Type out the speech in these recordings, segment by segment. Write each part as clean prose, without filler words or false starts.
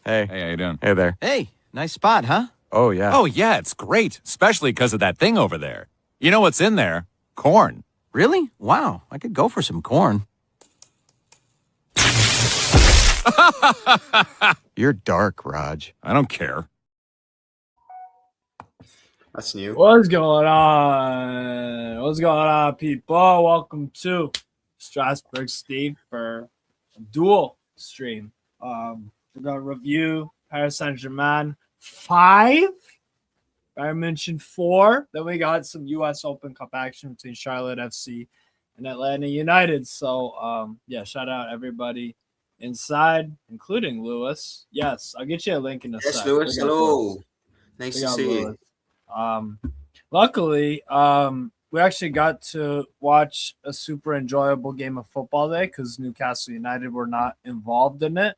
Hey. Hey, how you doing? Hey there. Hey, nice spot, huh? Oh, yeah. Oh, yeah, it's great, especially because of that thing over there. You know what's in there? Corn. Really? Wow, I could go for some corn. You're dark, Raj. I don't care. That's new. What's going on? What's going on, people? Welcome to Strasbourg Steve for a dual stream. We're gonna review Paris Saint-Germain 5, Bayern München 4. Then we got some U.S. Open Cup action between Charlotte FC and Atlanta United. So, shout out everybody inside, including Lewis. Yes, I'll get you a link in a sec. Yes, Lewis. Hello. Nice to see you. Luckily, we actually got to watch a super enjoyable game of football today because Newcastle United were not involved in it.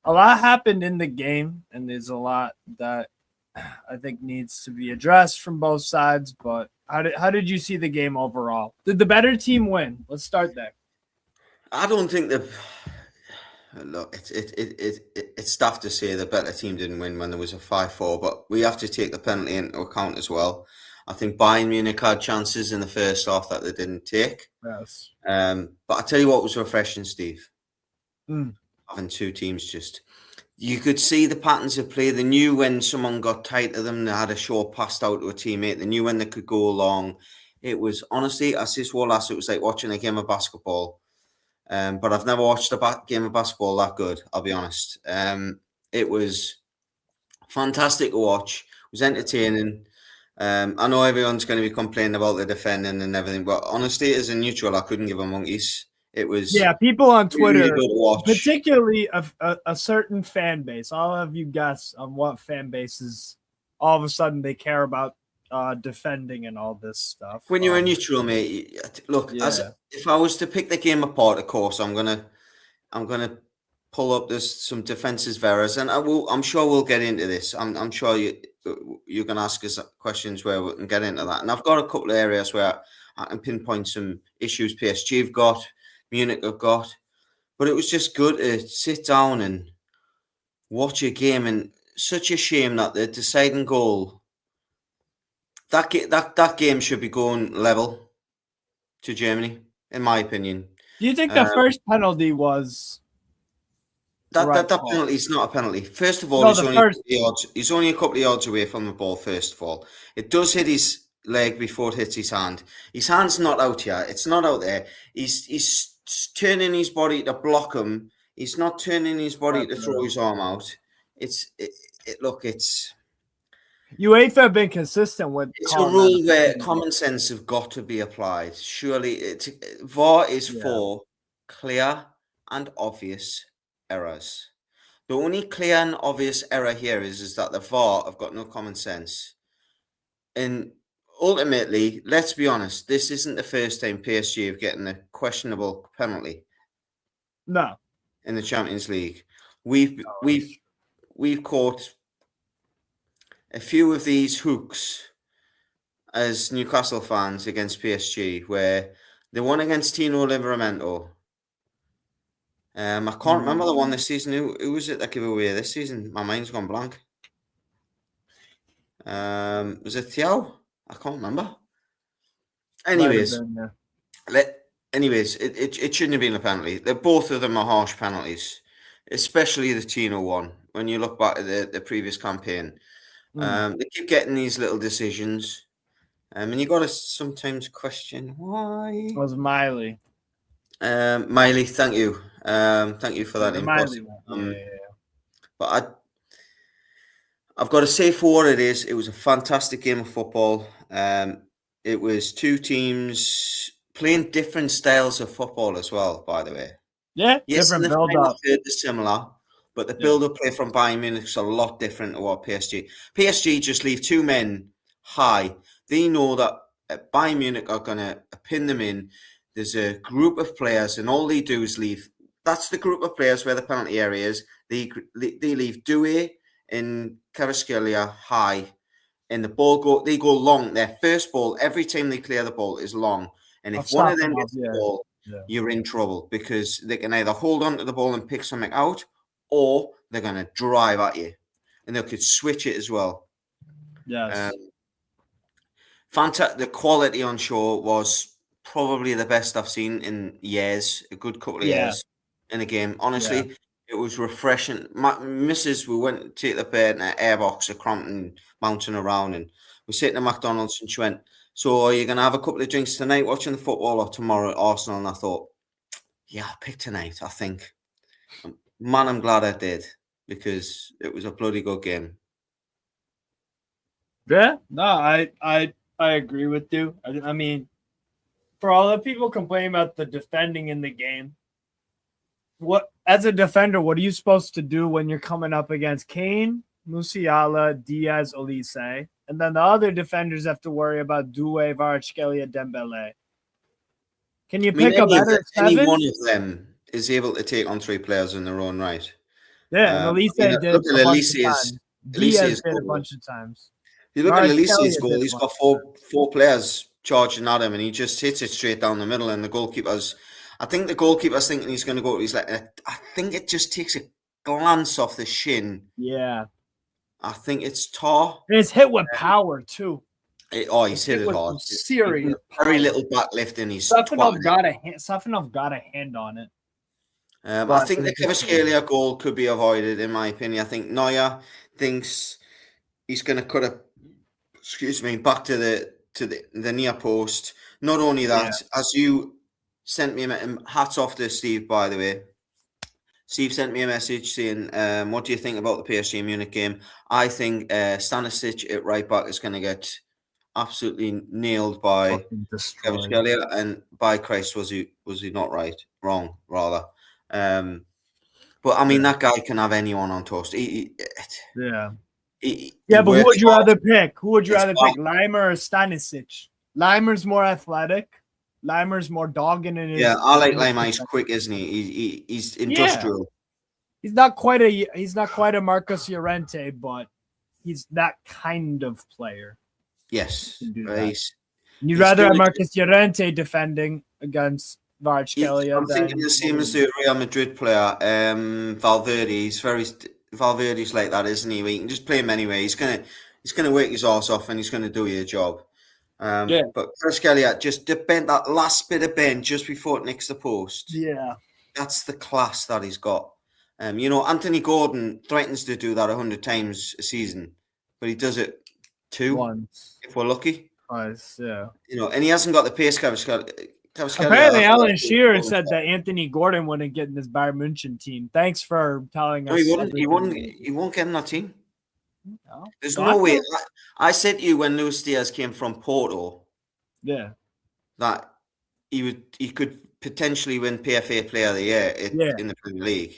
A lot happened in the game, and there's a lot that I think needs to be addressed from both sides. But how did you see the game overall? Did the better team win? Let's start there. I don't think the look. It's tough to say the better team didn't win when there was a 5-4, but we have to take the penalty into account as well. I think Bayern Munich had chances in the first half that they didn't take. Yes. But I tell you what was refreshing, Steve. Mm. Having two teams, you could see the patterns of play. They knew when someone got tight to them, they had a short pass out to a teammate. They knew when they could go long. It was honestly, as this wall last, it was like watching a game of basketball. But I've never watched a game of basketball that good, I'll be honest. It was fantastic to watch. It was entertaining. I know everyone's going to be complaining about the defending and everything, but honestly, as a neutral, I couldn't give a monkeys. It was people on Twitter, really good to watch. particularly a certain fan base. I'll have you guess on what fan bases all of a sudden they care about defending and all this stuff. When you're a neutral, mate, look, if I was to pick the game apart, of course, I'm gonna pull up some defensive errors, and I'm sure we'll get into this. I'm sure you're gonna ask us questions where we can get into that, and I've got a couple of areas where I can pinpoint some issues PSG have got, Munich have got, but it was just good to sit down and watch a game, and such a shame that the deciding goal. That game should be going level to Germany, in my opinion. Do you think the first penalty was that penalty is not a penalty? First of all, he's only a couple of yards away from the ball. First of all, it does hit his leg before it hits his hand. His hand's not out here. It's not out there. He's turning his body to block him. He's not turning his body to throw his arm out. UEFA have been consistent with. It's a rule where common sense have got to be applied. Surely, VAR is for clear and obvious errors. The only clear and obvious error here is that the VAR have got no common sense. And ultimately, let's be honest, this isn't the first time PSG have gotten a questionable penalty. No. In the Champions League, we've caught a few of these hooks as Newcastle fans against PSG, where the one against Tino Livramento. I can't remember the one this season. Who was it that gave away this season? My mind's gone blank. Was it Thiago? I can't remember. Anyways, it shouldn't have been a penalty. Both of them are harsh penalties, especially the Tino one. When you look back at the previous campaign. They keep getting these little decisions, and you got to sometimes question why. It was Miley. Miley, thank you for that input. But I've got to say, for what it is, it was a fantastic game of football. It was two teams playing different styles of football as well. By the way, different build-up. Similar. But the build-up play from Bayern Munich is a lot different to what PSG. PSG just leave two men high. They know that Bayern Munich are going to pin them in. There's a group of players, and all they do is leave. That's the group of players where the penalty area is. They leave Doué and Kvaratskhelia high, and they go long. Their first ball, every time they clear the ball, is long. And if one of them gets the ball, you're in trouble because they can either hold on to the ball and pick something out, or they're going to drive at you, and they could switch it as well. Yes. The quality on show was probably the best I've seen in years, a good couple of years in a game. Honestly, it was refreshing. My missus, we went to take the bed in an airbox of Crompton mountain around, and we're sitting at McDonald's, and she went, "So are you going to have a couple of drinks tonight watching the football or tomorrow at Arsenal?" And I thought, yeah, I'll pick tonight, I think. Man, I'm glad I did, because it was a bloody good game. Yeah, no, I agree with you. I mean, for all the people complaining about the defending in the game, what as a defender, what are you supposed to do when you're coming up against Kane, Musiala, Diaz, Olise, and then the other defenders have to worry about Doué, Kvaratskhelia, Dembele? Can you pick a better any seven? one of them is able to take on 3 players in their own right. Yeah, and Olise did look at a bunch of Elise's times. Diaz Elise's did a goal. bunch of times. You look at Kvaratskhelia Elise's did goal, a he's bunch got four players charging at him, and he just hits it straight down the middle, and the goalkeeper's, I think the goalkeeper's thinking he's going to go, he's like, I think it just takes a glance off the shin. Yeah. I think it's Tar. And it's hit with power, too. He's hit it with hard. some serious Very power. little backlift, and he's Safanov got a hand on it. I think the Kvaratskhelia goal could be avoided, in my opinion. I think Neuer thinks he's going to cut it, back to the near post. Not only that, as you sent me hats off to Steve, by the way. Steve sent me a message saying, what do you think about the PSG Munich game? I think Stanisic at right back is going to get absolutely nailed by Kvaratskhelia, and by Christ, was he not right? Wrong, rather. But I mean, that guy can have anyone on toast. But who would you rather pick? Lamar or Stanisic? Lamar's more athletic. Lamar's more dogging in his. Yeah, I like Lamar. He's quick, isn't he? He's industrial. He's not quite a Marcos Llorente, but he's that kind of player. Yes, You'd rather have Marcos Llorente defending against Kvaratskhelia. I'm thinking the same as the Real Madrid player, Valverde. Valverde's like that, isn't he? You can just play him anyway. He's gonna work his arse off, and he's gonna do your job. But Kvaratskhelia, just bend that last bit of bend just before it nicks the post. Yeah, that's the class that he's got. Anthony Gordon threatens to do that 100 times a season, but he does it once if we're lucky. Twice, yeah. And he hasn't got the pace. Apparently, Alan Shearer said that Anthony Gordon wouldn't get in this Bayern München team. Thanks for telling us. No, he won't get in that team. No. There's no way. I said to you when Luis Diaz came from Porto, that he could potentially win PFA Player of the Year in the Premier League.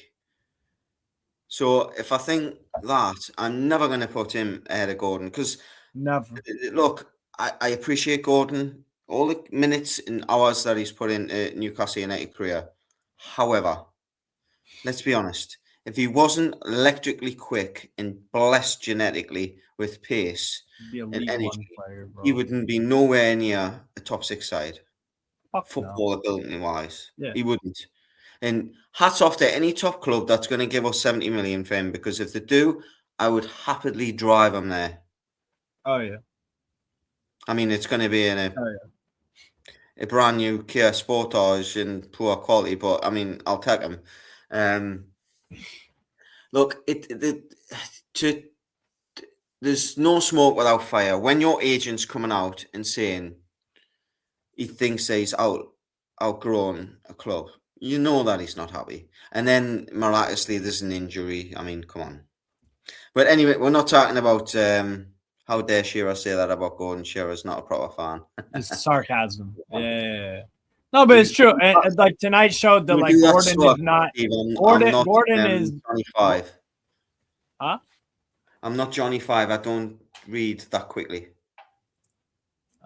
So if I think that, I'm never going to put him ahead of Gordon, because look, I appreciate Gordon, all the minutes and hours that he's put in Newcastle United career. However, let's be honest, if he wasn't electrically quick and blessed genetically with pace and energy, he wouldn't be nowhere near a top 6 side, football ability wise. He wouldn't. And hats off to any top club that's going to give us 70 million for him, because if they do, I would happily drive him there. Oh, yeah. I mean, it's going to be in a brand new Kia Sportage in poor quality, but I mean, I'll take him. Look, there's no smoke without fire. When your agent's coming out and saying he thinks that he's outgrown a club, you know that he's not happy. And then miraculously, there's an injury. I mean, come on. But anyway, we're not talking about how dare Shearer say that about Gordon. Shearer's not a proper fan. It's sarcasm. Yeah. No, but it's true. And like tonight showed that Gordon is not. Gordon is 25. Huh? I'm not Johnny 5. I don't read that quickly.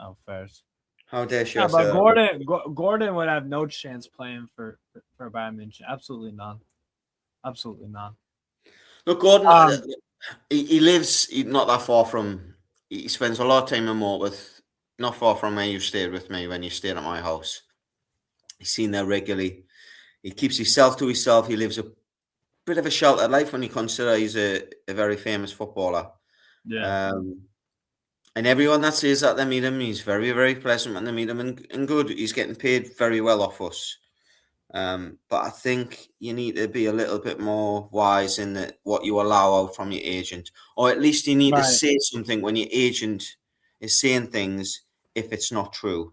Oh, fair. How dare she? But Gordon would have no chance playing for Bayern München. Absolutely none. Absolutely none. Look, Gordon, he lives not that far from. He spends a lot of time in Morpeth, not far from where you stayed with me when you stayed at my house. He's seen there regularly. He keeps himself to himself. He lives a bit of a sheltered life when you consider he's a very famous footballer. Yeah. And everyone that says that they meet him, he's very, very pleasant when they meet him and good. He's getting paid very well off us. But I think you need to be a little bit more wise in what you allow out from your agent, or at least you need to Right. say something when your agent is saying things if it's not true,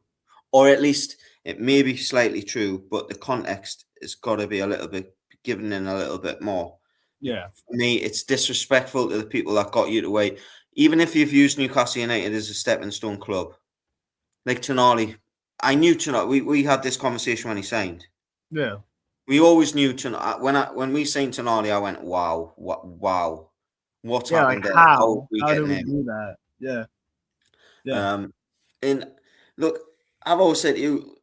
or at least it may be slightly true, but the context has got to be a little bit given in a little bit more. Yeah. For me, it's disrespectful to the people that got you to wait. Even if you've used Newcastle United as a stepping stone club, like Tonali, I knew Tonali. We had this conversation when he signed. Yeah. We always knew when we signed Tonali, I went, wow, wow, what's Yeah. happened Like there? How are how? we How do getting we him? do that? Yeah. Yeah. And look, I've always said to you,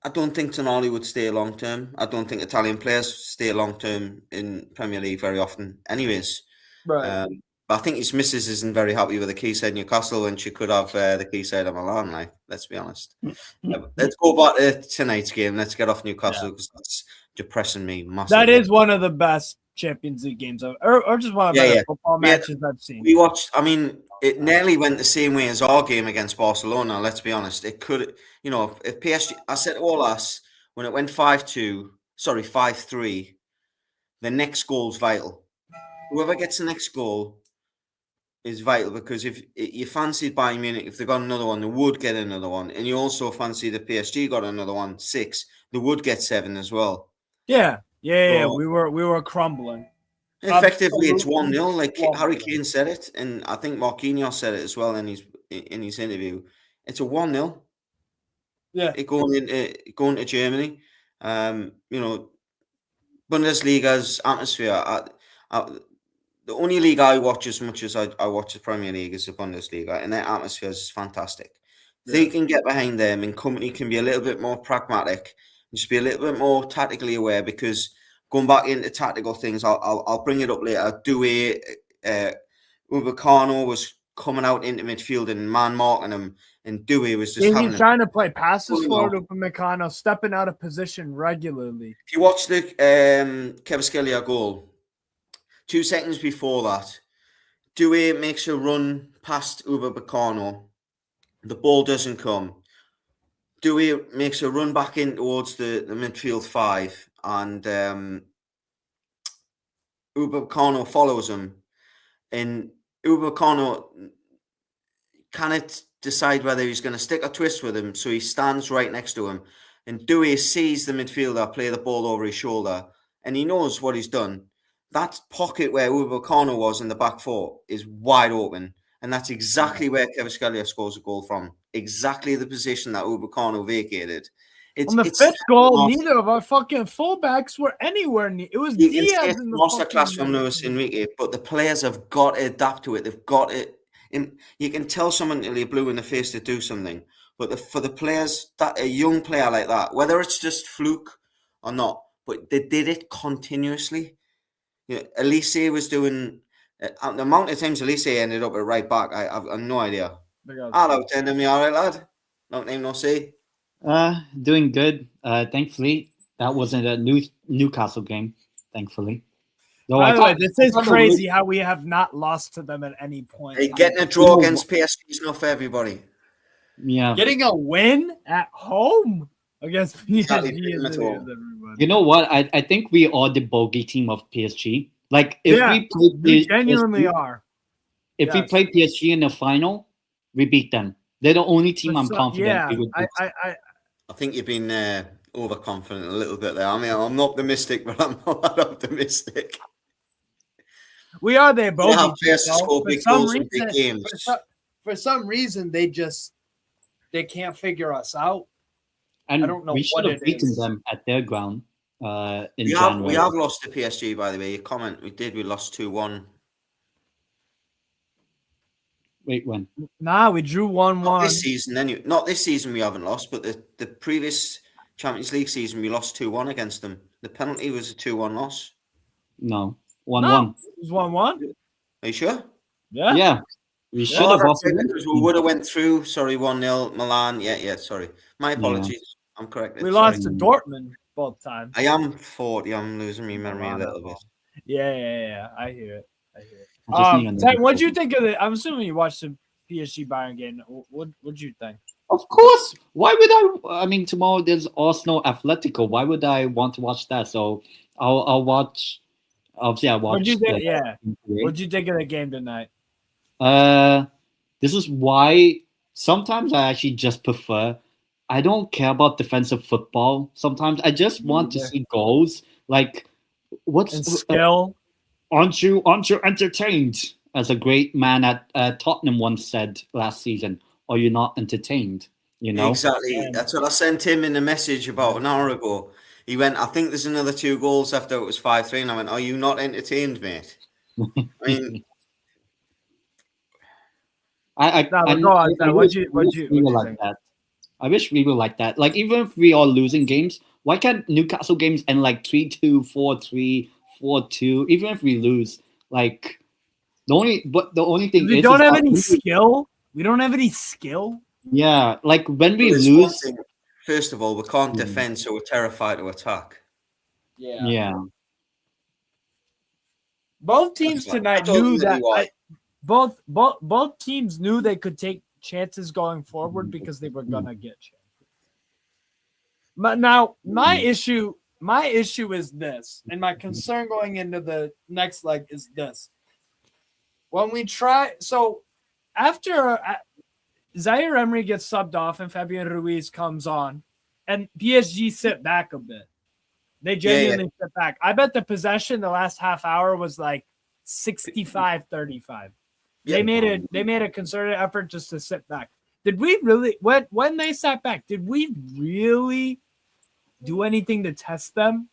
I don't think Tonali would stay long term. I don't think Italian players stay long term in Premier League very often, anyways. Right. But I think his missus isn't very happy with the Quayside Newcastle, and she could have the Quayside of Milan. Like, let's be honest. Let's go back to tonight's game. Let's get off Newcastle because that's depressing me massively. That is one of the best Champions League games or just one of the better football matches I've seen. We watched. I mean, it nearly went the same way as our game against Barcelona. Let's be honest. It could, if PSG. I said to all us when it went 5-3. The next goal's vital. Whoever gets the next goal is vital because if you fancied Bayern Munich, if they got another one, they would get another one, and you also fancy the PSG got another one, 6, they would get 7 as well. Yeah. We were crumbling. Effectively, it's 1-0. Like Harry Kane said it, and I think Marquinhos said it as well in his interview. It's a 1-0. Yeah, Going to Germany. Bundesliga's atmosphere. The only league I watch as much as I watch the Premier League is the Bundesliga, and their atmosphere is fantastic. They can get behind them, and company can be a little bit more pragmatic, and just be a little bit more tactically aware. Because going back into tactical things, I'll bring it up later. Doué, Upamecano was coming out into midfield and man marking him, and Doué was just he's trying to play passes forward to Upamecano, stepping out of position regularly. If you watch the Kvaratskhelia goal, 2 seconds before that, Doué makes a run past Upamecano. The ball doesn't come. Doué makes a run back in towards the midfield 5, and Upamecano follows him. And Upamecano cannot decide whether he's going to stick or twist with him, so he stands right next to him. And Doué sees the midfielder play the ball over his shoulder, and he knows what he's done. That pocket where Upamecano was in the back 4 is wide open, and that's exactly where Kvaratskhelia scores a goal from. Exactly the position that Upamecano vacated. On the 5th goal, neither of our fucking fullbacks were anywhere near. It was Diaz in the masterclass from Luis Enrique, but the players have got to adapt to it. They've got it. You can tell someone till you're blue in the face to do something, but for the players, that a young player like that, whether it's just fluke or not, but they did it continuously. Elise was doing the amount of times Elise ended up at right back. I've no idea. Hello, tender me, all right, lad. No name, no say. Doing good. Thankfully, that wasn't a Newcastle game. Thankfully. By the way, this is crazy how we have not lost to them at any point. Hey, getting a draw against PSG is not for everybody. Yeah. Getting a win at home against PSG is everybody. You know what? I think we are the bogey team of PSG. Like if we genuinely are. If we play PSG in the final, we beat them. They're the only team I'm confident we would beat. I think you've been overconfident a little bit there. I mean, I'm not optimistic, but I'm not that optimistic. We are their bogey. For some reason, they can't figure us out. And I don't know. We should have beaten them at their ground. We have lost to PSG, by the way. Your comment, we lost 2-1. Wait, when? Nah, we drew 1-1. Not this season, not this season we haven't lost, but the previous Champions League season we lost 2-1 against them. The penalty was a 2-1 loss. No, 1-1. No, it was 1-1. Are you sure? Yeah. Yeah. We should have lost. We would have went through. Sorry, 1-0 Milan. Yeah. Sorry, my apologies. Yeah. I'm correct. We lost to Dortmund both times. I am 40. I'm losing my memory a little bit. Yeah. I hear it. I hear it. I just need another Ted, what'd you goal. think of it? I'm assuming you watched the PSG Bayern game. What'd you think? Of course. Why would I? I mean, tomorrow there's Arsenal Atletico. Why would I want to watch that? So I'll watch. Obviously, I What'd you watched think? the. Yeah. What'd you think of the game tonight? Uh, this is why sometimes I actually just prefer. I don't care about defensive football. Sometimes I just want to Yeah. see goals. Like, what's And skill. aren't you entertained? As a great man at Tottenham once said last season, "Are you not entertained?" You know. Exactly. And That's what I sent him in a message about an hour ago. He went, I think there's another 2 goals after it was 5-3. And I went, are you not entertained, mate? I mean, no, I but go on, Ted. wish we What'd were you like think? that. I wish we were like that. Like even if we are losing games, why can't Newcastle games end like 3-2, 4-3, 4-2? Even if we lose, like the only thing We is don't have that any skill. We don't have any skill. yeah, like when well, we there's one lose, thing. First of all, we can't yeah, defend, so we're terrified to attack. yeah, Both teams tonight That's knew ultimately that. why. Both teams knew they could take chances going forward because they were gonna get chances. But now my issue is this, and my concern going into the next leg is this. When we try, so after Zaire Emery gets subbed off and Fabian Ruiz comes on, and PSG sit back a bit. They genuinely sit back. I bet the possession the last half hour was like 65-35. They made a concerted effort just to sit back. Did we really when they sat back, did we really do anything to test them?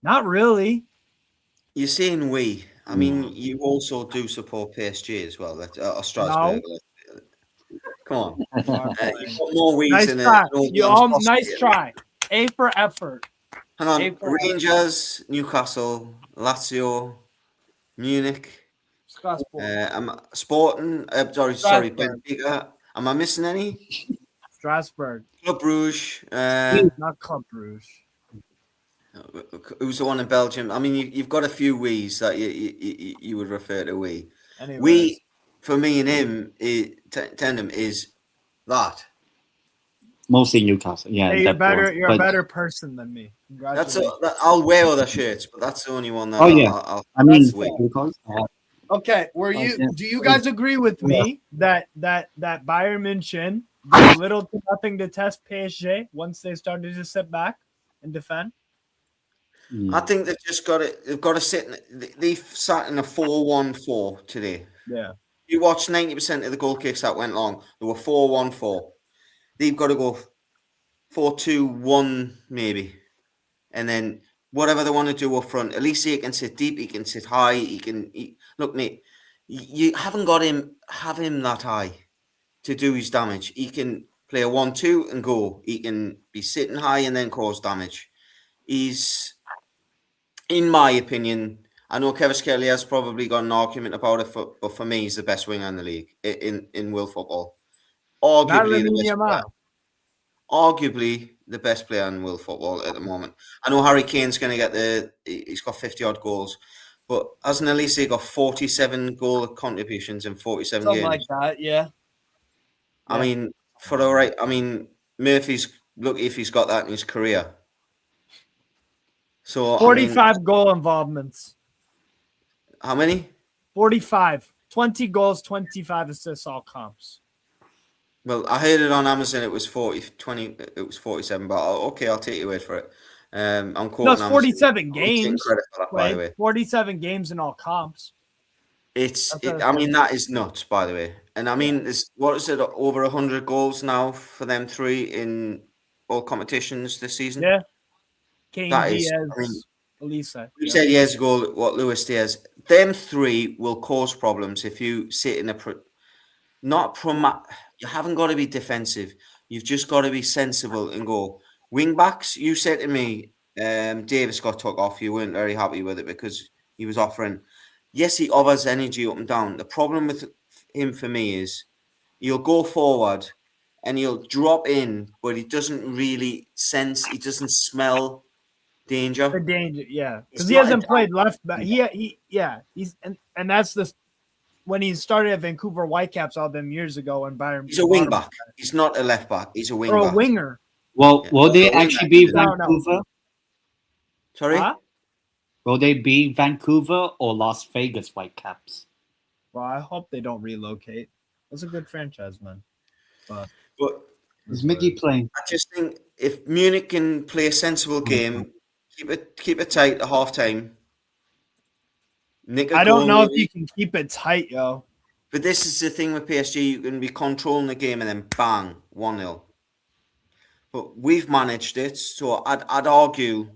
Not really. You're saying we. I mean, you also do support PSG as well. That or Strasbourg. No. Come on. Far from You've it. got more weeds Nice than try. an old You man's all posse. nice try. A for effort. Hang on. April. Rangers, Newcastle, Lazio, Munich, Sporting. Sorry, Strasbourg. Benfica. Am I missing any? Strasbourg. Club Brugge. Not Club Brugge. Who's the one in Belgium? I mean, you've got a few we's that you would refer to we. Anyways. We, for me and him, tandem is that. mostly Newcastle. Yeah, Hey, you're a but better person than me. Congratulations. I'll wear other shirts, but that's the only one that oh yeah, I'll I mean, that's we. because, Okay, yeah. do you guys agree with me that Bayern München did little to nothing to test PSG once they started to sit back and defend? I think they've just got it. They've got to sit. They've sat in a 4-1-4 today. Yeah. You watch 90% of the goal kicks that went long. They were 4-1-4. They've got to go 4-2-1 maybe, and then whatever they want to do up front. At least he can sit deep. He can sit high. Look, mate. You haven't got him. Have him that high to do his damage. He can play a 1-2 and go. He can be sitting high and then cause damage. He's, in my opinion, I know Kevin Kelly has probably got an argument about it, but for me, he's the best winger in the league in world football. Arguably the best player in world football at the moment. I know Harry Kane's going to get he's got 50 odd goals, but hasn't Elise got 47 goal contributions in 47 Something games? like that, yeah. I mean, Murphy's lucky if he's got that in his career. So 45 goal involvements. How many? 45. 20 goals, 25 assists, all comps. Well, I heard it on Amazon. It was 20. It was 47. But okay, I'll take your word for it. I'm quoting. No, it's 47 games. Credit for that, by the way. 47 games in all comps. I mean, that is nuts, by the way. And I mean, what is it? Over 100 goals now for them three in all competitions this season. Yeah. Kane, that Diaz, is. I mean, Elisa. You said years ago what Luis Diaz. Them three will cause problems if you sit in you haven't got to be defensive. You've just got to be sensible and go. Wing backs, you said to me, Davis got took off. You weren't very happy with it because he was offering. Yes, he offers energy up and down. The problem with him for me is he'll go forward and he'll drop in, but he doesn't really sense, he doesn't smell danger. The danger, yeah, because He's he not hasn't a- played left back. He's and that's the when he started at Vancouver Whitecaps all them years ago and Bayern. He's a wing bought him, back. He's not a left back. He's a wing or a back. winger. Well, Yeah. will they Also, actually winger, be he's a- No. Vancouver? Sorry. Huh? Will they be Vancouver or Las Vegas Whitecaps? Well, I hope they don't relocate. That's a good franchise, man. But Is Mickey playing? I just think if Munich can play a sensible game, keep it tight at half time. Nick a I don't goal, know if maybe. you can keep it tight, yo. But this is the thing with PSG, you can be controlling the game and then bang, 1-0. But we've managed it, so I'd argue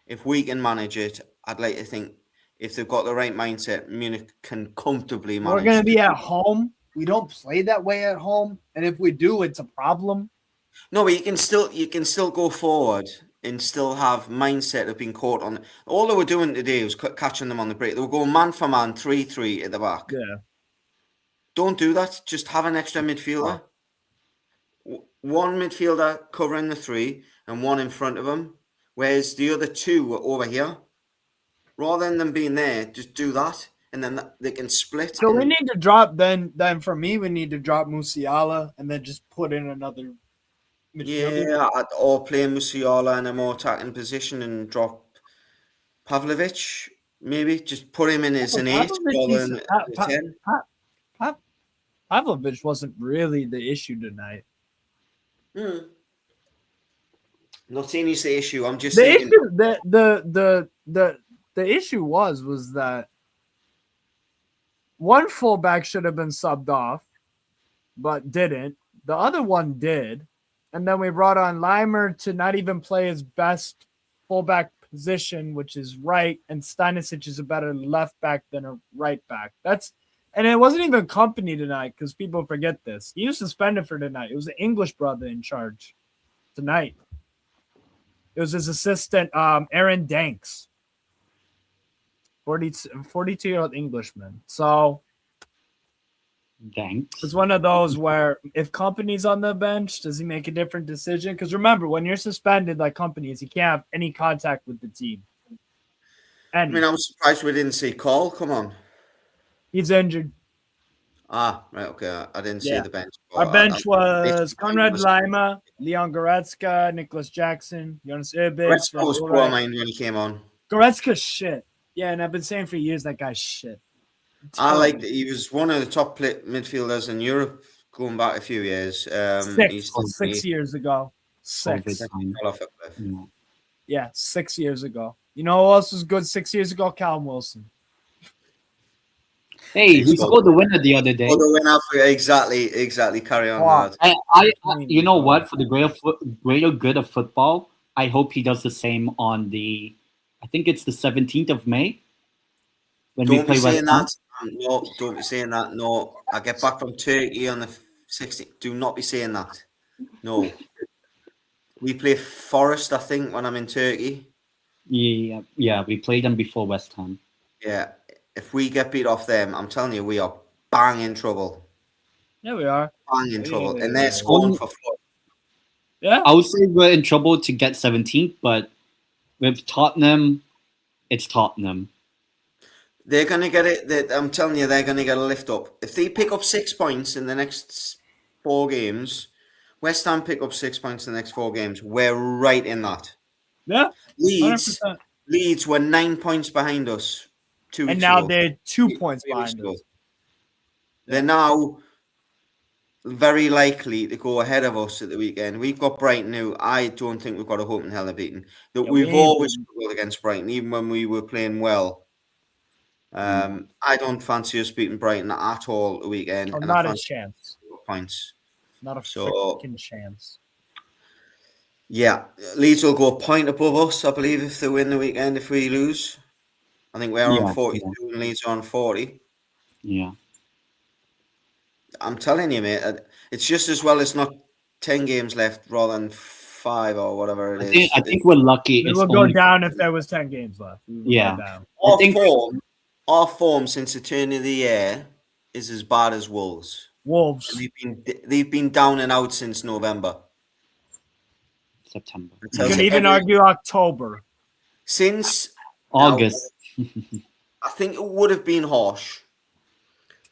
if we can manage it, I'd like to think if they've got the right mindset, Munich can comfortably manage We're gonna be it. at home. We don't play that way at home, and if we do, it's a problem. No, but you can still go forward and still have mindset of being caught on. All they were doing today was catching them on the break. They were going man for man, 3-3 at the back. Yeah. Don't do that. Just have an extra midfielder. One midfielder covering the 3 and one in front of him, whereas the other 2 were over here. Rather than them being there, just do that, and then they can split. So we and- need to drop then for me, we need to drop Musiala and then just put in another midfielder. Yeah, or play Musiala in a more attacking position and drop Pavlovic. Maybe just put him in as an 8 rather than a 10. Pavlovic wasn't really the issue tonight. Not saying he's the issue. I'm just The thinking. issue the issue was that one fullback should have been subbed off, but didn't. The other one did, and then we brought on Lamar to not even play his best fullback position, which is right, and Stanisic is a better left back than a right back. And it wasn't even company tonight because people forget this. He was suspended for tonight. It was the English brother in charge tonight. It was his assistant, Aaron Danks, 42-year-old Englishman. So Thanks. it's one of those where if company's on the bench, does he make a different decision? Because remember, when you're suspended like companies, you can't have any contact with the team. I mean, I'm surprised we didn't see Cole. Come on. He's injured. Ah, right, okay. I didn't see Yeah. the bench. Our but bench I- was Conrad Lima, Leon Goretzka, Nicholas Jackson, Jonas Urbis. Goretzka was poor mind when he came on. Goretzka's shit. Yeah, and I've been saying for years that guy's shit. I like that he was one of the top midfielders in Europe going back a few years. Six years ago. Six. COVID. Fell off a cliff. Yeah. Yeah, 6 years ago. You know who else was good 6 years ago? Callum Wilson. Hey, he scored the winner the other day. Oh, the winner, exactly. Carry on. Wow. lad. You know what? For the greater good of football, I hope he does the same on I think it's the 17th of May. When we Don't play be saying West that. Ham. No, don't be saying that. No, I get back from Turkey on the 16th. Do not be saying that. No. We play Forest, I think, when I'm in Turkey. Yeah, we played them before West Ham. Yeah. If we get beat off them, I'm telling you, we are bang in trouble. Yeah, we are. Bang in trouble. And Yeah. they're scoring for fun. Yeah. I would say we're in trouble to get 17th, but with Tottenham, it's Tottenham. They're going to get it. I'm telling you, they're going to get a lift up. If they pick up 6 points in the next 4 games, West Ham pick up 6 points in the next 4 games, we're right in that. Yeah. Leeds 100%. Leeds were 9 points behind us 2 weeks And now ago. they're 2 points 3 weeks behind ago. us. They're now very likely to go ahead of us at the weekend. We've got Brighton now. I don't think we've got a hope in hell of beating. Yeah, We've we- always struggled against Brighton, even when we were playing well. I don't fancy us beating Brighton at all the weekend. Oh, and not I a fancy chance. points. Not a So- freaking chance. Yeah, Leeds will go a point above us, I believe, if they win the weekend. If we lose, I think we're Yeah, on 42 and Leeds are on 40. Yeah. I'm telling you, mate, it's just as well as not 10 games left rather than 5 or whatever it is. I think we're lucky. We It's would go only down if there was 10 games left. We would go Yeah. down. I think- Our form since the turn of the year is as bad as Wolves. Wolves. They've been down and out since November. September. You can even argue October. Since August. I think it would have been harsh.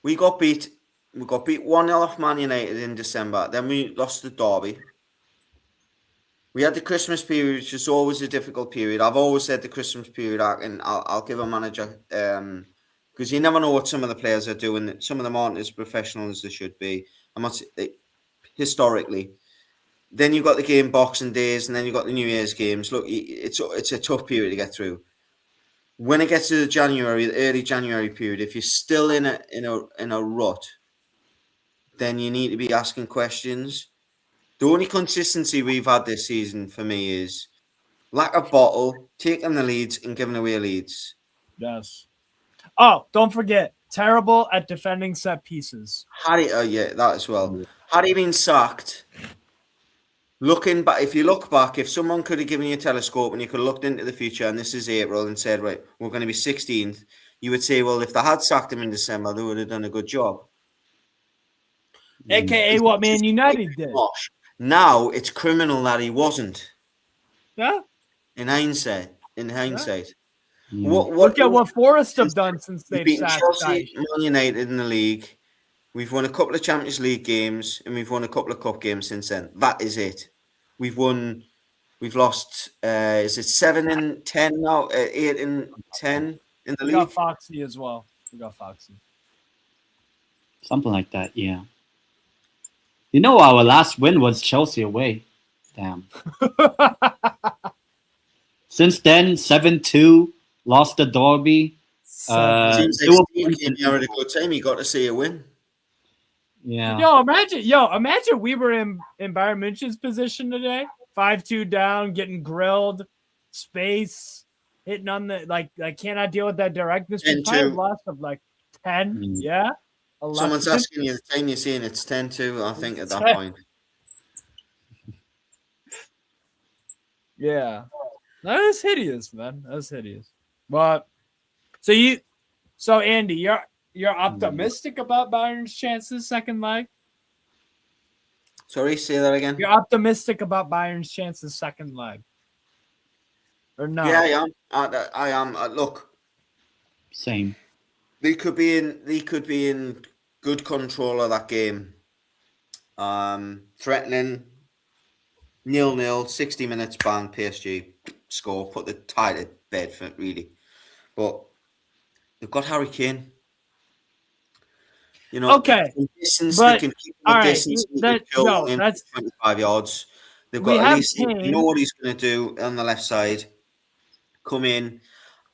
We got beat 1-0 off Man United in December. Then we lost the derby. We had the Christmas period, which is always a difficult period. I've always said the Christmas period, and I'll give a manager because you never know what some of the players are doing. Some of them aren't as professional as they should be. Historically. Then you've got the game Boxing Days, and then you've got the New Year's games. Look, it's a tough period to get through. When it gets to the early January period, if you're still in a rut, then you need to be asking questions. The only consistency we've had this season for me is lack of bottle, taking the leads and giving away leads. Yes. Oh, don't forget, terrible at defending set pieces. That as well. Had he been sacked, looking back, if you look back, if someone could have given you a telescope and you could have looked into the future, and this is April, and said, right, we're going to be 16th, you would say, well, if they had sacked him in December, they would have done a good job. AKA what Man United did. Now it's criminal that he wasn't. Yeah. In hindsight. Yeah. Look at what Forest have done since they've beaten sacked Chelsea, Man United in the league. We've won a couple of Champions League games and we've won a couple of cup games since then. That is it. We've lost. Is it 7 and 10 now? 8 and 10 in the We league. got Foxy as well. Something like that, yeah. You know, our last win was Chelsea away. Damn. Since then, 7-2, lost the derby. Seems like Steve came here at a good time. He got to see a win. Yeah. Imagine we were in Bayern München's position today. 5-2 down, getting grilled, space, hitting on the I cannot deal with that directness. We probably have lost of 10. Yeah. 11. Someone's asking you the time you're saying it's 10-2, I think, at that point. Yeah. That is hideous, man. That's hideous. But so Andy, you're optimistic about Bayern's chances second leg? Sorry, say that again. You're optimistic about Bayern's chances second leg? Or no? Yeah, I am. Look. Same. They could be in good control of that game. Threatening 0-0, 60 minutes, bang, PSG score, put the tide to bed for it, really. But they've got Harry Kane. You know, okay, distance, but they can keep the distance. That's 25 yards. They've got at least you know what he's going to do on the left side. Come in.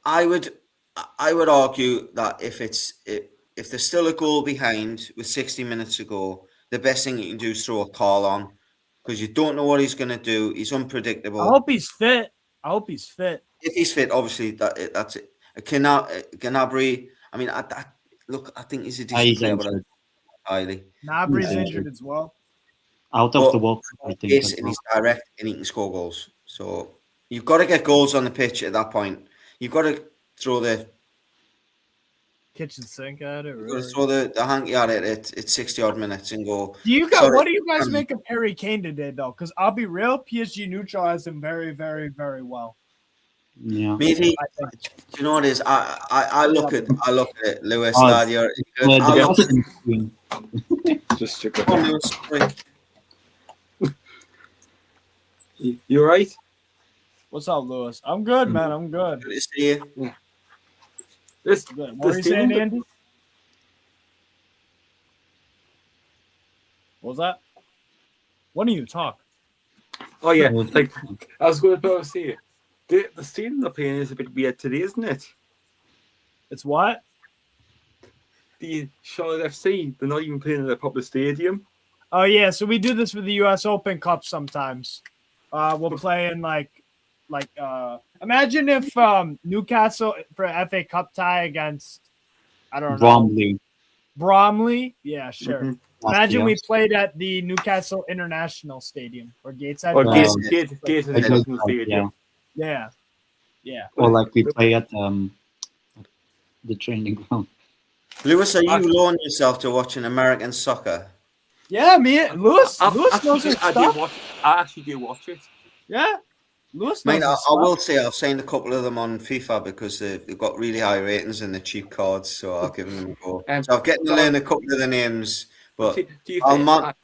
I would argue that if there's still a goal behind with 60 minutes to go, the best thing you can do is throw a call on because you don't know what he's going to do. He's unpredictable. I hope he's fit. If he's fit, obviously that's it. Gnabry. I mean, I think he's a decent player, but highly. Gnabry's injured as well. Out of the World Cup, I think. Yes, and he's direct and he can score goals. So you've got to get goals on the pitch at that point. You've got to throw the kitchen sink at it. You've got to throw the hanky at it at 60 odd minutes and go. What do you guys make of Harry Kane today, though? Because I'll be real, PSG neutralized him very, very, very well. Yeah. Maybe you know what it is. I look at it, Lewis. Lad, you're good. Just check it. You right? What's up, Lewis? I'm good, man. I'm good. Good to see you. What were you saying, Andy? What was that? When do you talk? Oh yeah, I was going to say the stadium they're playing is a bit weird today, isn't it? It's what? The Charlotte FC, they're not even playing at a proper stadium. Oh yeah, so we do this with the U.S. Open Cup sometimes. We'll play in imagine if Newcastle for FA Cup tie against Bromley. Yeah, sure. Mm-hmm. Imagine we played at the Newcastle International Stadium or Gateshead. Or Gateshead International Stadium. Yeah. Or we play at the training ground. Lewis, are you loaning yourself to watching American soccer? Yeah, me, Lewis knows his stuff. I actually do watch it. Yeah. Lewis I mean, knows I his stuff. will say I've signed a couple of them on FIFA because they've got really high ratings and they're cheap cards, so I'll give them a go. So I've getting to learn a couple of the names, but Do you think?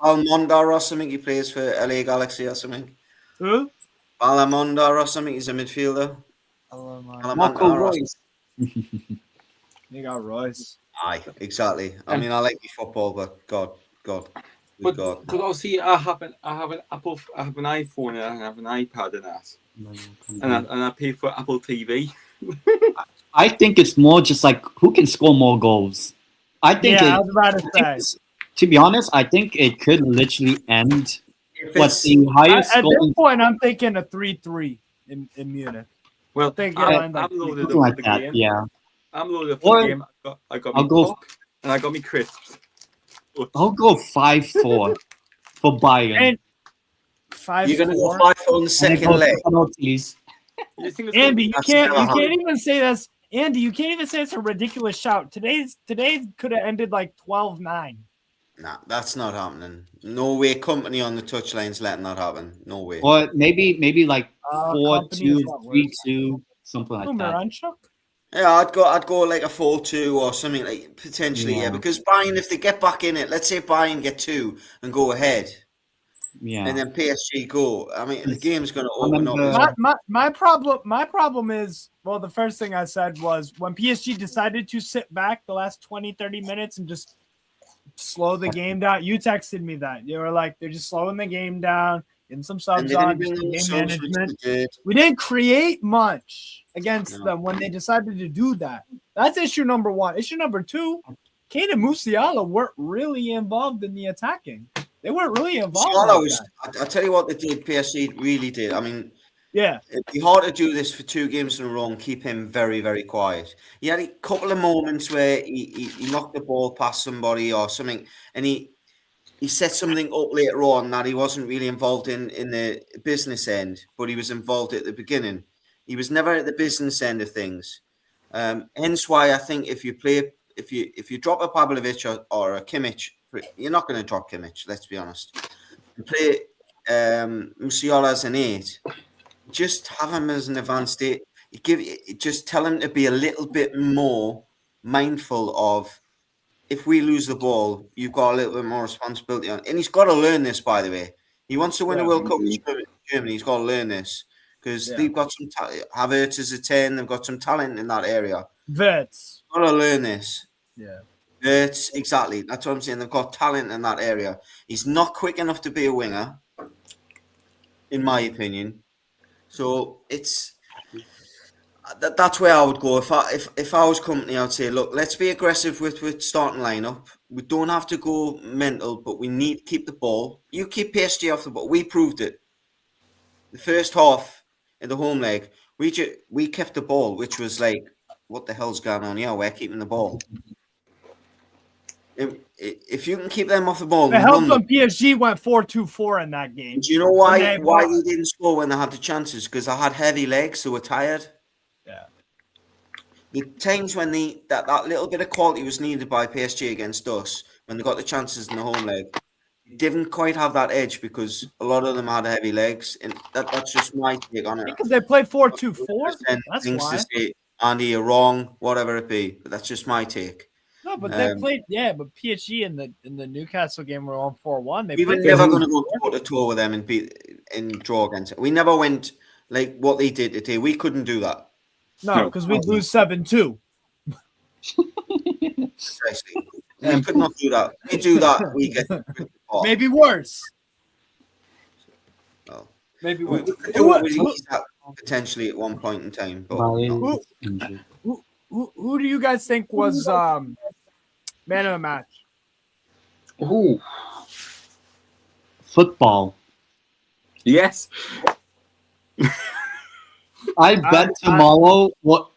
Almondar or something, he plays for LA Galaxy or something. Who? Alamondar or something, he's a midfielder. Marco Alamondar or something. Royce. You got Royce. Aye, exactly. I mean, I like my football, but God. But God. because obviously I have an Apple, I have an iPhone and I have an iPad and that, and I pay for Apple TV. I think it's more just like who can score more goals. I think Yeah, I was about to say. to be honest, I think it could literally end. If What's it's- the highest At this scoring? point, I'm thinking a 3-3 in Munich. Well, think I'm, it'll end I'm up loaded Something up like for the that, game. yeah. I'm loaded up Or- for the game. I got I'll me go- pop and I got me crisps. I'll go 5-4 for Bayern. And 5-4. You're going to go 5-4 on the And I second go leg. penalties. You think it's gonna Andy, be- you That's can't never even say that's Andy. You can't even say it's a ridiculous shout. Today's could have ended like 12-9. Nah, that's not happening. No way company on the touchline's letting that happen. No way. Or maybe like Company is 4-2, what worse. 3-2, something like that. Miranchuk? Yeah, I'd go like a 4-2 or something like potentially, yeah. Yeah. Because Bayern, if they get back in it, let's say Bayern get 2 and go ahead, Yeah. and then PSG go. I mean, the game's going to I open remember- up. My problem is, well, the first thing I said was when PSG decided to sit back the last 20-30 minutes and just slow the game down. You texted me that. You were like, they're just slowing the game down, getting some And subs they on, didn't bring just no game subs, which management. they did. We didn't create much against No. them when they decided to do that. That's issue number one. Issue number two, Kane and Musiala weren't really involved in the attacking. They weren't really involved. Musiala like was, that. I tell you what they did, PSG really did. I mean, Yeah. it'd be hard to do this for 2 games in a row and keep him very, very quiet. He had a couple of moments where he knocked the ball past somebody or something, and he set something up later on that he wasn't really involved in the business end, but he was involved at the beginning. He was never at the business end of things. Hence why I think if you drop a Pavlovic or a Kimmich, you're not going to drop Kimmich, let's be honest. You play Musiala as an 8, just have him as an advanced 8. Just tell him to be a little bit more mindful of, if we lose the ball, you've got a little bit more responsibility on. And he's got to learn this, by the way. He wants to win a World Cup with Germany. He's got to learn this because they've got some Havertz is a 10. They've got some talent in that area. Vets. Got to learn this. Yeah. It's exactly. That's what I'm saying. They've got talent in that area. He's not quick enough to be a winger, in my opinion. So that's where I would go. If I was company, I'd say, look, let's be aggressive with starting lineup. We don't have to go mental, but we need to keep the ball. You keep PSG off the ball. We proved it. The first half in the home leg, we kept the ball, which was like, what the hell's going on here? We're keeping the ball. If you can keep them off the ball, The help on PSG went 4-2-4 in that game. do you know why they didn't score when they had the chances? Because they had heavy legs, so were tired. Yeah. The times when that little bit of quality was needed by PSG against us, when they got the chances in the home leg, they didn't quite have that edge because a lot of them had heavy legs, and that's just my take on it. Because they played 4-2-4. That's things why. to say, Andy, you're wrong, whatever it be, but that's just my take. No, but they played. Yeah, but PSG in the Newcastle game were on 4-1. We were never going to go toe to toe with them and draw against it. We never went like what they did today. We couldn't do that. No, because we'd lose 7-2. Precisely. We could not do that. We do that, we get Maybe worse. Well, Maybe we worse. could do what we need that potentially at one point in time. But no. Who do you guys think was man of the match? Ooh. Football. Yes. I bet tomorrow. What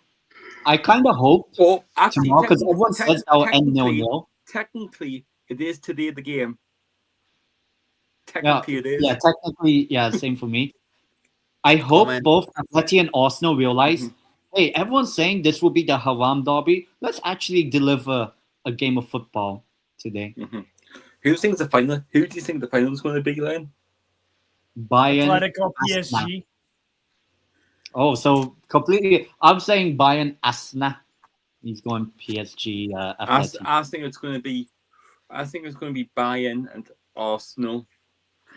I kind of hope Well, actually, tomorrow because everyone says that will end 0-0. Technically, it is today the game. Technically, it is. Yeah, technically, yeah, same for me. I hope both Atleti and Arsenal realize, hey, everyone's saying this will be the Haram derby. Let's actually deliver a game of football today. Mm-hmm. Who thinks the final? Who do you think the final is going to be, Len? Bayern. Atletico Arsenal. PSG. Oh, so completely. I'm saying Bayern Asna. He's going PSG. Athletic, I think it's going to be. I think it's going to be Bayern and Arsenal.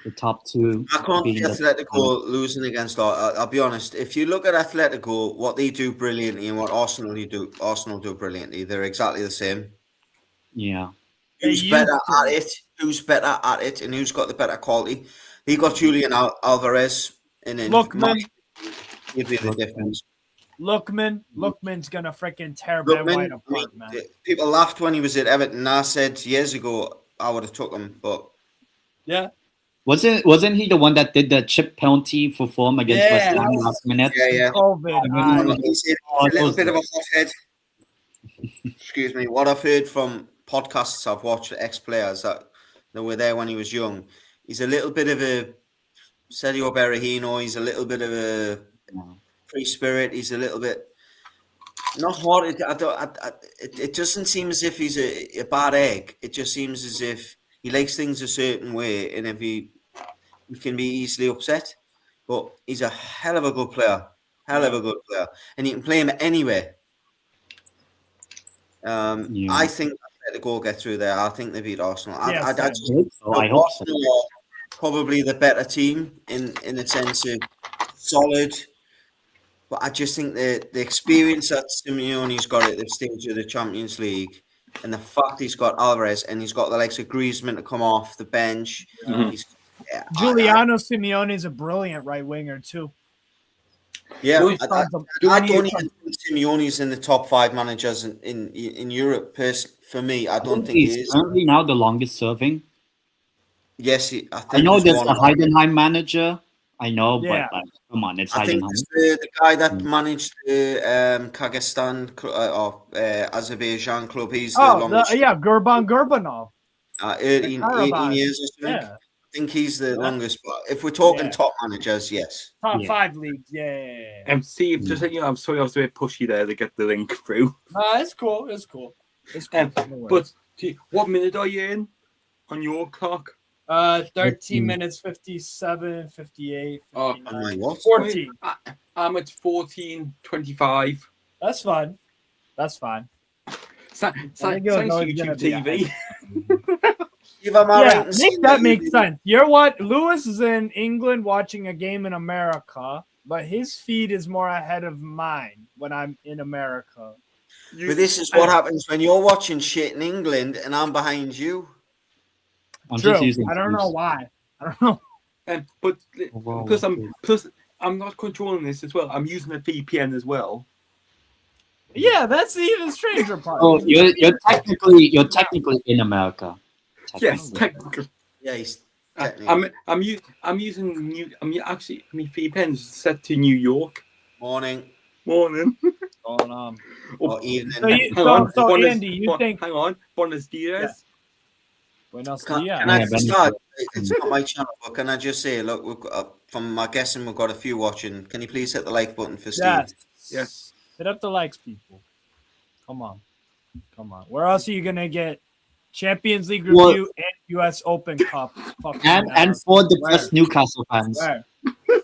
the top two. I can't see being the- Atletico losing against. I'll be honest. If you look at Atletico, what they do brilliantly and what Arsenal do brilliantly. They're exactly the same. Yeah. Who's They better used to. at it? Who's better at it? And who's got the better quality? He got Julian Alvarez, and then Lookman. give you the difference. Lookman's gonna freaking tear Ben White apart, man. People laughed when he was at Everton. I said years ago I would have took him, but Yeah. Wasn't he the one that did the chip penalty for form against Yeah, West Ham that was- last minute? yeah. COVID. He's a little bit of a hothead. Excuse me. What I've heard from podcasts I've watched, ex-players that were there when he was young, he's a little bit of a Sergio Berahino. He's a little bit of a free spirit. He's a little bit not hard. It doesn't seem as if he's a bad egg. It just seems as if he likes things a certain way, and if he can be easily upset. But he's a hell of a good player. And you can play him anywhere. I think the goal get through there. I think they beat Arsenal. Yeah, I I hope so. Arsenal are probably the better team in the sense of solid. But I just think the experience that Simeone's got at this stage of the Champions League, and the fact he's got Alvarez and he's got the likes of Griezmann to come off the bench. Giuliano Simeone is a brilliant right winger too. I don't even think Simeone's in the top 5 managers in Europe. For me, I don't think he's he is. currently now the longest serving. Yes, I know there's a Heidenheim manager. I know, Yeah. but come on, it's I think Heidenheim. it's the guy that managed the Kyrgyzstan or Azerbaijan club. He's the longest. Gurbanov. 18 years or something. Yeah. I think he's the longest. But if we're talking top managers, yes. Top 5 leagues, yeah. Steve, just you know, I'm sorry I was a bit pushy there to get the link through. It's cool. It's cool. But what minute are you in on your clock? 13 minutes, 57, 58, 59, what? 14. I'm at 14:25. That's fine. Thanks, YouTube TV. That makes sense. You know what? Lewis is in England watching a game in America, but his feed is more ahead of mine when I'm in America. But this is what happens when you're watching shit in England and I'm behind you. True. I don't know why. I don't know. But plus I'm not controlling this as well. I'm using a VPN as well. Yeah, that's the even stranger part. Oh, you're technically in America. Yes, technically. Yeah, he's I'm using actually my VPN's set to New York. Morning. Going on. Or evening. So Andy, you think? Hang on, Buenos Dias. Yeah. Buenos Can Dias. I just start? It's not my channel, but can I just say, look, we've got, from my guessing, we've got a few watching. Can you please hit the like button for Steve? Yes. Hit up the likes, people. Come on. Where else are you gonna get Champions League review and US Open Cup? And for the best Newcastle fans.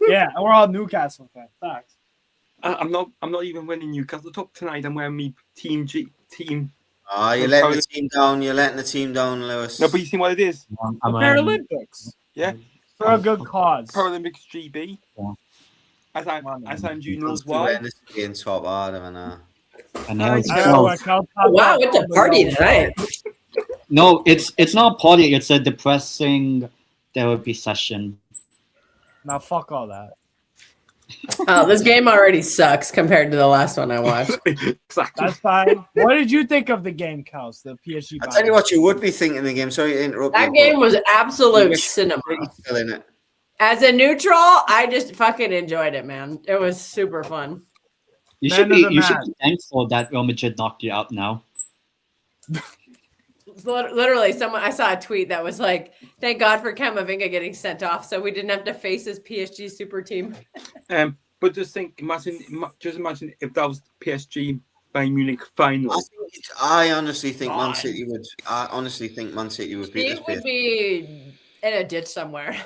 Yeah, we're all Newcastle fans. Facts. I'm not even winning Newcastle top tonight. I'm wearing me team. You're letting the team down. You're letting the team down, Lewis. No, but you see what it is? Paralympics. Yeah. For a good cause. Paralympics GB. Yeah. As I'm you knows why. Being top hard, I know. Wow, it's a party tonight. No, it's not a party. It's a depressing therapy session. Now, fuck all that. Oh, this game already sucks compared to the last one I watched. Exactly. That's fine. What did you think of the game, Kels? The PSG. I'll tell you what you would be thinking the game. Sorry to interrupt. That game was absolute cinema. Still in it. As a neutral, I just fucking enjoyed it, man. It was super fun. You should be thankful that Real Madrid knocked you out now. Literally, I saw a tweet that was like, "Thank God for Camavinga getting sent off, so we didn't have to face his PSG super team." But just imagine if that was PSG Bayern Munich final. I honestly think Man City would. I honestly think Man City would beat this. Steve would be in a ditch somewhere.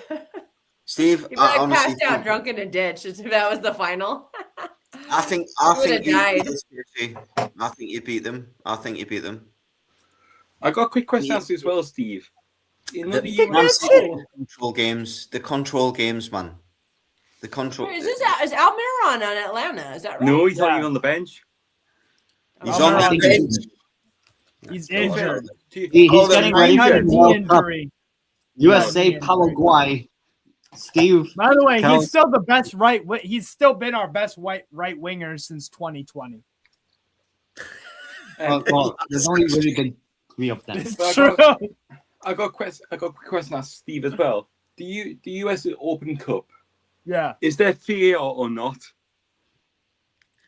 Steve, he would have passed out drunk in a ditch if that was the final. I think would've you died. I think you beat them. I got a quick question to Yeah. ask you as well, Steve. You know The the think Man US. that's City the control games, man. The control. Is Almiron on Atlanta? Is that right? No, he's not Yeah. even on the bench. He's Almiron- on the think bench. He's No, injured. He's Oh, the getting ready He for had the a knee World Cup. injury. USA Yeah. Paraguay. Steve. By the way, Cal- he's still the best He's still been our best right winger since 2020. Well, there's only really been 3 of them. It's But true. I got a question to ask Steve as well. The US Open Cup, Yeah, is there fear or not?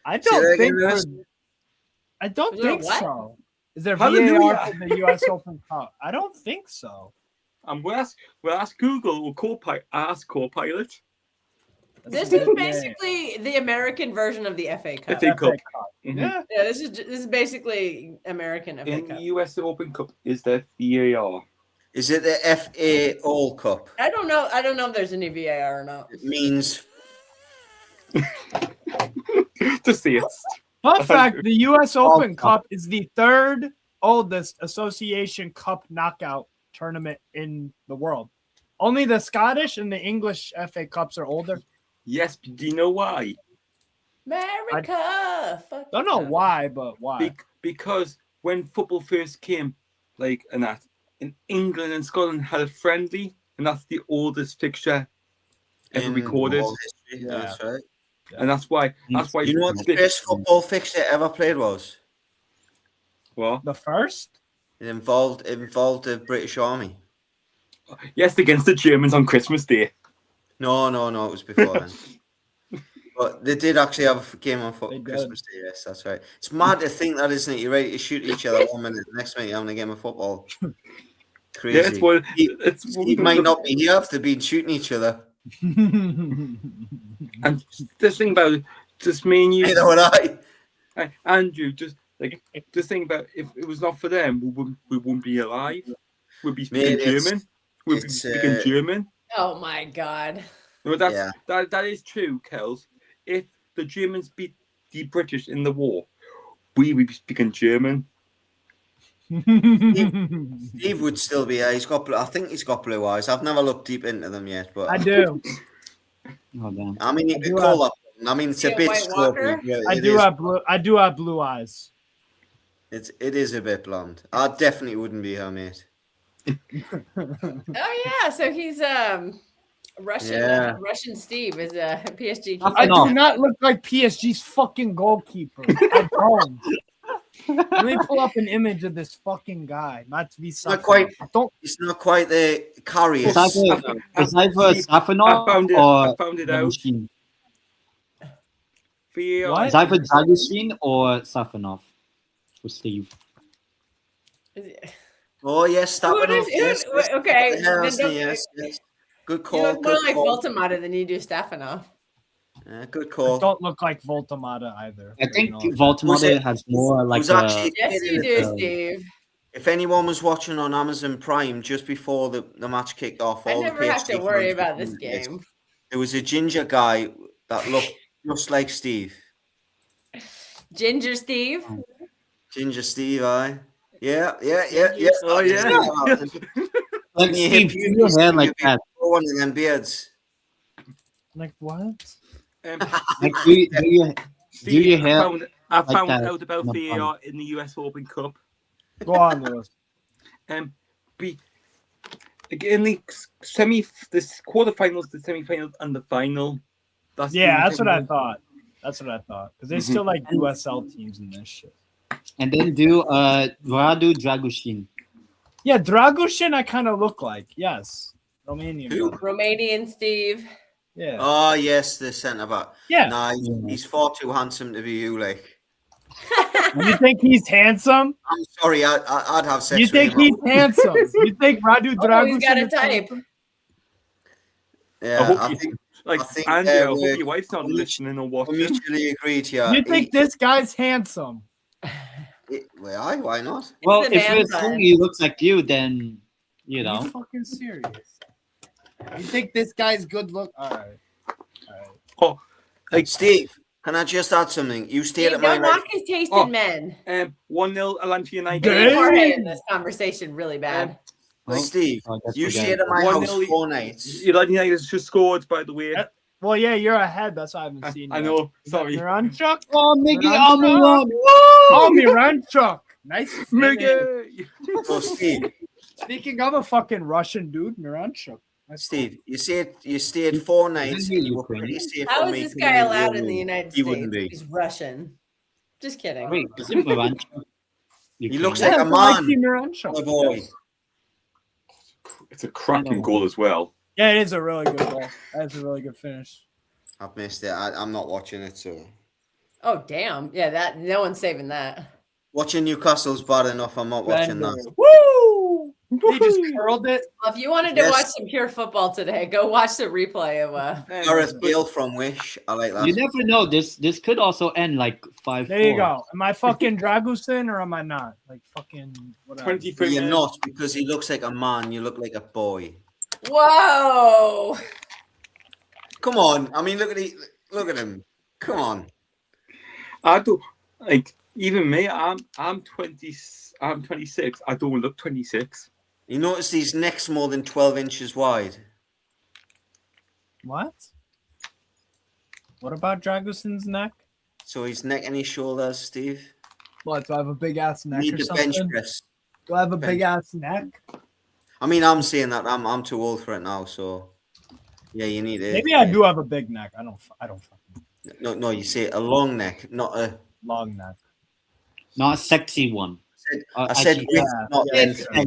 I Say that don't again, think. Lewis? I don't Is there think what? so. Is there Hallelujah. VAR for the U.S. Open Cup? I don't think so. And we'll ask Google or ask Copilot. This That's is a good basically the American version of the FA Cup. FA Cup. name. Mhm. Yeah, Yeah, this is basically American FA In Cup. the US Open Cup, is there VAR? Is it the FA All Cup? I don't know if there's any VAR or not. It means Just see it. fun fact: the U.S. Open Cup is the third oldest association cup knockout tournament in the world. Only the Scottish and the English FA Cups are older. Yes, but do you know why? America. Fuck Don't know yeah. why, but why? Because when football first came, in England and Scotland had a friendly, and that's the oldest fixture ever in recorded, all history. Yeah. That's right. and that's why. You know what the first football fixture ever played was? What? The first? It involved the British Army. Yes, against the Germans on Christmas Day. No, it was before then. But they did actually have a game on They did. Christmas Day. Yes, that's right. It's mad to think that, isn't it? You're ready to shoot each other 1 minute, the next minute you're having a game of football. Crazy. Yeah, Steve might not be here after being shooting each other. And just think about it, just me and you, You know what Andrew. Just think about if it was not for them, we wouldn't be alive. We'd be speaking Mate, German. We'd be it's, speaking German. Oh my god. No, that's Yeah. that is true, Kels. If the Germans beat the British in the war, we would be speaking German. Steve would still be here. I think he's got blue eyes. I've never looked deep into them yet, but I do. Oh, damn. I mean, you I could do call that. I mean, it's See a a bit White strawberry. Walker? Yeah, I it do is. have blue eyes. It is a bit blonde. I definitely wouldn't be her mate. Oh yeah, so he's Russian. Yeah. Russian Steve is a PSG. I I know. do not look like PSG's fucking goalkeeper. I don't. Let me pull up an image of this fucking guy. Not to be not quite- Don't. It's not quite the carrier. It's either Safanov I or found it out. Dragushin. VAR. What? It's either Dragushin or Safanov for Steve. Oh yes, Stapanov. Yes, yes. Okay, Yes, then don't- yes. Good you call. look more Good like call. Voltamata than you do Stefanov. Good call. Don't look like Voltamata either. I think You know. Voltamata has more like was actually- Yes, you do, Steve. If anyone was watching on Amazon Prime just before the match kicked off, I all never the have to PSG worry fans about were this doing game. There was a ginger guy that looked just like Steve. Ginger Steve. Ginger Steve, aye. Yeah. Oh, yeah. like Can you Steve, hit do your hair like that. One of them beards. Like what? Like do your Steve, hair I like found that. out about Not VAR in the US Open Cup. Go on, Lewis. In the quarterfinals, the semifinals, and the final. That's what I thought. Because there's still like USL teams in this shit. And then do Radu Dragushin. Yeah, Dragushin I kind of look like. Yes. Romanian. Who? guy. Romanian Steve. Yeah. Oh yes, the centre back. Yeah. Nah, he's far too handsome to be you. Like, You think he's handsome? I'm sorry, I'd have sex. You with think him. he's handsome? You think Radu Oh, Dragushin he's got a is type. handsome? Yeah, I I think, Andrew, I hope we're- your wife's not we're listening or we're watching. mutually agreed here. You think this guy's handsome? Well, why not? Well, a if man you're bun. saying he looks like you, then you Are know. you fucking serious? You think this guy's good look? All right. Oh, Steve, Can I just add something? You stayed Steve, at my don't knock his taste Oh. in men. 1-0 Atlanta United. Good. Jorge in this conversation really bad. Steve, Oh, that's you the stayed guy. at my 1-0. house 4 nights. Atlanta United has just scored, by the way. Well, yeah, you're ahead. That's why I haven't seen you. I know. Sorry. Miranchuk? Oh, Mickey Miranchuk? Almiron. Oh, Miranchuk. Nice finish. Mickey. So, Steve, Speaking of a fucking Russian dude, Miranchuk. Steve, you stayed 4 nights. And you were pretty safe How from is me this coming guy into allowed your in the room. United He States? wouldn't be. He's Russian. Just kidding. Wait, is it Miranchuk? He looks Yeah, like a Mikey man. Miranchuk. A boy. It's a cracking goal as well. Yeah, it is a really good goal. That's a really good finish. I've missed it. I'm not watching it, so Oh damn! Yeah, that no one's saving that. watching Newcastle's bad enough. I'm not watching Bender. that. Woo! He just curled it. Well, if you wanted to Yes. watch some pure football today, go watch the replay of Gareth Bale from Wish. I like that. You never know. This could also end like 5-4. There you go. Am I fucking Dragusin or am I not? Like fucking whatever. 23 You're minutes. not, because he looks like a man. You look like a boy. Whoa! Come on. I mean, look at him. Come on. I don't like even me. I'm 20. I'm 26. I don't look 26. You notice his neck's more than 12 inches wide. What? What about Dragusin's neck? So his neck and his shoulders, Steve. What? Do I have a big ass neck Need or the bench something? press. Do I have a big ass neck? I mean, I'm saying that I'm too old for it now. So yeah, you need it. Maybe I do have a big neck. I don't fucking No. You say a long neck, not a. long neck. Not a sexy one. I said actually, width, not yeah, length. yeah.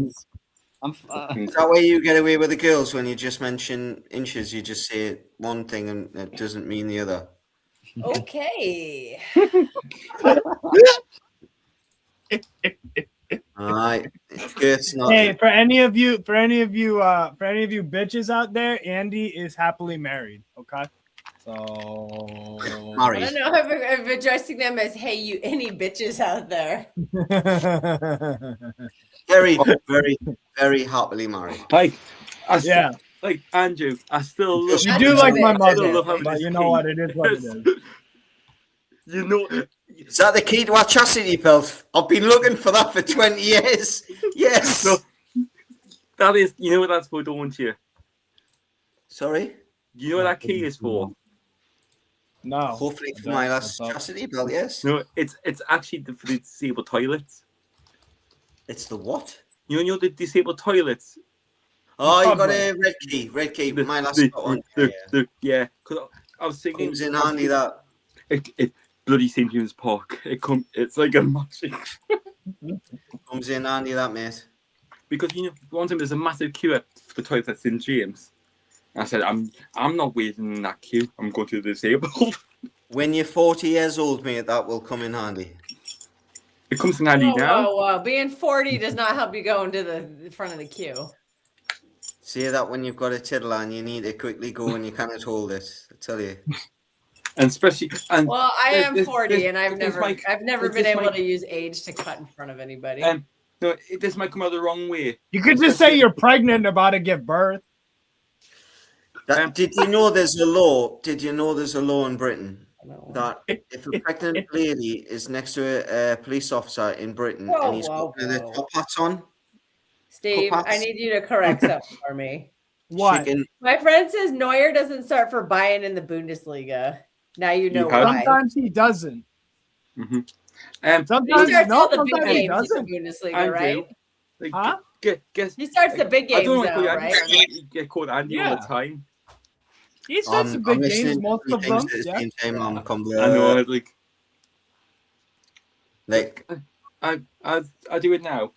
Is that way you get away with the girls when you just mention inches? You just say one thing and it doesn't mean the other. Okay. All right, Gert's not. Hey, for any of you bitches out there, Andy is happily married. Okay, so I Married. don't know if I'm addressing them as "Hey, you any bitches out there." Very, very, very happily married. Like, yeah, like Andrew, I still love. you do like my I mother, still love having but this you know key. what? It is what it is. You know, Is that the key to our chastity belt? I've been looking for that for 20 years. Yes. No. that is. You know what that's for, don't you? Sorry. You know what that key is for? No, Hopefully for my last chastity belt. Yes. No, it's actually for the disabled toilets. It's the what? You know the disabled toilets. Oh, you got a red key. Red key. My last one. Yeah, because I was thinking. Comes in handy that. It bloody St James Park. It's like a magic. Comes in handy that, mate. Because you know, one time there's a massive queue at the toilet at St James. I said, I'm not waiting in that queue. I'm going to the disabled. When you're 40 years old, mate, that will come in handy. It comes in handy now. Whoa. Being 40 does not help you go into the front of the queue. Say that when you've got a tiddler and you need to quickly go and you cannot hold it. I tell you. And especially, Well, I am this- 40, this- and I've this never might- been this able might- to use age to cut in front of anybody. No, this might come out the wrong way. you could just say you're pregnant and about to give birth. Did you know there's a law? Did you know there's a law in Britain No. that if a pregnant lady is next to a police officer in Britain and he's got one of the top hats on, Steve, Cup I hats. need you to correct something for me. What? she can, My friend says Neuer doesn't start for Bayern in the Bundesliga. Now you know You have- why. Sometimes he doesn't. Mm-hmm. He Sometimes starts all the big sometimes he games in doesn't. the Bundesliga, Andrew, right? like, Huh? guess. He starts the big I games, don't want to though, call you right? Andy. I get called Andy all Yeah. the time. He starts the I'm big listening games, to most three of things them. at the Yeah. same time. I'm I know. completely Like like I do it now.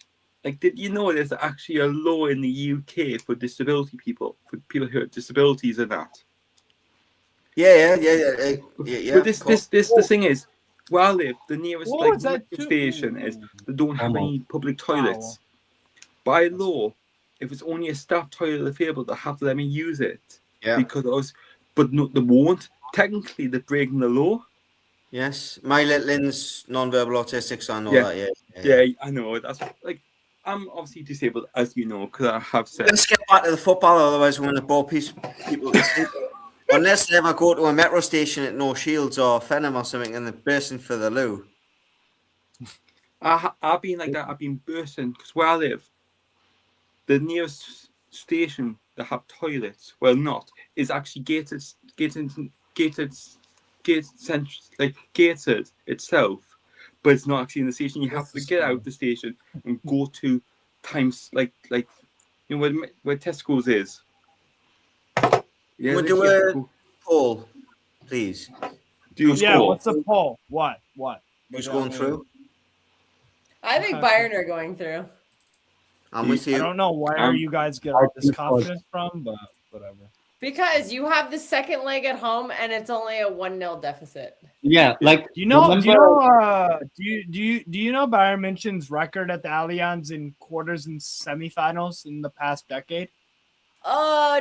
Like, did you know there's actually a law in the UK for disability people, for people who have disabilities and that? yeah. But the thing is, where I live, the nearest What was like that metro too? station is they don't have any public toilets. By law, if it's only a staff toilet available, they have to let me use it. Yeah. Because, but no, they won't. Technically, they're breaking the law. Yes, my little Lynn's non-verbal autistic, so I know Yeah. that. Yeah, I know. That's like, I'm obviously disabled, as you know, because I have said. Let's get back to the football, otherwise we're going to bore people to sleep. Unless they ever go to a metro station at No Shields or Fenham or something and they're bursting for the loo. I've been like that. I've been bursting because where I live, the nearest station that have toilets, well, not, is actually gated itself, but it's not actually in the station. You have to get out the station and go to times like you know where Tesco's is. Yeah, Would literally you have to go- poll, please? do you Yeah, score? what's the poll? What? Who's going through? I think Bayern are going through. I'm with I you. don't know where you guys get all this confidence from, but whatever. Because you have the second leg at home and it's only a 1-0 deficit. Yeah, like Do you know remember- do you know Bayern München's record at the Allianz in quarters and semifinals in the past decade?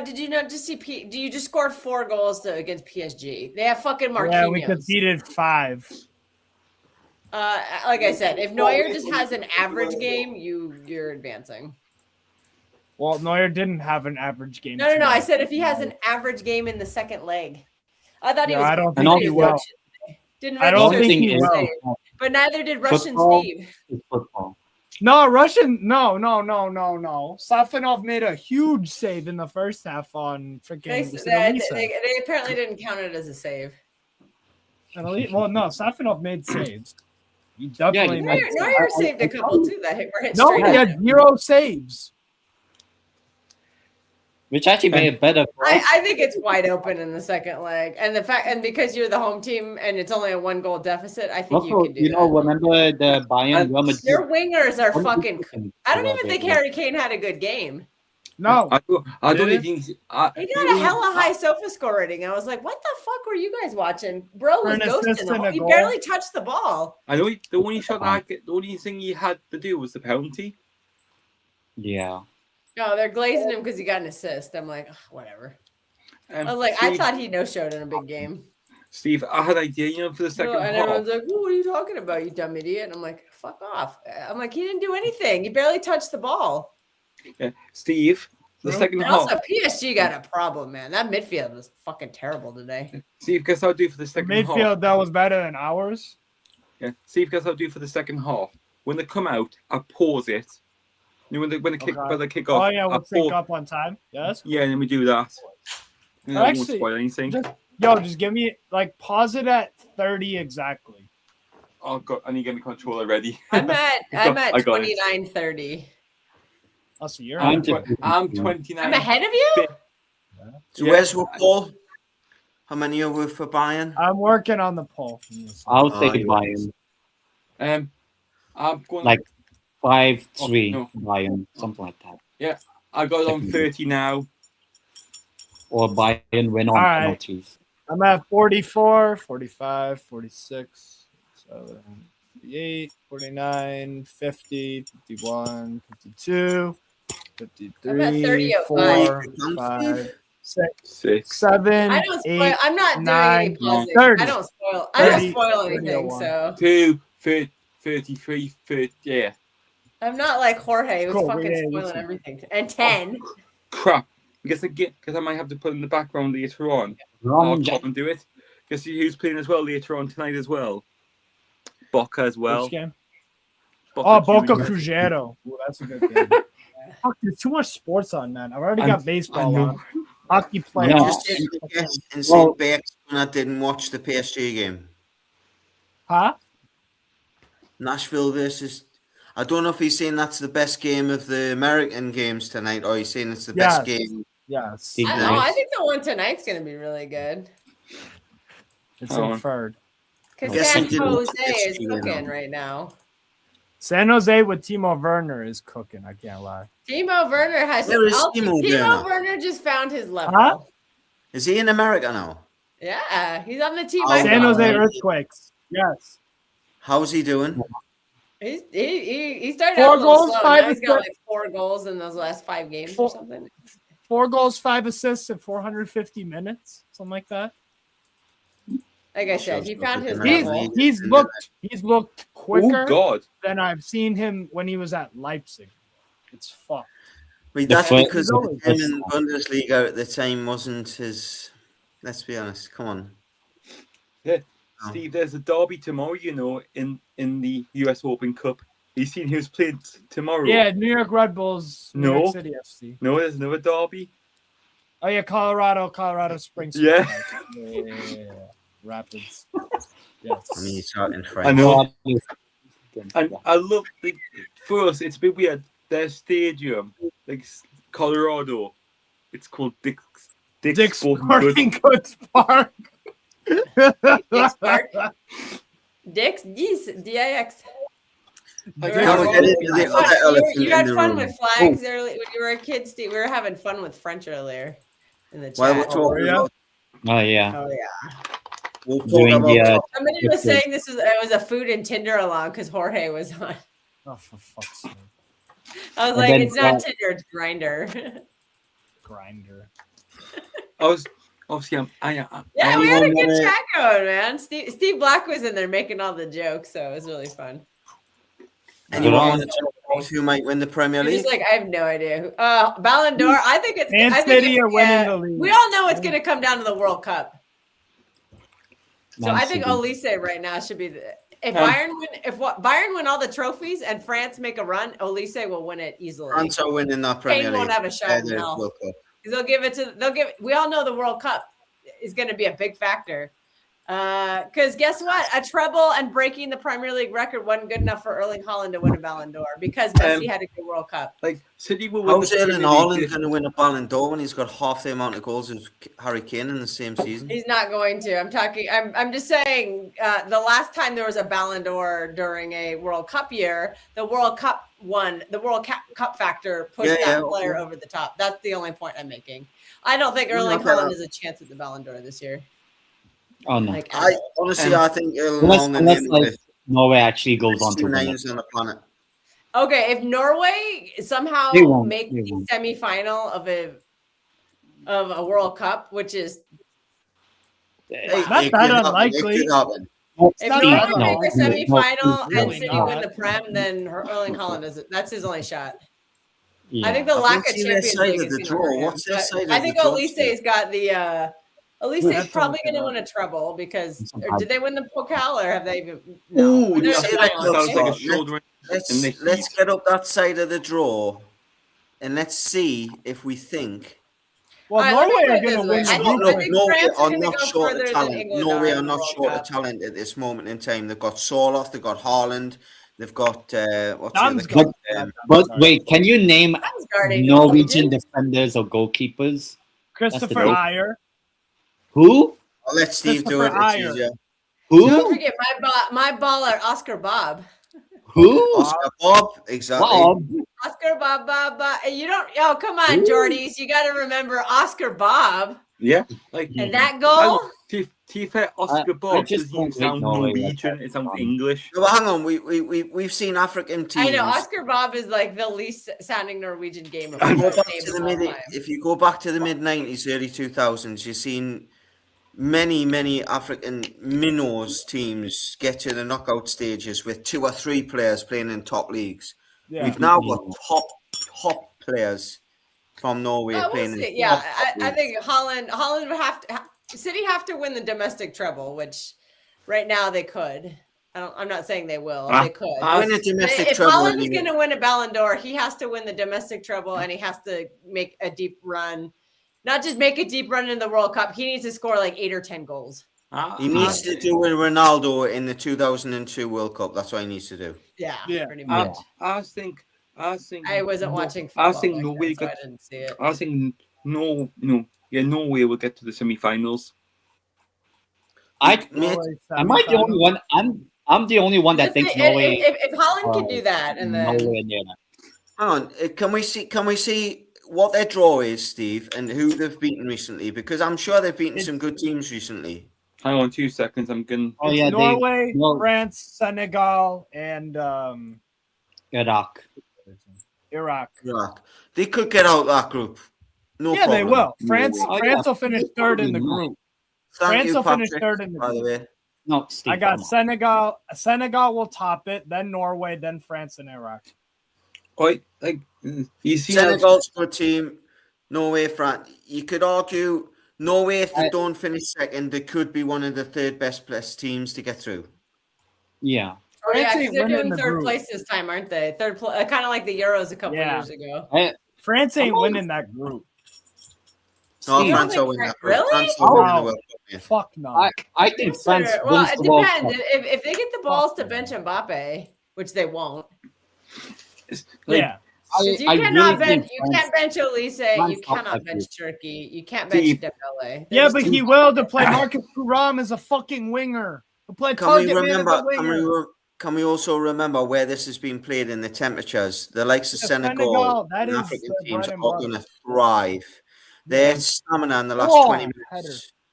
Did you not just see? Do you just scored 4 goals against PSG? They have fucking Marquinhos. Yeah, we conceded 5. Like I said, if Neuer just has an average game, you're advancing. Well, Neuer didn't have an average game. No. I tonight. said if he has an average game in the second leg. I thought he No, was. I don't think he he will. Didn't I don't register think as he a will. save. But neither did Russian Football. Steve. It's football. No, Russian. No. Safonov made a huge save in the first half on They, freaking. they apparently didn't count it as a save. Well, no, Safonov made saves. He definitely Yeah, made. Neuer saved a couple too that were hit No, straight he at had him. 0 saves. Which actually made it better for us. I think it's wide open in the second leg, and because you're the home team and it's only a 1-goal deficit, I think you Also, can do that. remember the Bayern Real Madrid? Their wingers are One fucking. second. I don't even think Harry Kane had a good game. No, I don't Did think He got a hella high sofa score rating. I was like, what the fuck were you guys watching? Bro was For an assist ghosting. and a He goal. barely touched the ball. I know the only shot the only thing he had to do was the penalty. Yeah. No, they're glazing him because he got an assist. I'm like, ugh, whatever. I was like, Steve, I thought he no-showed in a big game. Steve, I had an idea, for the second And half. everyone's like, what are you talking about, you dumb idiot? And I'm like, fuck off. I'm like, he didn't do anything. He barely touched the ball. Yeah. Steve, the second And half. also, PSG got a problem, man. That midfield was fucking terrible today. Steve, guess what I'll do for the second half. midfield that was better than ours. Yeah. Steve, guess what I'll do for the second half. When they come out, I pause it. You know, when they kick off. Oh yeah, we'll I sync pause- up on time. Yes. Yeah, and then we do that. Yeah, I won't Actually, spoil anything. Just give me pause it at 30 exactly. Oh god, I need to get the controller ready. I'm at I got it. 29:30. Oh, so you're I'm I'm 29. I'm ahead of you? So where's your poll? How many are we for Bayern? I'm working on the poll. I'll Oh, take yeah. Bayern. I'm going Like 5-3 no. Bayern, something like that. I got it on 30 now. Or Bayern win on All right. penalties. I'm at 44, 45, 46, 47, 48, 49, 50, 51, 52, 53, I'm at 30 at 4, five. 5, 6, 6. 7, I don't 8, spoil. I'm not doing 9, any pausing. 30. I don't spoil. I don't 30, spoil anything. 31. So 2, 33, 30. Yeah. I'm not like Jorge who's Cool, fucking yeah, spoiling listen. everything. And 10. Crap. Because I might have to put in the background later on. I'll Wrong. come and do it. Guess who's playing as well later on tonight as well? Boca as well. Which game? Boca Boca Juniors. Cruzeiro. Ooh, that's a good game. Fuck, there's too much sports on, man. I've already got I baseball know. on. Hockey Yeah. playoffs. Just did and Well- see Bex when I didn't watch the PSG game. Huh? Nashville versus. I don't know if he's saying that's the best game of the American games tonight, or he's saying it's the best Yes. game. Yes. Yeah. I don't know. I think the one tonight's going to be really good. It's Oh. inferred. Because Guess San he didn't Jose watch this is game, cooking though. right now. San Jose with Timo Werner is cooking. I can't lie. Timo Werner has. Where is Timo Timo Werner? Werner just found his level. Huh? Is he in America now? Yeah, he's on the team. Oh, I San follow. Jose Earthquakes. Yes. How's he doing? He started 4 out a little goals, slow. 5 Now he's got assists. like 4 goals in those last 5 games Four- or something. 4 goals, 5 assists in 450 minutes. Something like that. Like I said, he found his He's- level. He's looked quicker Oh God. than I've seen him when he was at Leipzig. It's fucked. Wait, that's Yeah, because he's always- him in Bundesliga at the time wasn't his Let's be honest. Come on. Yeah. Oh. Steve, there's a derby tomorrow, in the US Open Cup. You seen who's played tomorrow? Yeah, New York Red Bulls, New York No. City FC. No, there's another derby. Oh yeah, Colorado Springs. Yeah. Yeah. Rapids. Yes. I mean, you're talking French. I know. Yeah. And I love, for us, it's a bit weird. Their stadium, Colorado, it's called Dick's Sporting Goods Park. Dick's Park. Dick's DIX. I Can we get into the other elephant You in had the fun room? with flags earlier when you were a kid, Steve. We were having fun with French earlier in the chat. While we're talking yeah? about, Oh yeah. Oh yeah. we'll talk Doing about the, Somebody was saying it was a food and Tinder along because Jorge was on. Oh, for fuck's sake. I was And like, then, it's not Tinder, it's Grinder. Grinder. I was obviously Yeah, we had a Anyone good wanna- chat going, man. Steve Black was in there making all the jokes, so it was really fun. anyone Yeah. want to talk about who might win the Premier He was League? like, I have no idea who. Ballon d'Or. I think it's. Man I think City it's- are winning the league. We all know it's going to come down to the World Cup. So Man I think City. Olise right now should be the. If Um, Bayern win all the trophies and France make a run, Olise will win it easily. France are winning that Premier Spain League. won't have a shot in the hell. World Cup. Because they'll give. We all know the World Cup is going to be a big factor. Because guess what? A treble and breaking the Premier League record wasn't good enough for Erling Haaland to win a Ballon d'Or because Messi had a good World Cup. City will win How's the Erling Premier Haaland League. going to win a Ballon d'Or when he's got half the amount of goals as Harry Kane in the same season? He's not going to. I'm just saying. The last time there was a Ballon d'Or during a World Cup year, the World Cup won. The World Cup factor pushed that player over the top. That's the only point I'm making. I don't think Erling Haaland has a chance at the Ballon d'Or this year. Oh no. Like, I honestly, I think Erling Unless, Haaland unless nailed like it. Norway actually goes on to Two win it. names on the planet. okay, if Norway somehow They won't. make They the won't. semifinal of a World Cup, which is Hey, Not it that could happen, unlikely. it could happen. if not Norway that make the unlikely. semifinal and Really City win not. the Prem, then Erling Haaland is that's his only shot. Yeah. I think the I've lack not of seen their Champions side League of is the gonna draw. hurt him. What's their But side of I the think draw Olise's got the. Olise's That's probably all going to good. win a treble because Some or did they win the Pokal or have they even? Ooh, They're say in the that final, close, right? sounds like a Let's- shoulder. in the Let's heat. get up that side of the draw, and let's see if we think. Well, All right, let me Norway put are it going this to way. win I the think- league. I think Norway France are gonna not go short further of than talent. England Norway are are in the not World short Cup. of talent at this moment in time. They've got Soloth, they've got Haaland, they've got what's the other Damsgaard. guy? But wait, can you name Damsgaard, Norwegian defenders or goalkeepers? Christopher That's the- Ayer. Who? I'll let Steve do Christopher it. It's Ayer. easier. Don't Who? forget my baller Oscar Bob. Who? Oscar Bob, exactly. Bob. Oscar Bob. You don't. Oh, come on, Jordies. You got to remember Oscar Bob Yeah, and that goal. to be fair, Oscar I Bob just doesn't don't even sound rate Norway like Norwegian. that. It sounds English. No, but hang on, we've seen African teams. I know Oscar Bob is like the least sounding Norwegian game of Go name back of to the all mid, time. if you go back to the mid 90s, early 2000s, you've seen many African minnows teams get to the knockout stages with 2 or 3 players playing in top leagues. Yeah. We've now got top players from Norway Well, we'll playing. see. in Yeah, top I leagues. think Holland would have to. City have to win the domestic treble, which right now they could. I'm not saying they will. They could. Win a domestic If treble. Holland's going to win a Ballon d'Or, he has to win the domestic treble and he has to make a deep run. Not just make a deep run in the World Cup. He needs to score like 8 or 10 goals. He needs to do with Ronaldo in the 2002 World Cup. That's what he needs to do. Yeah, Yeah. pretty much. I think. I wasn't watching I football. think back Norway then, so I got. didn't see it. I think Norway will get to the semi-finals. Mate, Norway Am I the only one? I'm the only one that thinks Norway. If Holland can do that, and then Nowhere near that. hang on, can we see what their draw is, Steve, and who they've beaten recently? Because I'm sure they've beaten some good teams recently. Hang on 2 seconds. I'm going. Oh It's yeah, Norway, no. France, Senegal, and Iraq. Iraq. Iraq. They could get out that group. No Yeah, problem. they will. France Oh, France yeah. will finish third in the group. Thank France you, will finish Patrick, third in the by the group. way. No, Steve. I got come on. Senegal. Senegal will top it, then Norway, then France and Iraq. You see Senegal's a good team. Norway, France. You could argue Norway, if they don't finish second, they could be one of the third best placed teams to get through. Yeah. Oh yeah, France because ain't they're winning doing the third group. place this time, aren't they? Third, kind of like the Euros a couple Yeah. years ago. France ain't I'm all- winning that group. No, Steve, France think will win that. really? France will win the Oh. World Cup. Yeah. Fuck no. I think France Well, wins it the World depends. Cup. If they get the balls to bench Mbappe, which they won't, Yeah. because you I cannot really think bench. You can't bench Elise. You France cannot upset bench you. Turkey. You can't bench Steve. Dembele. Yeah, but he will to play Marcus Thuram as a fucking winger. He'll play Can we target man as a remember? winger. Can we also remember where this has been played in the temperatures? The likes of Yeah, Senegal, Senegal, that and is African the teams bread are and going butter. to thrive. Their stamina in the last Oh, 20 minutes. header.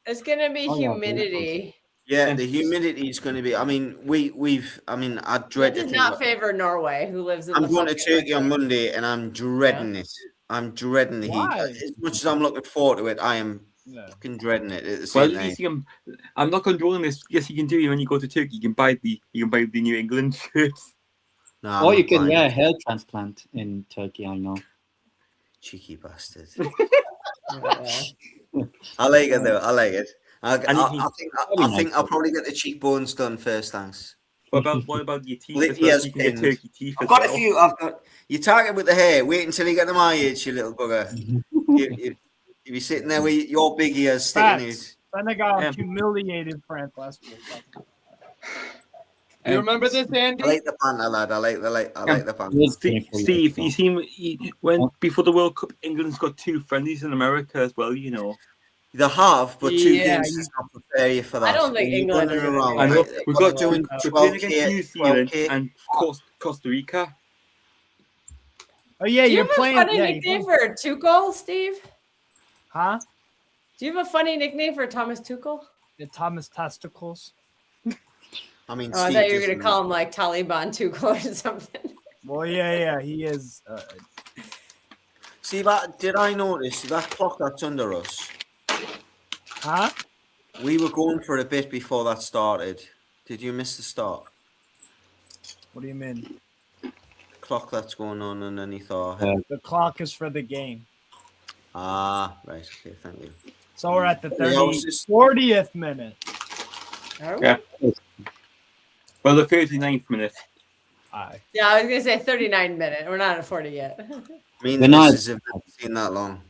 It's gonna be Oh, yeah, humidity. Yeah, the humidity is going to be. I mean, I dread That to does think. not favor Norway, who lives in I'm the going to fucking Turkey on Monday, and I'm dreading it. I'm dreading the heat. Why? As much as I'm looking forward to it, I am Yeah. fucking dreading it at the Well, same at time. least you can. I'm not controlling this. Yes, you can do it when you go to Turkey. You can buy the New England shirts. No, I'm Or you not can buying get a it. hair transplant in Turkey, I know. Cheeky bastard. Yeah. I like it though. I like it. I Very think nice. I'll probably get the cheekbones done first. Thanks. What about your teeth? Well, As he well? has You can get pinned. turkey teeth I've as got well. a few. I've got. You're targeting with the hair. Wait until you get to my age, you little bugger. you be sitting there with your big ears sticking out. Facts. Senegal Yeah. humiliated France last week. Um, You remember this, Andy? I like the banter, lad. I like the banter. It was Steve, painful, Steve, so. you seem when before the World Cup, England's got 2 friendlies in America as well. You know, They have, but 2 Yeah, games does not prepare you for that. I don't think You're England running are gonna around, be I know right? we've What got they're doing we're playing against 12K, New Zealand 12K. and Costa Rica. Oh yeah, Do you you're have playing. a funny Yeah, nickname for Tuchel, Steve? huh? Do you have a funny nickname for Thomas Tuchel? The Thomas testicles. I mean, Oh, I Steve thought you were doesn't- gonna call him like Taliban Tuchel or something. Well, yeah, he is. See that? Did I notice that clock that's under us? Huh? We were going for a bit before that started. Did you miss the start? What do you mean? Clock that's going on underneath our head. The clock is for the game. Ah, right. Okay, thank you. So we're at the Yeah, I was just- 40th minute. Yeah. Well, the 39th minute. Aye. Yeah, I was gonna say 39 minute. We're not at 40 yet. Me and They're the not- missus have never seen that long.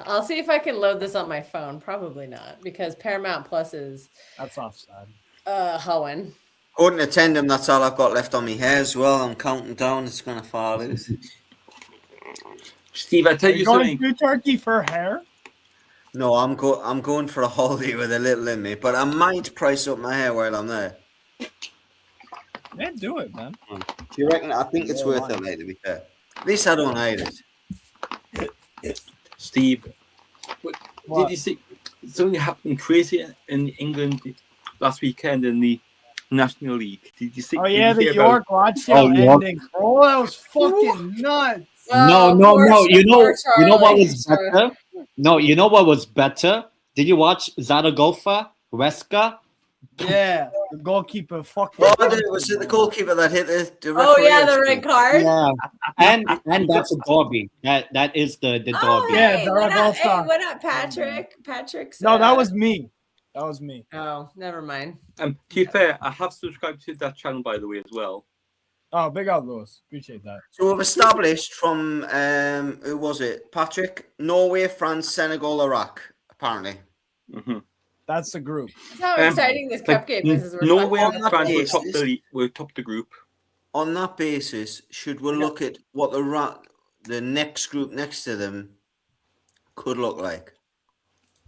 I'll see if I can load this on my phone. Probably not, because Paramount Plus is That's offside. hoeing. According to Tandem, that's all I've got left on my hair as well. I'm counting down. It's going to fall out. Steve, I Are tell you you going something. to Turkey for hair? No, I'm going for a holiday with a little in me, but I might price up my hair while I'm there. Yeah, do it, man. Do you reckon? I think it's worth it, mate, to be fair. At least I don't hate it. Steve, What? did you see something happened crazy in England last weekend in the National League? Did you see? Oh did yeah, you the hear about- York Rochdale York. ending. Oh, that was fucking nuts. No. Poor You know what Charlie. was better? No, you know what was better? Did you watch Zaragoza, Huesca? Yeah, the goalkeeper fucking. Was it the goalkeeper that hit the Oh referee? yeah, the red card. Yeah, and that's a derby. That is the derby. Oh, Yeah, hey, what up, Zaragoza. hey, what up, Patrick? Patrick's. No, that was me. That was me. Oh, never mind. To be fair, I have subscribed to that channel, by the way, as well. Oh, big up, Lewis. Appreciate that. So we've established from who was it? Patrick, Norway, France, Senegal, Iraq. Apparently, Mm-hmm. That's the group. That's how exciting this cup game is. We're Norway talking and about France it. were top the group. on that basis, should we look at what the next group next to them could look like?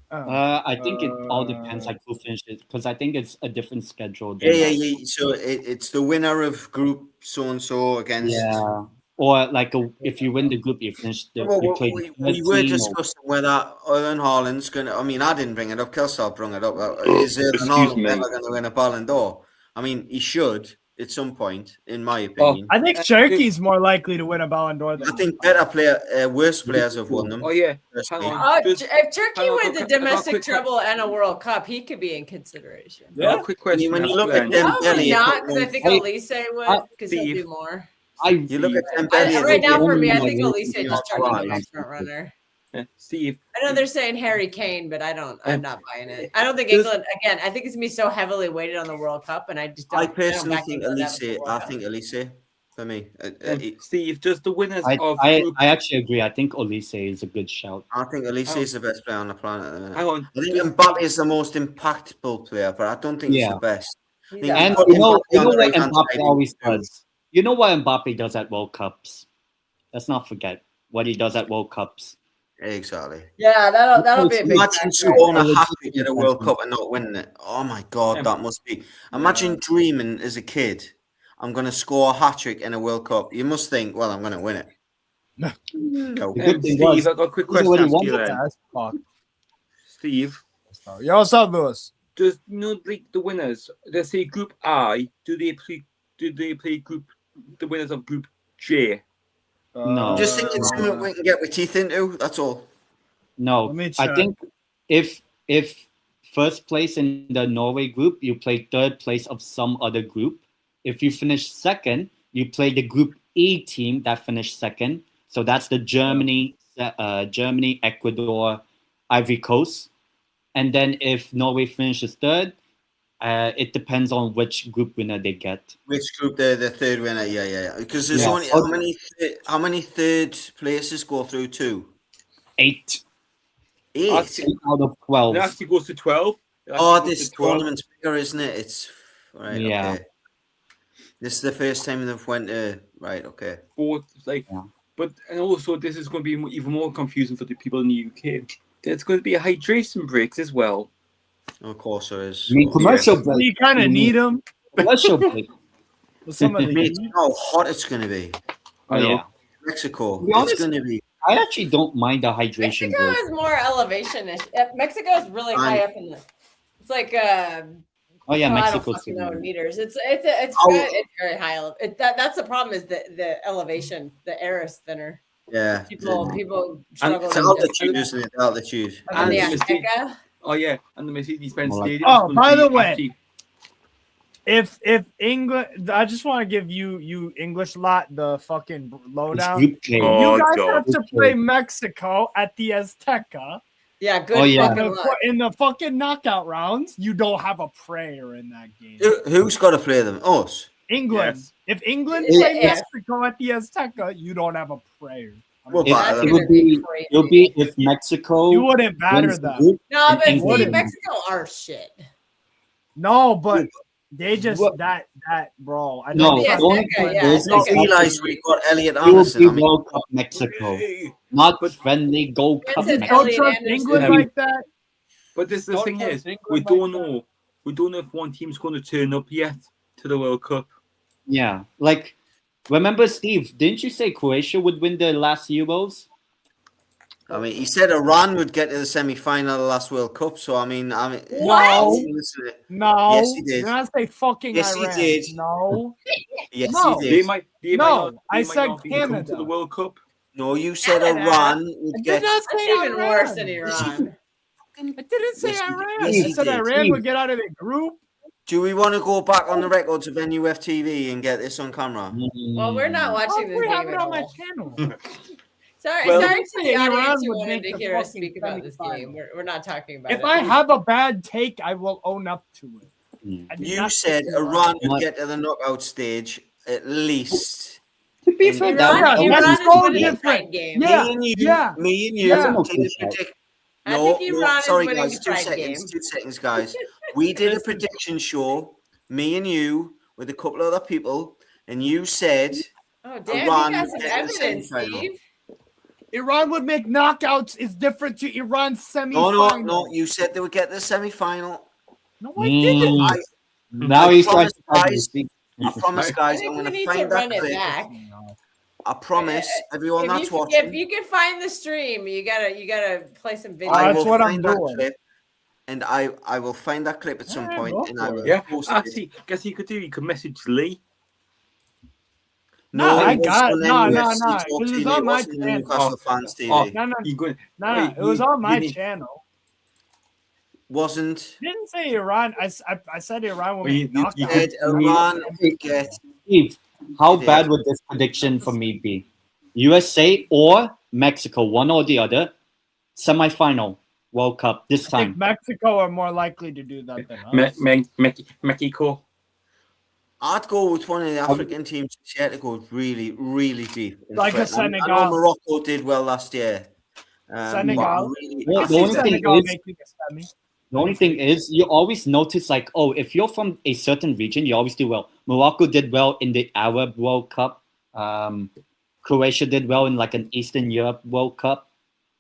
I think it all depends like who finishes because I think it's a different schedule. than Yeah. us. So it's the winner of group so and so against. Yeah. Or like if you win the group, you finish. Well, you play we the were team or- discussing whether Erling Haaland's going to. I mean, I didn't bring it up. Kelsey brought it up. Is Erling Excuse Haaland me. ever going to win a Ballon d'Or? I mean, he should at some point, in my opinion. I think Cherky's more likely to win a Ballon d'Or than I think worse players have won them. Oh yeah, personally. hang on. Oh, Just- if Turkey hang on, wins a I've got a domestic quick- treble and a World Cup, he could be in consideration. a quick question. When you look at Glenn. them- Probably Dembele, not, because I think Hey, Elise would, because he'll Steve. do more. You look at Dembele. Right now, for me, I Yeah, think yeah, Elise yeah, just Turkey right. the next front runner. Steve. I know they're saying Harry Kane, but I'm not buying it. I don't think Does- England. Again, I think it's gonna be so heavily weighted on the World Cup, and I just don't. I personally back think England out of the Elise. World I Cup. think Elise for me. Steve, does the winners I of group... actually agree. I think Olise is a good shout. I think Elise is the best player on the planet at the minute. Hang on. I think does Mbappe is the most impactful player, but I don't think he's Yeah. the best. I think And put you know Mbappe on the what right-hand Mbappe side, always he would do. does. You know what Mbappe does at World Cups. Let's not forget what he does at World Cups. Exactly. Yeah, that'll be a big Imagine factor. scoring a Legit hat trick at a World defenseman. Cup and not winning it. Oh my God, Yeah. that must be. Imagine dreaming as a kid, I'm going to score a hat trick in a World Cup. You must think, well, I'm going to win it. No. The good thing Steve, was, I've got a quick he's question already to ask won you the then. Yeah, that's fucked. Steve, Yo, what's up, Lewis? does the winners? Let's say Group I. Do they play the winners of Group J? No. I'm just thinking something we can get with teeth into. That's all. no. Let me I check. think if first place in the Norway group, you play third place of some other group. If you finish second, you play the Group E team that finished second. So that's the Germany, Ecuador, Ivory Coast. And then if Norway finishes third, it depends on which group winner they get. Which group the third winner? Yeah. Because there's Yeah. only how many third places go through two? 8 Eight. out of 12. It actually goes to 12. Oh, this tournament's bigger, isn't it? It's right. Yeah. Okay. This is the first time they've went to right. Okay. Both but and also this is going to be even more confusing for the people in the UK. There's going to be a hydration breaks as well. Of course there is. I mean, commercial break. You kind of need them Commercial break. with some of the Mate, heat. how hot it's going to be. Oh, yeah. Mexico. To be honest, It's going to be. I actually don't mind the hydration Mexico break. is more elevation-ish. Mexico is really high up in the. It's like Oh yeah, I don't Mexico's fucking know in good. meters. It's Oh. good. It's very high. That's the problem is the elevation. The air is thinner. Yeah. People struggle. It's to altitude, just- isn't it? Altitude. Up in the And the mistake- Azteca. Oh yeah, and the Mercedes-Benz More like- Stadium. Oh, by the way, if England, I just want to give you English lot the fucking It's lowdown. Group J. Oh, You guys God. have to play Mexico at the Azteca Yeah, good Oh, yeah. fucking luck. in the fucking knockout rounds. You don't have a prayer in that game. Who's got to play them? Us. England. Yes. If England Yeah. play Mexico at the Azteca, you don't have a prayer. Well, It, That's it gonna would be crazy. it would be if Mexico You wouldn't batter wins the them. group. No, but And see, England. Mexico are shit. No, but they just What? that bro. I No, know Yeah, the only Azteca, thing yeah, is I Azteca. realize we got Elliot it would Anderson. be I mean, World Cup Mexico, not friendly Gold Cup Vincent Mexico. don't Elliot trust Anderson. England Yeah. like that. But this the Don't thing trust is, England we like don't that. know. We don't know if one team's going to turn up yet to the World Cup. Yeah, like remember Steve? Didn't you say Croatia would win the last Euros? he said Iran would get to the semi-final of the last World Cup. So What? listen, No, Yes, he did. You're not say fucking Yes, he Iran. did. No, yes, No. he They did. might. No, not, I might said not even come to Canada. the World Cup. No, you said Canada. Iran I would did get. not That's say even Iran. worse than Iran. I didn't say Yes, he did. Iran. Yes, I he said did. Iran would get out of the group. Do we want to go back on the records of NUFTV and get this on camera? Well, we're not Oh, watching this we have game it at on my all. channel. Sorry, Well- sorry to the Iran audience who would wanted make to the hear us fucking speak about this semifinal. game. We're not talking about If it. I have a bad take, I will own up to it. I did You not said say Iran would What? get to the knockout stage at least. To be And fair, Iran- that Yeah, Iran that's is so winning a different. fight game. Yeah, me and you, yeah, me and you yeah. did a prediction. I No, think no, Iran is sorry winning guys, the 2 fight seconds, game. 2 seconds, guys. We did a prediction show, me and you, with a couple other people, and you said Oh, damn, Iran you got would some get to the evidence, semi-final. Steve. Iran would make knockouts is different to Iran's No, semi-final. no, you said they would get to the semi-final. No, I didn't. I, Now I he's trying promise, to fight guys. me. I promise, I guys, I'm think going we to need to find run that it clip. back. I promise, everyone that's If watching. you can find the stream, you gotta play some video. I that's will what I'm find that doing. clip, and I will find that clip at some Yeah, point, go and I for will it. Yeah. post it. Actually, guess you could do. You could message Lee. No, I it was got it. on No, NUFC no. Talk It was TV. on It my wasn't on channel. Newcastle Fans TV. Oh. No, no, You good? no. It was on my channel. Wasn't. Didn't say Iran. I said Iran will Well, you- make you- knockouts. you Said Iran would get. Steve, how It is. bad would this prediction for me be? USA or Mexico, one or the other. semi-final World Cup this I think time. Mexico are more likely to do that than us. Mexico. I'd go with one of the African teams this year to go really, really deep. Like a I know Senegal. Morocco did well last year. Senegal. Well, I the see only thing Senegal is- making a semi. The only thing is, you always notice like, oh, if you're from a certain region, you always do well. Morocco did well in the Arab World Cup. Croatia did well in like an Eastern Europe World Cup.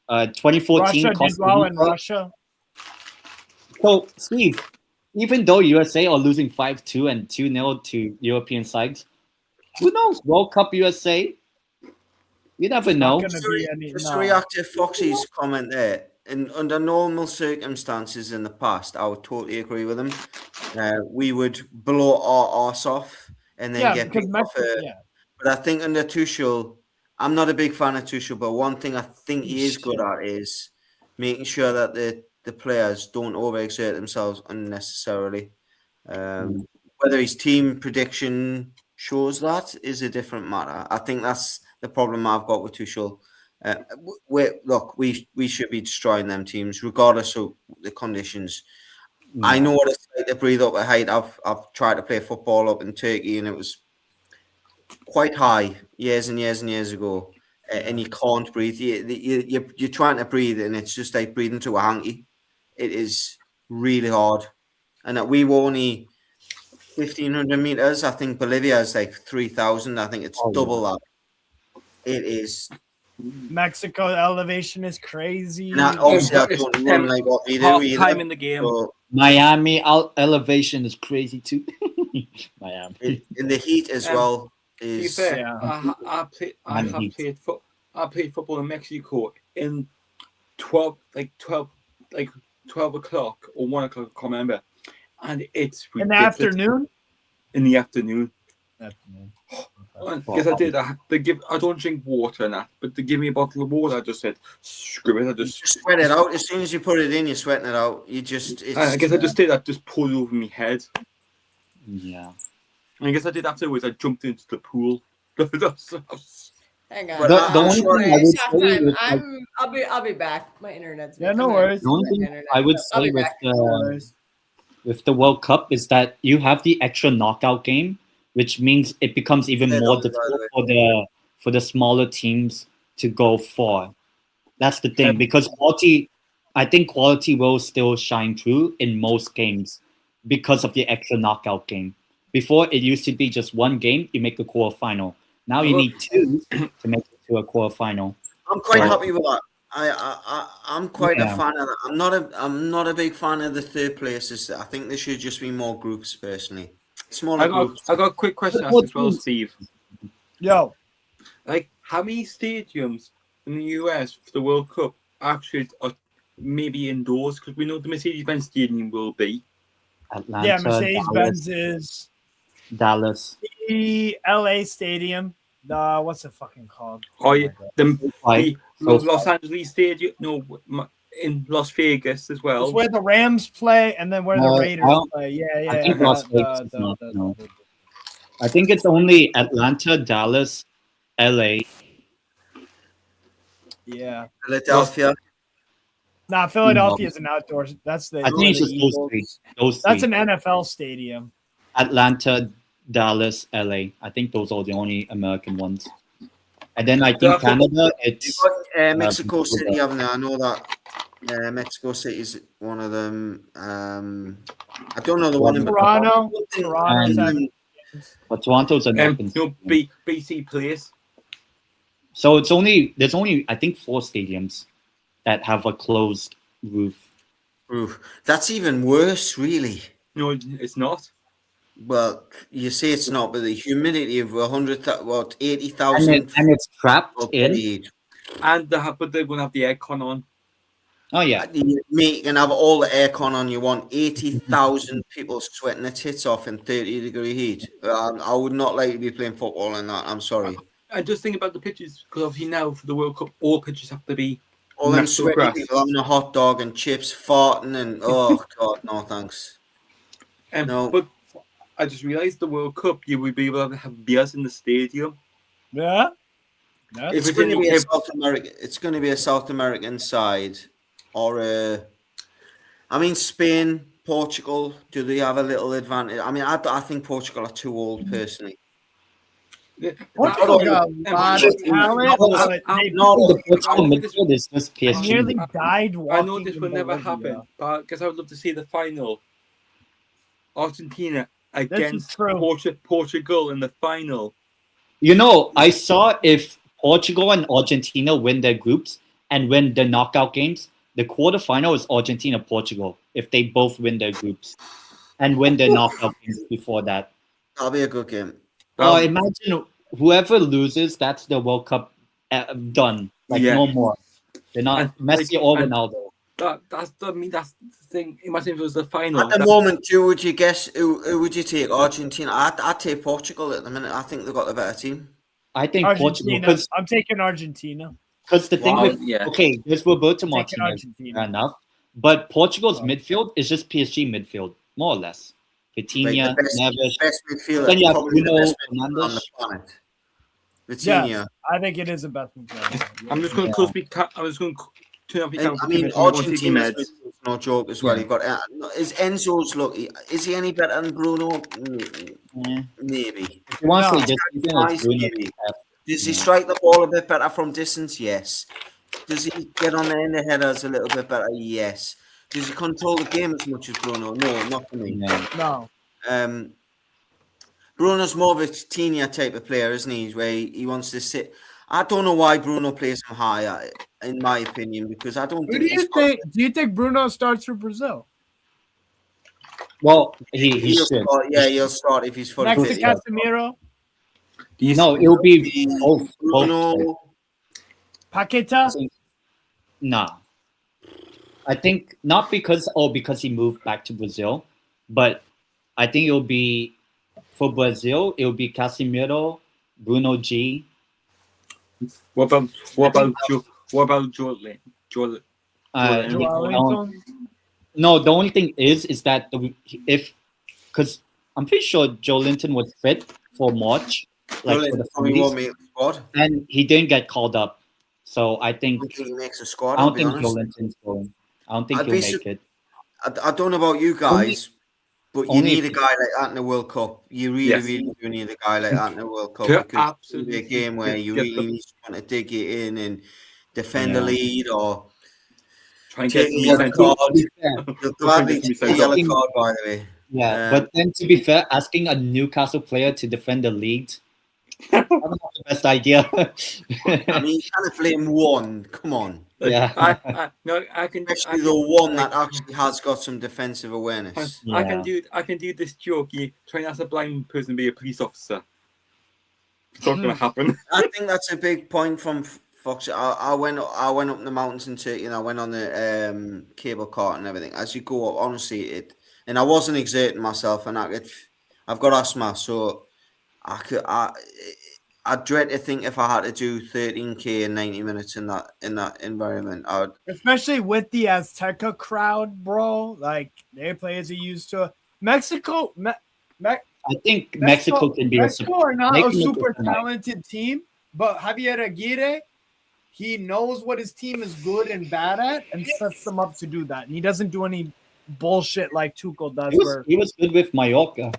2014, Russia did Costa well in Rica. Russia. So, Steve, even though USA are losing 5-2 and 2-0 to European sides, who knows? World Cup USA? You never know. Not gonna be any. Just to No. react to Foxy's comment there, and under normal circumstances in the past, I would totally agree with him. We would blow our arse off and then Yeah, get because picked off. yeah. But I think under Tuchel, I'm not a big fan of Tuchel, but one thing I think he is good at is making sure that the players don't overexert themselves unnecessarily. Whether his team prediction shows that is a different matter. I think that's the problem I've got with Tuchel. We should be destroying them teams regardless of the conditions. I know what it's like to breathe up a height. I've tried to play football up in Turkey and it was quite high years and years and years ago, and you can't breathe. You're trying to breathe and it's just like breathing through a hanky. It is really hard. And we were only 1,500 meters. I think Bolivia is like 3,000. I think it's double that. It is. Mexico elevation is crazy. Obviously, I don't run like what we do Half either. time in the game. So Miami elevation is crazy too. Miami. in the heat as well To be is. fair, Yeah. I played football in Mexico in 12 o'clock or 1 o'clock. I can't remember, and it's In the ridiculous. afternoon. In the afternoon. Afternoon. Because I did. I don't drink water and that, but they give me a bottle of water. I just said, screw it. I You just. just sweat it out as soon as you put it in. You're sweating it out. You just. I guess I just did. I just poured it over my head. Yeah. And I guess I did afterwards. I jumped into the pool. Hang on. But The only thing I would Half say time. with, I'll be back. My internet's Yeah, no worries. the only thing I would I'll say be back. with the World Cup is that you have the extra knockout game, which means it becomes even Yeah, more no, by difficult for the smaller teams to go for. That's the thing, because I think quality will still shine through in most games because of the extra knockout game. Before, it used to be just one game, you make a quarterfinal. Now you need two to make it to a quarterfinal. I'm quite So- happy with that. I'm quite a Yeah. fan of that. I'm not a big fan of the third places. I think there should just be more groups personally. Smaller groups. I got a quick question to ask as well, Steve. Yo, Like, how many stadiums in the US for the World Cup actually are maybe indoors? Because we know the Mercedes-Benz Stadium will be. Atlanta, yeah, Mercedes-Benz is Dallas. the LA Stadium. What's it fucking called? Oh, yeah, the Right. Los Angeles Stadium. No, in Las Vegas as well. It's where the Rams play and then where the No, Raiders I don't- play. Yeah. I think Las Vegas is not, no. I think it's only Atlanta, Dallas, LA. Yeah. Philadelphia. Nah, Philadelphia is an outdoor. That's the. I think it's the just those Eagles. three. Those That's three. an NFL stadium. Atlanta, Dallas, LA. I think those are the only American ones. And then I think Canada, You've it's got Mexico City, haven't you? I know that. Mexico City is one of them. I don't know the one in Toronto. But Toronto's And- but Toronto's American. BC Place. So there's only I think 4 stadiums that have a closed roof. Oof. That's even worse, really. No, it's not. Well, you say it's not, but the humidity of 80,000. And it's trapped in. And but they're going to have the aircon on. Oh yeah. Mate, you can have all the aircon on you want. 80,000 people sweating their tits off in 30-degree heat. I would not like to be playing football in that. I'm sorry. And just think about the pitches, because obviously now for the World Cup, all pitches have to be All them natural sweaty grass. people having a hot dog and chips, farting, and oh god, no thanks. No. But I just realised the World Cup, you would be able to have beers in the stadium. Yeah. That's It's going to be a if- South American. It's going to be a South American side, or I mean, Spain, Portugal. Do they have a little advantage? I mean, I think Portugal are too old personally. Portugal got a lot of talent, but they The Portugal I know midfield is just I PSG. nearly died I walking know this in will never Bolivia. happen, but because I would love to see the final. Argentina This is against true. Portugal in the final. You know, I saw if Portugal and Argentina win their groups and win the knockout games, the quarterfinal is Argentina Portugal if they both win their groups and win their knockout games before that. That'll be a good game. Imagine whoever loses, that's the World Cup done. Like Yeah. no more. They're not And, Messi like, or and- Ronaldo. That's the thing. Imagine if it was the final. At the moment, who would you guess? Who would you take? Argentina. I'd take Portugal at the minute. I think they've got the better team. I think Portugal Argentina. I'm taking Argentina. because the thing Wow, with yeah. okay, there's Roberto Taking Martinez, Argentina. fair enough, but Portugal's Wow. midfield is just PSG midfield, more or less. Like Vitinha, the best, Neves, best midfielder, then you have probably the Bruno best midfielder on the Fernandes. planet. Yeah. Vitinha. I think it is a best midfield. I'm just going to close me. I'm just going to turn off the And, camera. I mean, Argentina's midfield's no joke as well. Yeah. You've got is Enzo's look? Is he any better than Bruno? Yeah. Maybe. If you want No. to say just Nice, Bruno, maybe. Does he Yeah. strike the ball a bit better from distance? Yes. Does he get on the end of headers a little bit better? Yes. Does he control the game as much as Bruno? No, not for me. yeah. No. Bruno's more of a Vitinha type of player, isn't he? Where he wants to sit. I don't know why Bruno plays him higher, in my opinion, because I don't Who think do he's you think? Do you think Bruno starts for Brazil? Well, he he'll should. start. Yeah, he'll start if he's fully Next fit. to yeah. Casemiro, No, it will be both. Bruno. Paqueta. Nah. I think not because he moved back to Brazil, but I think it'll be for Brazil, it'll be Casemiro, Bruno G. What about Jordan? Joelinton. No, the only thing is that because I'm pretty sure Joe Linton was fit for March, like for the Probably won't friendlies, make the squad. and he didn't get called up. So I I think don't think he makes a squad. I I'll don't be think Joe honest. Linton's going. I don't think I'd he'll be make it. I don't know about you guys, but you only need a if- guy like that in the World Cup. You really, Yes. really do need a guy like that in the World Cup Yeah, because absolutely. it's a game where you Get really the- need someone to dig it in and defend the Yeah. lead or Try and get take a me yellow sent card. To be fair, You'll We'll try and gladly get me take a sent yellow off. card, by the way. yeah, but then to be fair, asking a Newcastle player to defend the lead, that's not the best idea. I mean, you can't blame one. Come on. Yeah. I can. Especially the one that actually has got some defensive awareness. I can do this joke. You try and ask a blind person to be a police officer. It's not going to happen. I think that's a big point from Fox. I went up in the mountains in Turkey and I went on the cable car and everything. As you go up, honestly, and I wasn't exerting myself, and I've got asthma, so I dread to think if I had to do 13K in 90 minutes in that environment. I would. Especially with the Azteca crowd, bro. Like they play as they used to. Mexico, I think Mexico can be Mexico are not they a can make super it tonight. talented team, but Javier Aguirre, he knows what his team is good and bad at, and sets them up to do that. And he doesn't do any bullshit like Tuchel does. He was good with Mallorca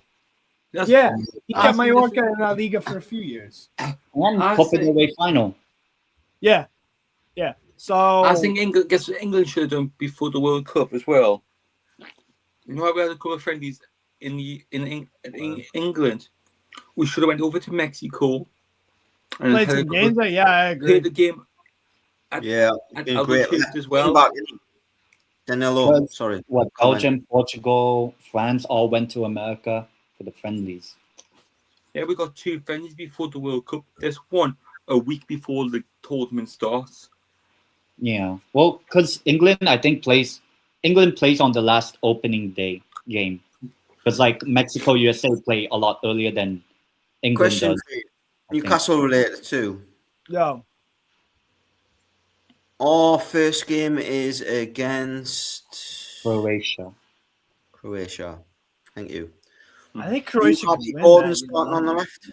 Yeah, he kept Honestly, Mallorca in La Liga for a few years. and I Copa see. del Rey final. Yeah. So I think England should have done before the World Cup as well. You know, we had a couple of friendlies in England. We should have went over to Mexico and played had some games. Like, yeah, I agree. played the game Yeah, at been great. altitude as Well, well. back, Danilo, sorry. What Comment. Belgium, Portugal, France all went to America for the friendlies. Yeah, we got two friendlies before the World Cup. There's one a week before the tournament starts. Yeah, well, because England plays on the last opening day game, because like Mexico, USA play a lot earlier than England Question does. for you. I think. Newcastle related too. Yo, Our first game is against Croatia. Croatia. Thank you. I think Croatia can Harvey win Gordon that, starting on the left.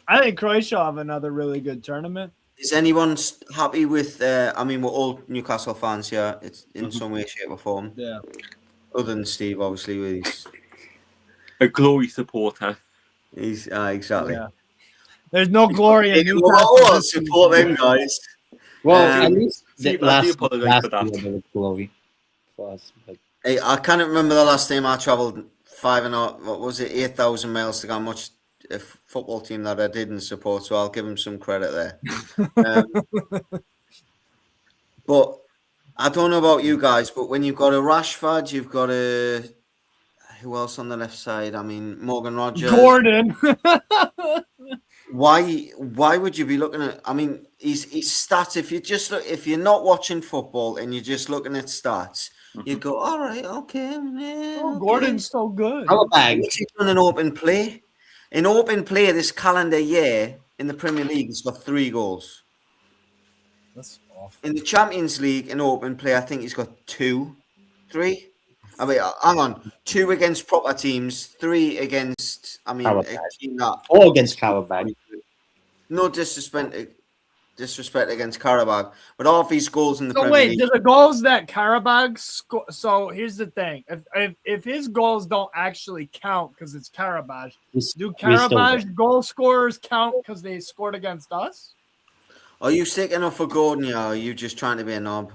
I think Croatia will have another really good tournament. Is anyone happy with? I mean, we're all Newcastle fans here. It's in some way, shape, or form. Yeah. Other than Steve, obviously, with his A glory supporter. he's exactly. Yeah. There's no glory in Well, Newcastle. I'll support them guys. Well, Um, at least see, the I do last apologise for that. year there was glory for us. But Hey, I can't remember the last time I travelled 8,000 miles to go and watch a football team that I didn't support. So I'll give them some credit there. But I don't know about you guys, but when you've got a Rashford, you've got a who else on the left side? I mean, Morgan Rogers, Gordon. Why would you be looking at? I mean, his stats. If you're not watching football and you're just looking at stats, you'd go, all right, okay. Yeah, Oh, okay. Gordon's so good. our bag. What's he done in open play? In open play this calendar year in the Premier League, he's got 3 goals. That's awful. In the Champions League in open play, I think he's got 2, 3. I mean, hang on, 2 against proper teams, 3 against. I mean, a team that 4 against Carabag. no disrespect against Karabakh, but all of his goals in the So Premier wait, League. do the goals that Karabakh score? So here's the thing: if his goals don't actually count because it's Karabakh, do Karabakh goal scorers count because they scored against us? Are you sticking up for Gordon, or are you just trying to be a knob?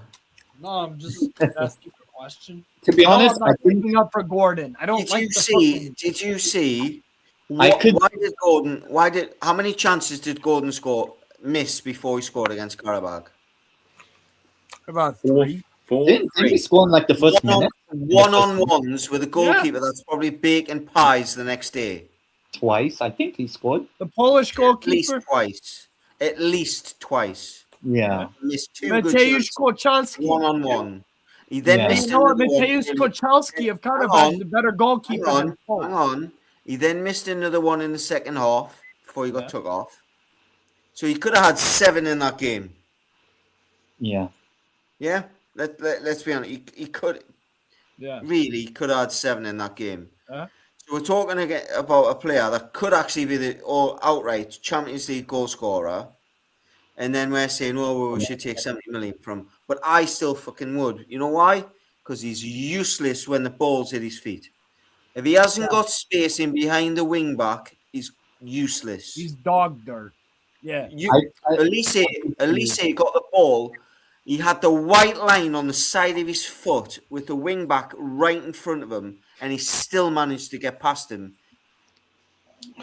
No, I'm just asking a question. To be honest, I'm not sticking up for Gordon. I don't like the fucking... Did you see? I could- Why did Gordon? How many chances did Gordon miss before he scored against Karabakh? About 3. 4. Didn't he score in like the first minute? One-on-ones with a goalkeeper that's probably baking pies the next day. Twice, I think he scored. The Polish At least goalkeeper, twice. At least twice. Yeah. Missed 2 good Mateusz chances. Kochalski. One-on-one. He then Yeah. missed You know what? another one. Mateusz Kochalski of Hang Karabakh is on. the better goalkeeper than Hang Polish. on. He then missed another one in the second half before he got took off. So he could have had 7 in that game. Yeah. Yeah? Let's be honest. He could Yeah. really could have had 7 in that game. Huh? So we're talking again about a player that could actually be the outright Champions League goal scorer. And then we're saying, oh, we should take 70 million from. But I still fucking would. You know why? Because he's useless when the ball's at his feet. If he hasn't got space in behind the wing back, he's useless. He's dog dirt. Yeah. Elise got the ball. He had the white line on the side of his foot with the wing back right in front of him, and he still managed to get past him.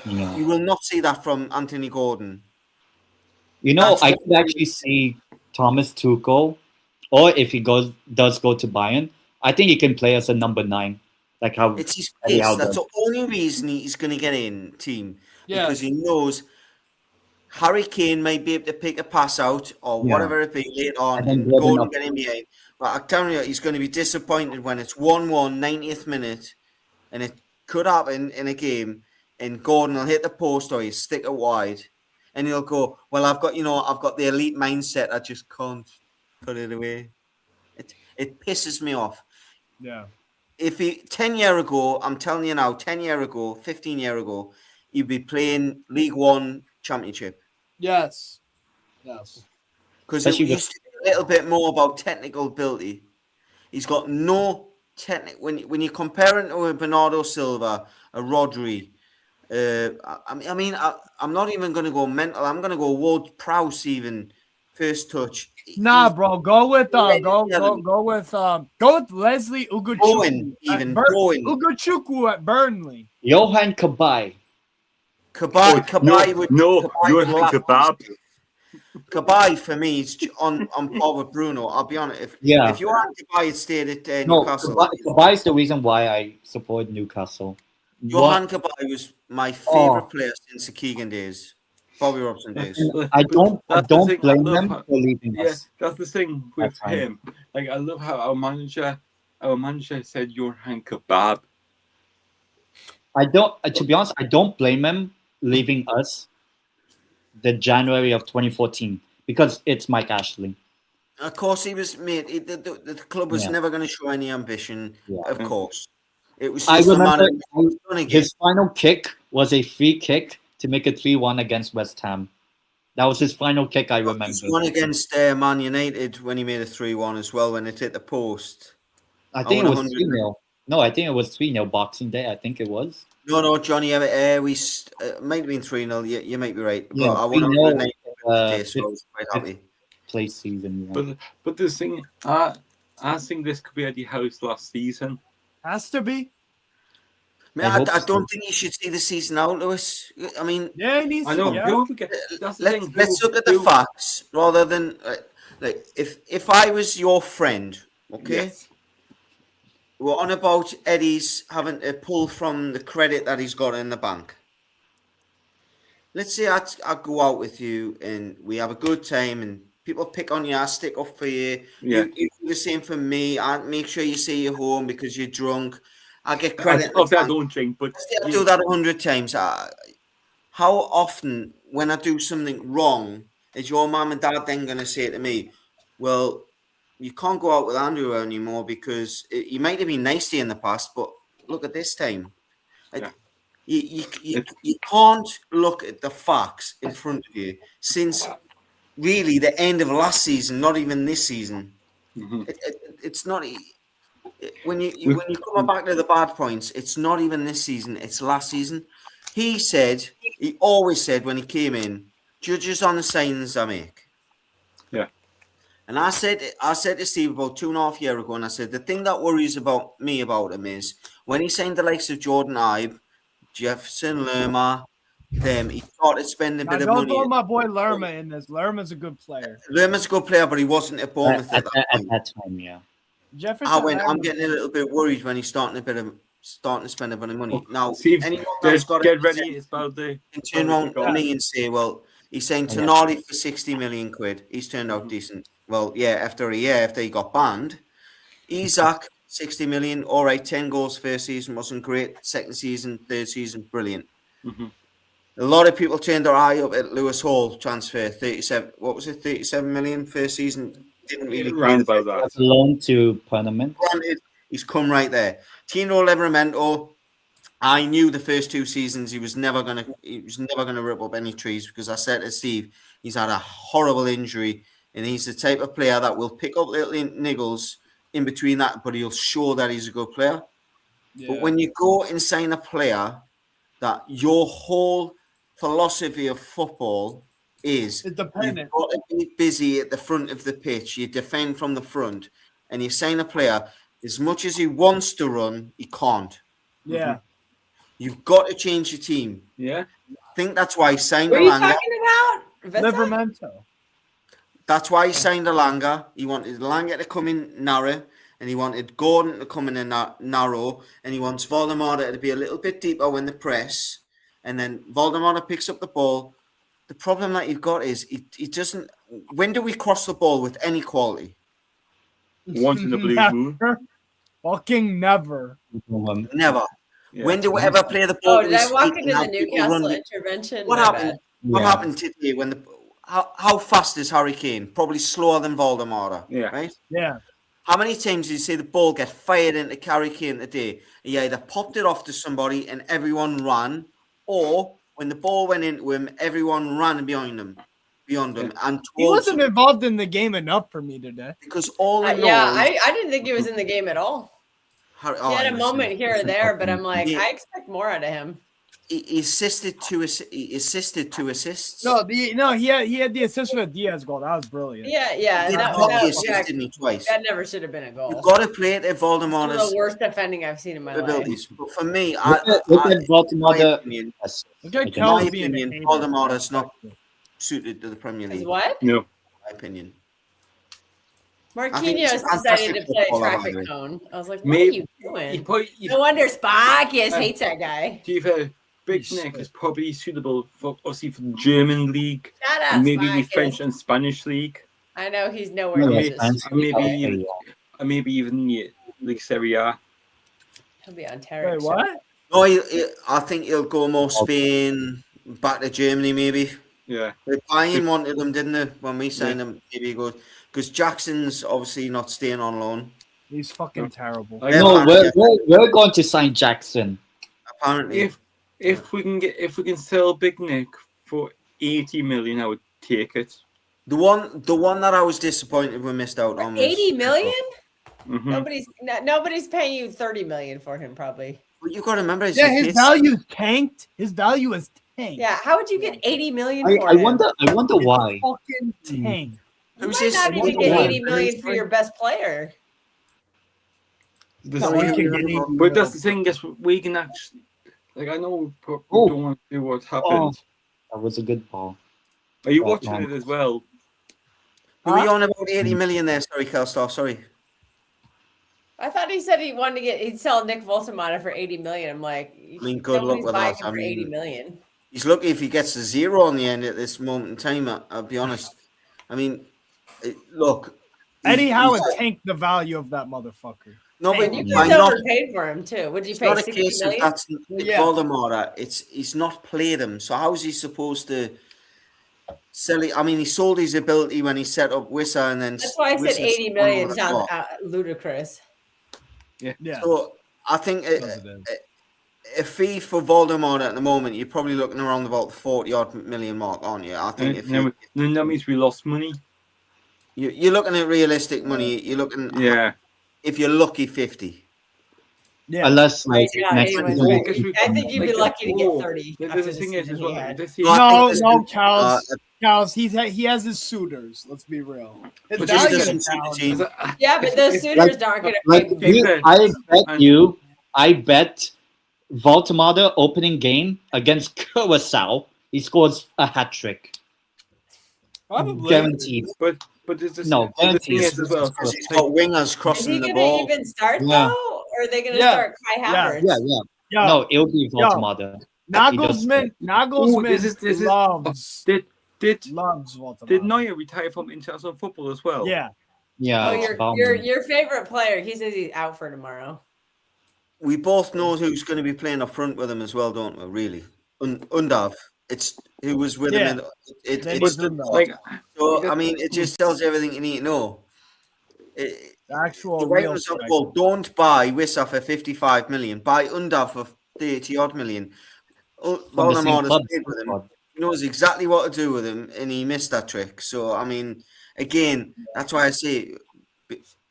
Yeah. You will not see that from Anthony Gordon. You know, That's I the- could actually see Thomas Tuchel, or if he does go to Bayern, I think he can play as a number 9, like how It's his Eddie pace. Howe That's does. the only reason he's going to get in team. Yeah. Because he knows Harry Kane might be able to pick a pass out or whatever it be later on And then and Gordon Gordon up. get in behind. But I tell you, he's going to be disappointed when it's 1-1, 90th minute, and it could happen in a game, and Gordon will hit the post or he'll stick it wide, and he'll go, well, I've got the elite mindset. I just can't put it away. It pisses me off. Yeah. If he 10 years ago, I'm telling you now, 10 years ago, 15 years ago, he'd be playing League One Championship. Yes. Yes. Because it Especially used to be a little bit more about technical ability. He's got no technique. When you compare him to a Bernardo Silva, a Rodri, I'm not even going to go mental. I'm going to go Ward Prowse even first touch. Nah, He's bro. Go with Leslie Ugochukwu. Bowen, even Bowen. Ugochukwu at Burnley. Johan Kabay. Kabay would you're laugh. kebab. Kabay for me is on par with Bruno. I'll be honest. If Johan Kabay had stayed at No, Newcastle, Kabay is the reason why I support Newcastle. Johan Kabay was my favorite player since the Keegan days, Bobby Robson days. I don't That's the thing, I blame love them how- for leaving Yeah, us. that's the thing with That's fine. him. Like, I love how our manager said Johan Kebab. To be honest, I don't blame him leaving us the January of 2014 because it's Mike Ashley. Of course, he was made. The club was never going to show any ambition. Yeah. Of course, it was I just the remember man who was done again. his final kick was a free kick to make it 3-1 against West Ham. That was his final kick, I remember. He's won against Man United when he made a 3-1 as well when it hit the post. I think it was 3-0. No, I think it was 3-0 Boxing Day. I think it was. No, Johnny, we might have been 3-0. You might be right. Yeah, but I won 190 days, so I was quite fifth happy. Place season. Yeah. But this thing, I think this could be Eddie Howe's last season. Has to be. I don't think you should see the season out, Lewis. I mean, Yeah, he needs I know. to. Yeah. Don't forget. That's the thing. let's look at the facts rather than like if I was your friend, okay, Yes. we're on about Eddie's having to pull from the credit that he's got in the bank. Let's say I go out with you and we have a good time and people pick on you, I stick up for you. Yeah. You do the same for me. I make sure you see you home because you're drunk. I get credit. Obviously, I don't drink, but I do that 100 times. How often, when I do something wrong, is your mum and dad then going to say to me, "Well, you can't go out with Andrew anymore because he might have been nice to you in the past, but look at this time." Yeah. You can't look at the facts in front of you since really the end of last season, not even this season. Mhm. It's not. When you come back to the bad points, it's not even this season, it's last season. He always said when he came in, judges on the signs I make. Yeah. And I said to Steve about 2.5 years ago, and I said, the thing that worries me about him is when he signed the likes of Jordan Ibe, Jefferson, Lerma, he started spending a bit of Don't money. throw my boy Lerma in this. Lerma's a good player. Lerma's a good player, but he wasn't at Bournemouth At at that point. that time, yeah. Jefferson. I'm getting a little bit worried when he's starting to spend a bit of money. Now, Steve, anyone that's got get ready. It's about the. can turn around to me and say, well, he's saying Tonali for 60 million quid. He's turned out decent. Well, yeah, after a year after he got banned. Isaac, 60 million. All right, 10 goals first season wasn't great. Second season, third season, brilliant. Mhm. A lot of people turned their eye up at Lewis Hall transfer, 37. What was it? 37 million first season. Didn't really Round about that. Loan to Parliament. Granted, he's come right there. Tino Livramento, I knew the first 2 seasons he was never gonna rip up any trees because I said to Steve, he's had a horrible injury and he's the type of player that will pick up little niggles in between that, but he'll show that he's a good player. Yeah. But when you go and sign a player that your whole philosophy of football is It's dependent. you've got to be busy at the front of the pitch. You defend from the front, and you sign a player. As much as he wants to run, he can't. Yeah. You've got to change your team. Yeah. I think that's why he signed What are you Alanga. talking about? Vesta? Livramento. That's why he signed Alanga. He wanted Alanga to come in narrow, and he wanted Gordon to come in narrow, and he wants Voldemort to be a little bit deeper when they press, and then Voldemort picks up the ball. The problem that you've got is he doesn't. When do we cross the ball with any quality? Once in a blue moon. Fucking never. Never. Yeah. When do we ever play the ball? Oh, did I with walk speed into and the have people Newcastle run? intervention? What My happened? bad. What Yeah. happened today when how fast is Harry Kane? Probably slower than Voldemort. Yeah. Right. Yeah. How many times did you see the ball get fired into Harry Kane today? He either popped it off to somebody and everyone ran, or when the ball went into him, everyone ran beyond him, and He towards wasn't him. involved in the game enough for me today. Because all I know Yeah, is I didn't think he was in the game at all. Harry, He had a moment here or there, but I'm like, Yeah. I expect more out of him. he assisted two assists. No, he had the assist for the Diaz goal. That was brilliant. Yeah, he that, did that, not that, assisted me twice. that never should have been a goal. You've got to play it at One of Voldemort's the worst defending I've seen in my life. abilities. But for me, Look at Baltimore. my opinion, Look at Okay. my Kelly being a opinion, hater. Voldemort is not suited to the Premier Is League. what? No. My opinion. Marquinhos he's a decided fantastic to play footballer, by the traffic way. cone. I was like, what Maybe- are you doing? He No wonder Sparkius hates that guy. to be fair, Big Nick is probably suitable for obviously for the German league, Shut up, and maybe the Sparkius. French and Spanish league, I know he's nowhere No, near yeah, this. French. and maybe even like Serie A. He'll be on terror. Wait, what? No, I think he'll go more Spain, back to Germany maybe. Yeah. Bayern wanted him, didn't they? When we signed him, maybe he goes because Jackson's obviously not staying on loan. He's fucking terrible. Like, Yeah, No, man, we're going to sign Jackson. Apparently, If we can sell Big Nick for 80 million, I would take it. The one that I was disappointed we missed out on was 80 million? Mm-hmm. Nobody's paying you 30 million for him, probably. But you got to remember, his value tanked. His value is tanked. Yeah, how would you get 80 million for I him? wonder why. Fucking tanked. You Who's might this? not even get 80 million for your best player. The No, thing- he can get 80 but that's the million. thing. Guess what? We can actually, like, I know we Oh. don't want to do what happened. That was a good ball. Are you But, watching it as well? Who are you on about 80 million there? Sorry, Kelstar. Sorry. I thought he said he'd sell Nick Voltemata for 80 million. I'm like, Good luck nobody's with buying that. him for 80 million. He's lucky if he gets a 0 on the end at this moment in time. I'll be honest. I mean, look. Eddie Howe tanked the value of that motherfucker. No, but And you I'm guys not. overpaid for him too. Would you It's pay not a 60 case of million? that's Yeah. Voldemort. He's not played him. So how's he supposed to sell it? I mean, he sold his ability when he set up Wissa, and then That's why I said Wissa's 80 million on sounds what. ludicrous. Yeah. So I think a fee for Voldemort at the moment, you're probably looking around about the 40-odd million mark, aren't you? I think Then that means we lost money. you're looking at realistic money, you're looking if you're lucky 50. Yeah. Unless like Yeah, next anyway, season, I think you'd be lucky to get 30. The after thing is, season as he well, had. this No, season, Charles, he has his suitors. Let's be real. His But just value doesn't is suit the down. team. Yeah, but those suitors aren't going to like pay. you, I bet Voltemada opening game against Curacao, he scores a hat trick. Probably. Guaranteed. but there's this, No, the thing is as well. Because he's got wingers Is he crossing the going ball. to even start Yeah. though, or are they going to Yeah. start Kai Havertz? Yeah. Yo, No, it'll be Voltemada. Nagelsmann this is- loves Did Voltemada. Neuer retire from international football as well? Yeah. Yeah. Oh, it's bum. your favorite player. He says he's out for tomorrow. We both know who's going to be playing up front with him as well, don't we? Really, Undav. It's who was with him. Then It's he's Undav. Like, so. I mean, it just tells you everything you need to know. The actual The real writers on the striker. ball, don't buy Wissa for 55 million. Buy Undav for 30-odd million. From the same Voldemort has club. played with him. He knows exactly what to do with him, and he missed that trick. So, I mean, again, that's why I say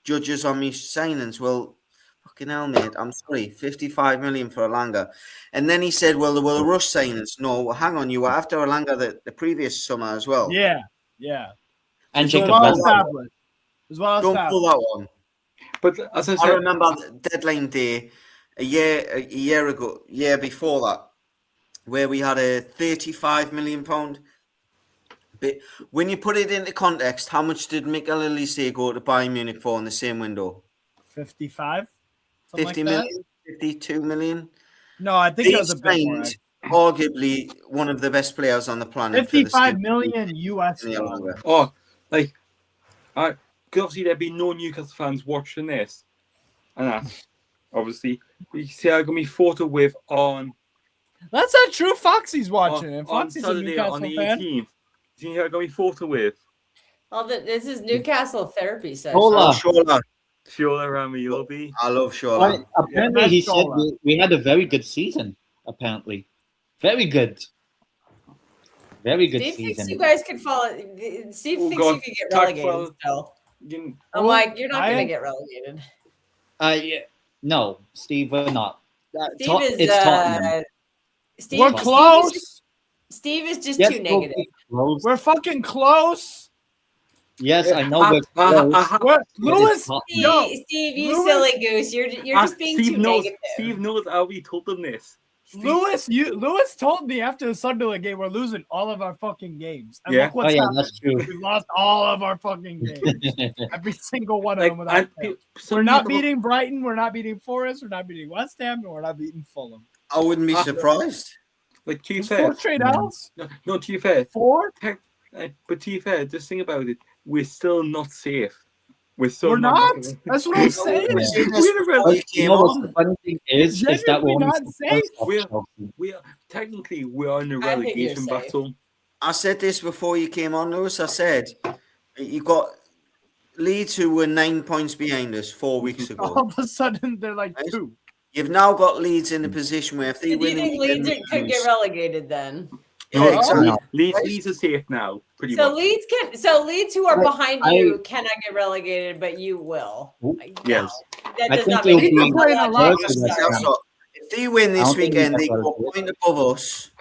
judges on me signings. Well, fucking hell, mate. I'm sorry, 55 million for Alanga. And then he said, well, there were rush signings. No, well, hang on, you were after Alanga the previous summer as well. Yeah. And So Jacob Well Vela. established. As well Don't established. pull that one. but as I I said, remember the deadline day a year before that, where we had a £35 million. But when you put it into context, how much did Mikel Elise go to Bayern Munich for in the same window? 55? 50 million? 52 million? No, I think He it was a bit more. signed arguably one of the best players on the planet. 55 million US. Yeah, dollars. like, because obviously there'd be no Newcastle fans watching this, and that obviously we see how gonna be photo with on That's not true. Foxy's watching it. on Foxy's a Saturday Newcastle on the fan. 18th. See how gonna be photo with This is Newcastle therapy session. Hola. Shola Ramiobi. I love Shola. Apparently, Yeah, he that's said all we had a very good season. Apparently, very good. Very good Steve thinks season. you guys could fall. Steve Oh, thinks God. you could get Talk relegated about- still. You- I'm like, you're not I- going to get relegated. Yeah. No, Steve, we're not. Steve It's Tottenham. Steve, We're Steve is close. just- Steve is just Yes, too we'll negative. be close. We're fucking close. Yes, I know we're close. Lewis, Tottenham. yo, Steve, you Lewis- silly goose. You're just being Steve too knows. negative. Steve knows how we told them this. Steve- Lewis told me after the Sunderland game we're losing all of our fucking games. And Yeah. look Oh what's yeah, happened. that's true. We lost all of our fucking games. Every single one of like, them without and fail. some We're not people- beating Brighton. We're not beating Forest. We're not beating West Ham. And we're not beating Fulham. I wouldn't be surprised. Like, to be It's fair, 4 straight outs. no, to be fair, 4. but to be fair, just think about it. We're still not safe. We're still We're not. That's what I'm saying. Yeah. We're a rel- You know what the funny thing is that Genuinely we're not only safe. we are technically we are in a I think you're relegation safe. battle. I said this before you came on, Lewis. I said you got Leeds who were 9 points behind us 4 weeks ago. All of a sudden, they're like Right. 2. You've now got Leeds in a position where if they Do you win, think Leeds could get relegated then? No, exactly. Leeds are safe now, pretty So much. Leeds who are behind you cannot get relegated, but you will. Yes. That I does think not they'll make be sense. playing a lot. If they win I this don't think weekend, Leeds they have go got a point above us.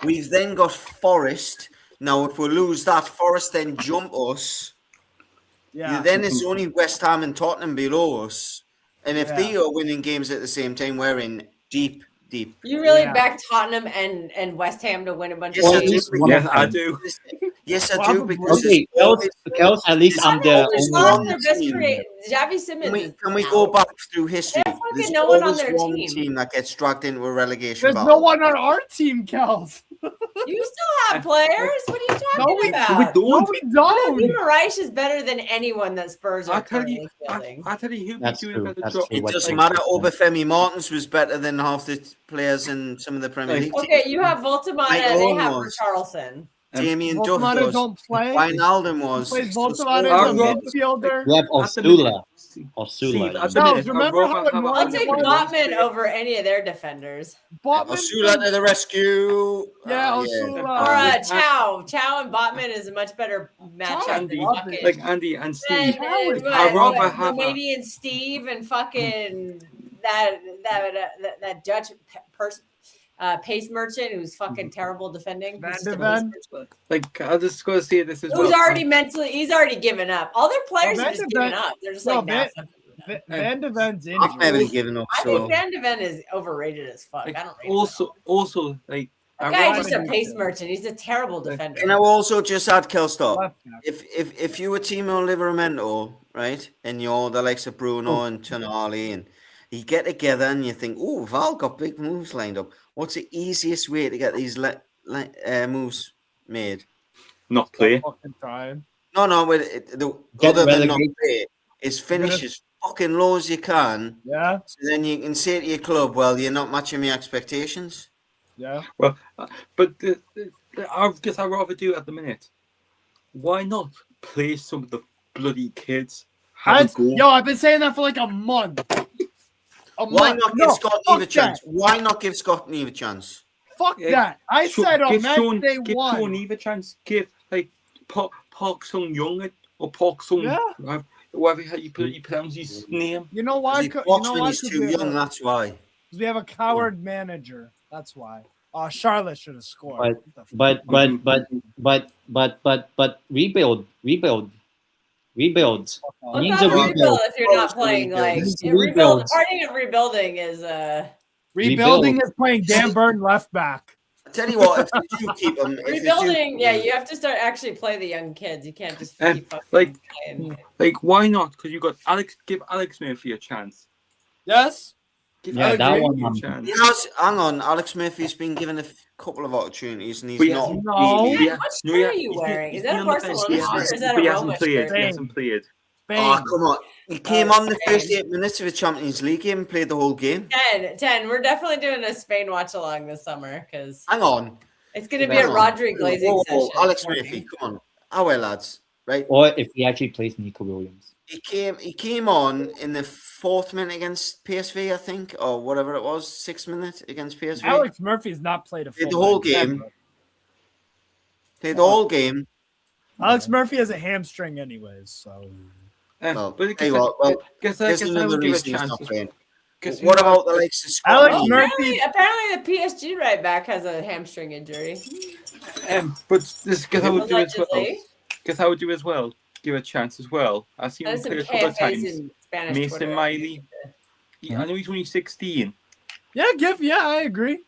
We've then got Forest. Now, if we lose that, Forest then jump us. Yeah. Then it's only West Ham and Tottenham below us. And if Yeah. they are winning games at the same time, we're in deep. You really Yeah. back Tottenham and West Ham to win a bunch Yes, of I games? do. Yes, I do. Yes, I do. Probably. Because Okay, Kels, at least I'm the there's only one one. Their best team. creator, Javi Simmons. Can we go back through history? There's fucking There's no one on always their one team. team that gets dragged into a relegation There's battle. no one on our team, Kels. You still have players. What are you talking No, we about? No, we don't. Steven Reich is better than anyone that Spurs are I tell currently you, fielding. I tell you who That's be doing true. a better That's job. true. It What doesn't James matter. said. Obafemi Martins was better than half the players in some of the Premier League teams. Okay, you have Voltamata Michael and they Owen have was. Richarlison. Damien Duff Voltamata was. don't play. Wijnaldum He was. plays So Voltamata I as a wrote- midfielder. We have At the minute, Osula. Steve, Osula. at the No, minute, remember I'd how rather annoying I'll it take was? Botman over any of their defenders. Botman Osula to the rescue. Yeah, Or Osula. Chow and Botman is a much better matchup Andy, than fucking like Andy and Steve. Chow is I'd rather have a- Romanian Steve and fucking that Dutch person. Pace merchant who's fucking terrible defending. Van Who's de just a Ven. pace merchant. Like, I just gotta say this as Who's well. already mentally, he's already given up. All their players Well, have just Van de Ven- given up. They're just No, like, nah, Van de Ven's I've never injured. given up. I think So Van de Ven is overrated as fuck. Like, I don't rate him. also, like, That I'd guy's rather- just a pace merchant. He's a terrible defender. can I also just add, Kelstop? Left back. If you were Timo Livramento, right, and you're the likes of Bruno and Tonali, and you get together and you think, oh, Val got big moves lined up. What's the easiest way to get these moves made? not play. Fucking trying. No, Get other than not relegated. play, is finish as fucking low as you can. Yeah, So then you can say to your club, well, you're not matching my expectations. yeah. Well, but I guess I'd rather do it at the minute. Why not play some of the bloody kids? Have a go. I've been saying that for like a month. Why not give Scott Neve a fuck chance? that. Why not give Scott Neve a chance? Fuck Yeah, that. I said on match day give one. Sean Eve a chance. Give like Park Sung Young or Park Sung, Yeah. whatever you pronounce his name. You know why? He You blocks know when why? he's too young, that's why. We have a coward manager. That's why. Charlotte should have scored. But rebuild. What's Needs not a a rebuild rebuild. if you're not playing like Needs a rebuild? rebuild. Parting of rebuilding is Rebuilding is playing Dan Burton left back. I tell you what, if you do keep them, rebuilding. Yeah, you have to start actually play the young kids. You can't just keep fucking like- playing. Like, why not? Because you got Alex. Give Alex Murphy a chance. Yes. Give Yeah, Alex that Murphy one, a chance. He has, hang on, Alex Murphy's been given a couple of opportunities and he's But he not. hasn't- No. he- What no, shirt he- are you he's wearing? been- Is he's that a been on the bench. Barcelona He shirt or hasn't- is that but a he Roma hasn't played. shirt? He hasn't played. Oh, Spain. come on. He came on the Spain. first 8 minutes of the Champions League game and played the whole game. 10. We're definitely doing a Spain watch along this summer because Hang on. it's going to be a Rodri glazing Whoa, session. Alex Murphy, come on. Our lads, right? Or if he actually plays Nico Williams. He came on in the 4th minute against PSV, I think, or whatever it was, 6th minute against PSV. Alex Murphy's not played a full Played the whole match game. ever. Played the whole game. Alex Murphy has a hamstring, anyways. So Well, But I tell you guess what, well, guess there's I another would give a reason he's chance. not playing. Guess What who- about the likes of Scott? Alex Neve? Murphy. Apparently, the PSG right back has a hamstring injury. But this guess I would do as well. Allegedly. Guess I would do as well. Give a chance as well. I've seen him There's some play a couple of KFAs times. in Spanish Mason Twitter. Miley. I know he's only 16. Yeah, I agree.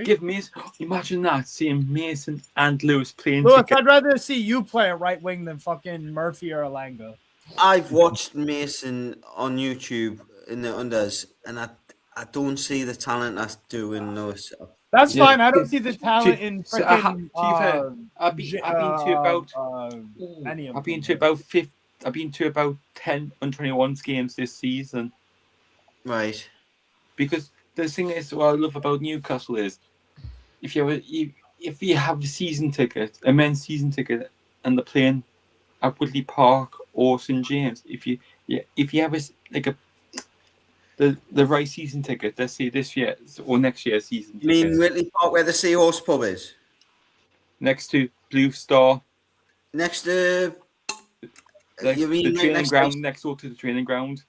Give Mason. Imagine that, seeing Mason and Lewis playing Lewis, together. I'd rather see you play a right wing than fucking Murphy or Alanga. I've watched Mason on YouTube in the unders, and I don't see the talent that's doing Lewis. That's Yeah. fine. I don't see the talent in So I ha- freaking. to be fair, I've been to about any of I've been them. to about 50. I've been to about 10 under-21s games this season. Right. Because the thing is, what I love about Newcastle is, if you have a season ticket, a men's season ticket, and they're playing at Woodley Park or St James, if you have the right season ticket. Let's see this year or next year's season You mean ticket. Whitley Park where the Seahorse pub is? Next to Blue Star, Next to... like you mean the training next ground, next door to the training ground.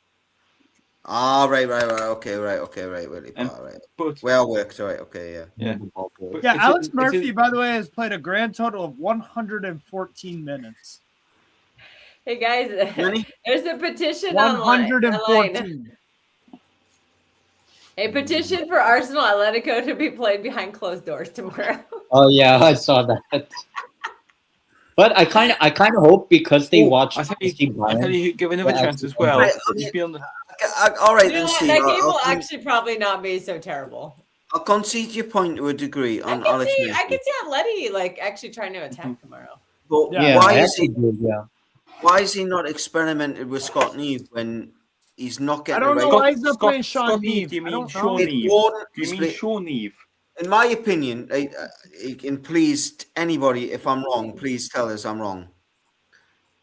Ah, right. Okay, Whitley Park, right. But Well worked, right, okay, yeah. But Yeah, it's Alex it's Murphy, by the way, has played a grand total of 114 minutes. Hey guys, Many? there's a petition online. 114. A petition for Arsenal Atletico to be played behind closed doors tomorrow. Oh yeah, I saw that. But I kind of hope because they watch. I tell you, give another Yeah, chance as well. I Just be on the, all right, You know then, what? Steve. That game will I'll actually probably not be so terrible. concede your point to a degree I on can Alex see Murphy. Atleti like actually trying to attack tomorrow. But Yeah, why I is he? actually do, yeah. Why is he not experimented with Scott Neve when he's not I getting don't the know right? why he's not playing Sean Scott Neve. Do you I mean don't Sean know. Neve? Gordon Do you is mean play- Sean Neve? In my opinion, and please, anybody, if I'm wrong, please tell us I'm wrong.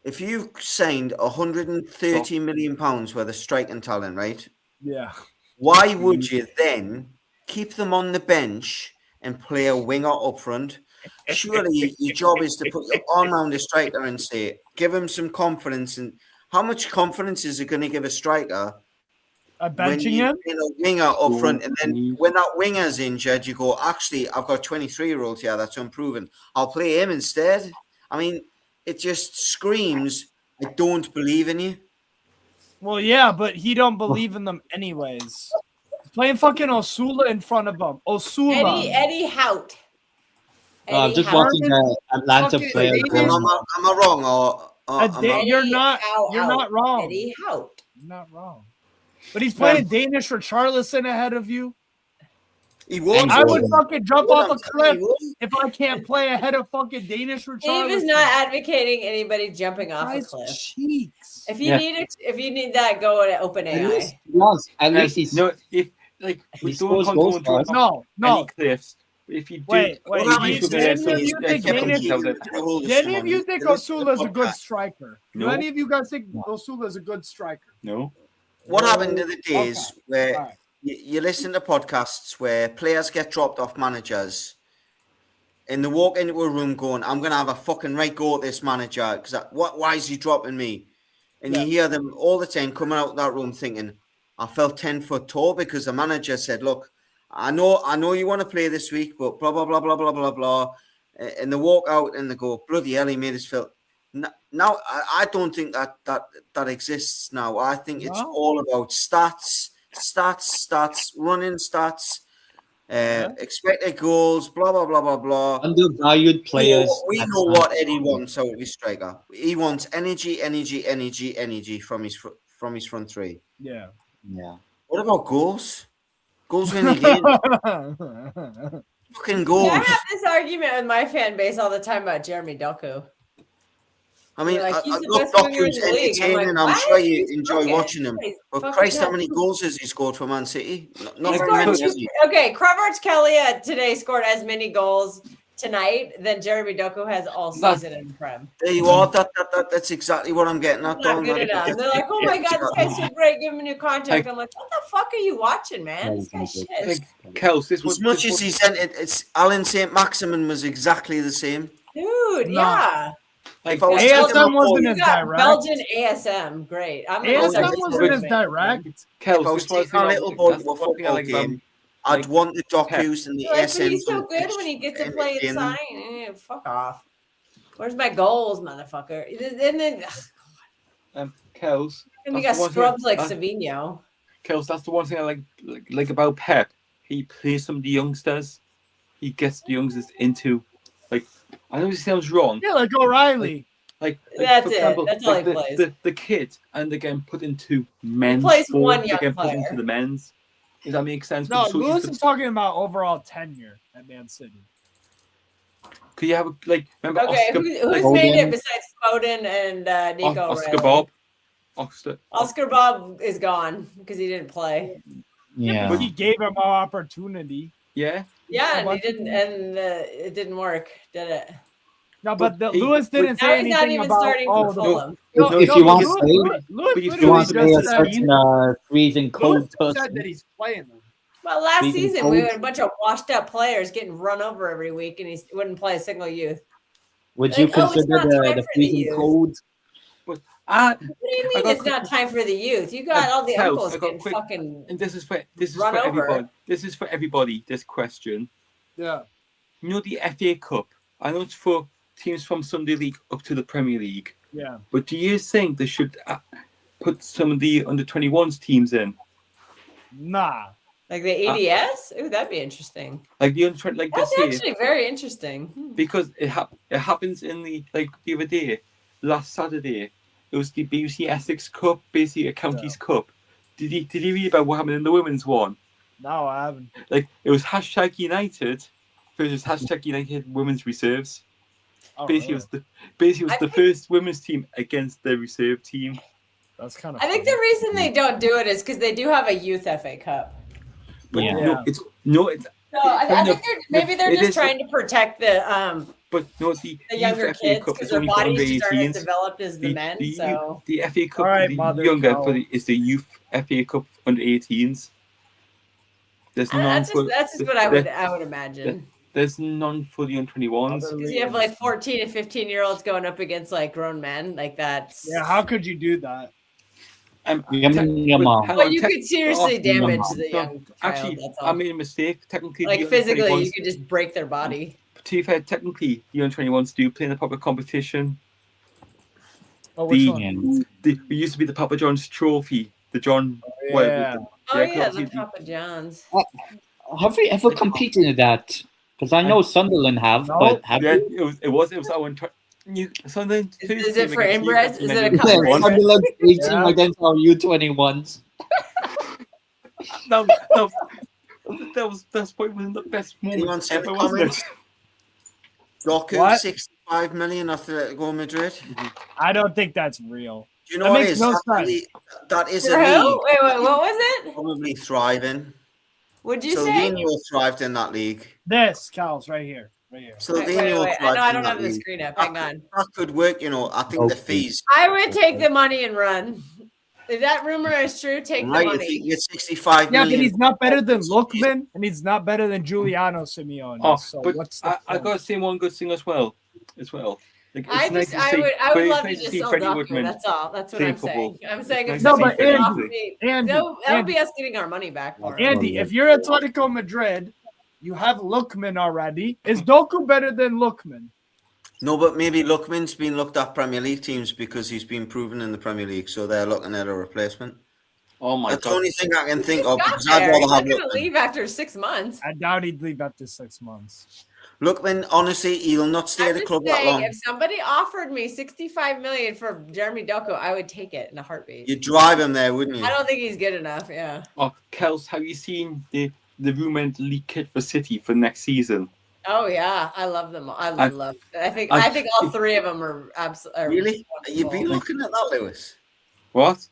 If you signed 130 million pounds worth of striking talent, right? Yeah. Why would you then keep them on the bench and play a winger up front? Surely your job is to put your arm around the striker and say, give him some confidence. And how much confidence is it going to give a striker when Benching you him? in a winger up front? And then when that winger's injured, you go, actually, I've got a 23-year-old here that's unproven. I'll play him instead. I mean, it just screams, I don't believe in you. Well, yeah, but he don't believe in them anyways. Playing fucking Osula in front of him. Osula. Eddie Hout. I'm just Hout. watching the Atlanta Fucking player. David- game. Am I wrong? You're not. You're not wrong. Eddie Hout. You're not wrong. But he's playing Danish Richarlison ahead of you. He won. I would fucking jump off a cliff He won. if I can't play ahead of fucking Danish Richarlison. Steve is not advocating anybody jumping off a Christ cliff. cheeks. If you need that, go to OpenAI. Yes, at least he's no. If like we He don't scores goals control for us. No, any cliffs. If you do, Wait. you Did any of you think Osula is a good striker? Do No. any of you guys think Osula is a good striker? No. What happened to the days where All right. you listen to podcasts where players get dropped off managers and they walk into a room going, I'm going to have a fucking right go at this manager because why is he dropping me? And you hear them all the time coming out of that room thinking, I felt 10 foot tall because the manager said, look, I know you want to play this week, but blah, blah, blah, blah, blah, blah, blah. And they walk out and they go, bloody hell, he made us feel. Now, I don't think that exists now. I think it's all about stats, running stats, expected goals, blah, blah, blah, blah, blah. undervalued players. We know what Eddie wants out of his striker. He wants energy from his front three. Yeah. Yeah. What about goals? Goals win the game. Fucking goals. Yeah, I have this argument with my fan base all the time about Jeremy Doku. I mean, Like, he's I the look, best winger in Doku's the league. I'm entertaining. like, I'm why sure is you he enjoy fucking- watching him. he's But fucking Christ, how nuts. many goals has he scored for Man City? Not He very scored many, two- has he? Okay, Kravars Kelly today scored as many goals tonight than Jeremy Doku has all season in Prem. There you are. That's exactly what I'm getting at. Not good enough. They're like, oh my god, this guy's so great. Give him a new contract. I'm like, what the fuck are you watching, man? This guy's shit. Like Kels, As much as he sent it, it's Alan St. Maximin was exactly the same. Dude, No. yeah. like If I was ASM talking about wasn't You as got direct. Belgian ASM. Great. I'm gonna ASM start wasn't as supporting direct. if I Kels, was this was taking a little boy to a one thing I football like about game, I'd want the docus and the Like, but ASMs. he's so on the good pitch when he gets to and play entertain them. inside. Fuck off. Where's my goals, motherfucker? And then Kels. and you that's got the one scrubs thing- like Savino. Kels, that's the one thing I like about Pep. He plays some of the youngsters. He gets the youngsters into, like, I know it sounds wrong. Yeah, like O'Reilly. Like That's for it. example, That's all like he plays. The kid and they're getting put into men's plays sport, one they're young getting put player. into the men's. Does that make sense? No, So Lewis just- is talking about overall tenure at Man City. could you have a, like remember Okay, Oscar, who's like, made it Foden. besides Foden and Nico Oscar O'Reilly? Bob? Oscar, Oscar Bob is gone because he didn't play. Yeah. But he gave him an opportunity. yeah. Yeah, and he What? didn't, and it didn't work, did it? No, but But Lewis didn't Now say he's not anything even about starting for the Fulham. No, if you want to say- Lewis but if If you literally want to say a just said certain freezing cold Lewis said person, that he's playing them. Well, last Freezing season we cold. had a bunch of washed up players getting run over every week, and he wouldn't play a single youth. would you Like, oh, it's consider not time the for the freezing youth. cold? I, What do you I mean got it's not time for the youth? You got all the Kels, uncles I got getting quick- fucking. and this is for Run over. everybody. This is for everybody. This question. Yeah. You know the FA Cup. I know it's for teams from Sunday League up to the Premier League. Yeah. But do you think they should put some of the under 21s teams in? Nah. Like the ADS? Ooh, that'd be interesting. Like the under like That's this year, actually very interesting. because it happens in the the other day, last Saturday. It was the BBC Essex Cup, basically a counties cup. Did you read about what happened in the women's one? No, I haven't. Like it was #United versus #United women's reserves. Oh, Basically, really? it was the first women's team against the reserve team. That's kind of. I think the reason they don't do it is because they do have a youth FA Cup. But Yeah. it's So I think they're it just is- trying to protect the but no, the younger youth FA kids Cup because is their only for under bodies just aren't as 18s. developed as the men. So The FA Cup All right, for the Mother younger Cow. is the youth FA Cup under 18s. There's none that's for just what I would imagine. There's none for the under 21s. Because you have like 14 and 15-year-olds going up against like grown men, like that's. Yeah, how could you do that? Your mom. Well, you could seriously damage the no, young child. Actually, that's all. I made a mistake. Technically, Like the physically, under you could just break their body. To be fair, technically, the under 21s do play in the proper competition. Oh, which The- one? It used to be the Papa John's Trophy, the John. Yeah. Oh yeah, the obviously Papa John's. Have we ever competed in that? Because I know Sunderland have, No. but have Yeah, we? it was our Sunderland. Is it for inbreds? Is it a Yeah, cup race? Sunderland team Yeah. against our U21s. That's probably one of the best Anyone moments see the ever, wasn't comments? it? Doku, What? 65 million Atletico Madrid. I don't think that's real. Do you know That what it makes is? no That's sense. that is For a who? league Wait, what was it? probably thriving. Would you say? Slovenia thrived in that league. This, Cal's right here. Right here. Slovenia Wait. thrived I in don't that have the league. screen up. Hang on. That could work, you know. I think the Okay. fees. I would take the money and run. If that rumor is true, take Right, the if you money. get 65 Yeah, million. but he's not better than Lookman, and he's not better than Giuliano Simeone. Oh, so but what's the I point? got to say one good thing as well. Like, I it's nice just, to see- I but would it's love nice to just see sell Freddie Doku. Woodman That's all. That's what play I'm football. saying. I'm saying if Nice to somebody see could Freddie offer play. me, Andy, that'll Andy, be us getting our money back for it. Andy, if you're Atletico Madrid, you have Lookman already. Is Doku better than Lookman? No, but maybe Lookman's been looked at Premier League teams because he's been proven in the Premier League, so they're looking at a replacement. Oh my That's the god! only thing I can He think just of got because I'd there. He's rather not have going to Lookman. leave after 6 months. I doubt he'd leave after 6 months. Lookman, honestly, he'll not stay at I'm the just club that saying, long. if somebody offered me 65 million for Jeremy Doku, I would take it in a heartbeat. You'd drive him there, wouldn't you? I don't think he's good enough. Yeah. Oh, Kels, have you seen the rumored leak kit for City for next season? Oh yeah, I love them. I think I- all three of them are absolutely Really? You've been looking at that, Lewis? What?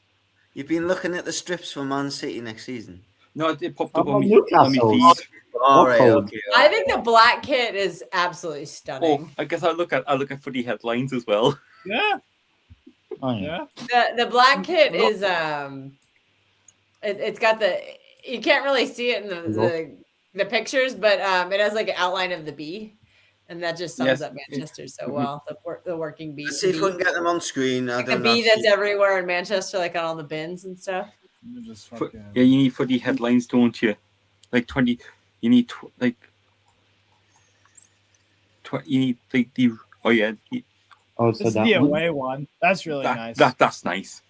You've been looking at the strips for Man City next season? No, it popped How up on about me Newcastle? feed. All right, code? okay. I think the black kit is absolutely Oh, stunning. I guess I look at footy headlines as well. Yeah, Oh, yeah. yeah. The black kit is it's got you can't really see it in the pictures, but it has like an outline of the bee, and that just sums Yes. up Manchester so well. The working bee. Let's see if we can get them on screen. I Like the don't bee know. that's everywhere in Manchester, like on all the bins and stuff. You just Fo- fucking- yeah, you need footy headlines, don't you? Like 20. You need like. You need like the. Oh yeah. Oh, This so is that the one. away one. That's really nice. That's nice.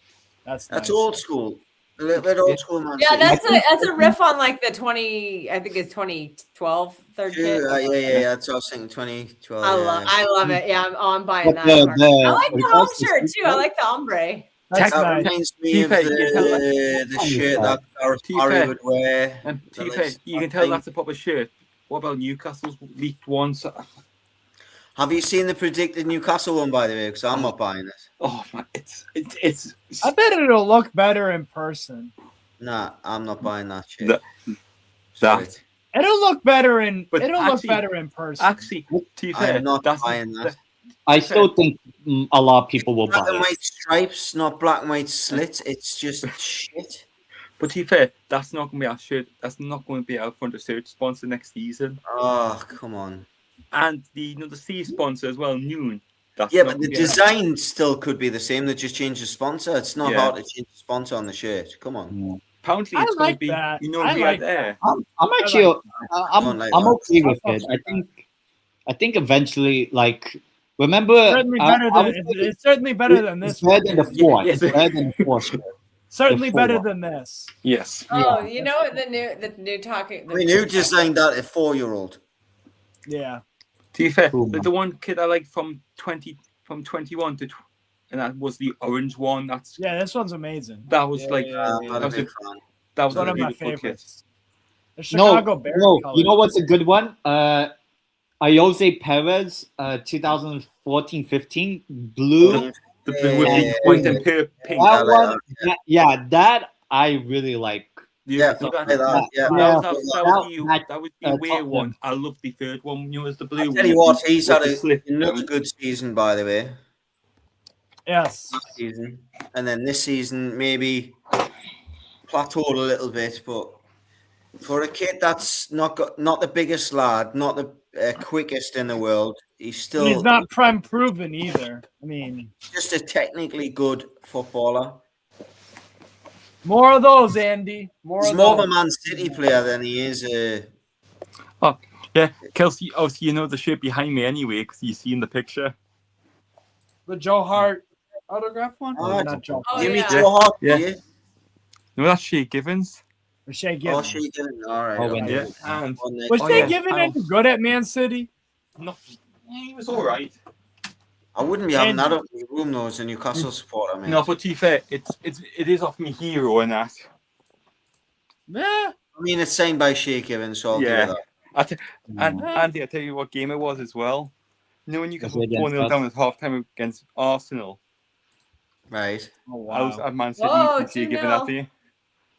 That's That's nice. old school. A little bit old school, Man Yeah, City. that's a riff on like the 20. I think it's 2012 third kit. Yeah. That's what I was thinking. 2012. I love it. Yeah, I'm buying But that. I like the the home first shirt is- too. I like the ombre. That's That nice. reminds me of T-Fair, you can tell the shirt that Gareth T-Fair. Barry would wear. And to be That fair, is- you can tell that's a proper shirt. What about Newcastle's leaked ones? Have you seen the predicted Newcastle one, by the way? Because I'm not buying it. Oh man, it's. I bet it'll look better in person. Nah, I'm not buying that shit. That- Sorry. It'll look better in. But It'll look actually- better in person. Actually, to be fair, I'm not that's buying that. I still think a lot of people will Black buy and it. white stripes, not black and white slits. It's just shit. But to be fair, that's not going to be our shirt. That's not going to be our front of shirt sponsor next season. Oh, come on. And the C sponsor as well, Noon. That's Yeah, not but the gonna be our- design still could be the same. They just change the sponsor. It's not Yeah. hard to change the sponsor on the shirt. Come on. Apparently, I it's going to like be that. you know I we like are there. I'm actually I'm Don't like I'm that. okay with I it. fuck with I think eventually, like, remember, Certainly I better was than thinking it's certainly better than it's this. better than the one. fourth. Yes. It's better than the fourth. Certainly the better four. than this. Yes. Oh, you know what the new talking. I mean, who designed that? A 4-year-old. Yeah. To be fair, Cool. the one kid I like from 21 to, and that was the orange one. Yeah, this one's amazing. That was Yeah, like yeah, yeah, I'm not yeah. a big fan. that It's was one a of my beautiful kid. favorites. The No, Chicago Bears no. colors. You know what's a good one? Ayose Perez, 2014-15, blue. The blue with Yeah, the white and pink. That like one, yeah, that I really like. Yeah, Beautiful. I like that. Yeah. That was the away top one. one. I love the third one. You know, as the blue I one. tell you what, he's with had the slip another down. good season, by the way. Yes. Last season, and then this season maybe plateaued a little bit, but for a kid that's not the biggest lad, not the quickest in the world, he's And still he's not prime proven either. I mean, just a technically good footballer. more of those, Andy. More He's of more of those. a Man City player than he is a. Oh, yeah, Kelsey. Obviously, you know the shirt behind me anyway because you see in the picture. The Joe Hart autograph one? Oh, Or not Joe Oh, Hart. Jimmy yeah. Joe Hart, Yeah. yeah. No, that's Shea Givens. Or Shea Oh, Given. she didn't. All right. Oh, okay. when Yeah, and On the- Was Oh, Shea yeah. Given Oh. any good at Man City? not, he was all right. I wouldn't be having And- that up in my room though as a Newcastle supporter, man. No, but to be fair, it is off me hero and that. Yeah. I mean, it's signed by Shea Givens, so I'll Yeah. give it that. And Andy, I tell you what game it was as well. You know when you got Was it against 4-0 us? down at half time against Arsenal. Right. Oh, I was wow. at Man City. Whoa, You can see 2-0. given that to you.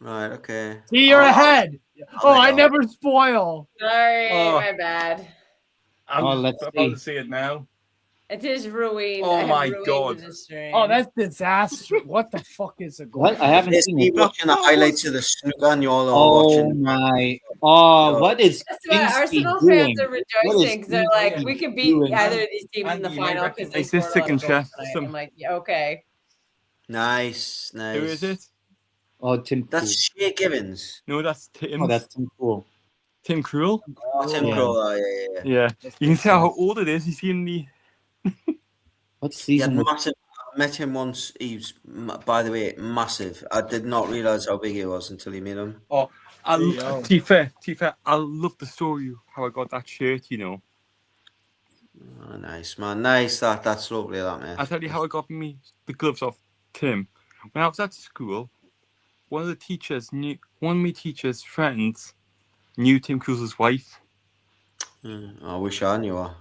Right. Okay. See, you're Oh, ahead. Oh, I God. never spoil. Sorry, Oh. my bad. I'm let's about see. to say it now. It is ruined. Oh I have my ruined God. the stream. Oh, that's disastrous. What the fuck is it going What? I haven't There's seen me it. watching the highlights of the snooker and you're all Oh watching. my! Oh, what is That's why Kingsley Arsenal doing? fans are What is rejoicing because they're like, Kingsley we could beat doing? either of these teams in the Andy, you might final because they recognize this scored a lot of signature. goals tonight. I'm like, yeah, okay. Nice. Nice. Who is it? Oh, Tim. That's Shea Givens. No, that's Tim. Oh, that's Tim Pool. Tim Krul. Oh, Tim Yeah. Krul. Oh, yeah. Yeah, you can tell how old it is. You see in the What He had season was massive. I met him once. He was, by the way, massive. I did not realize how big he was until he met him. to be fair, I love the story how I got that shirt. You know, Oh, nice, man. Nice. That's lovely, that, man. I'll tell you how I got me the gloves off Tim. When I was at school, one of my teacher's friends knew Tim Krul's wife. I wish I knew her.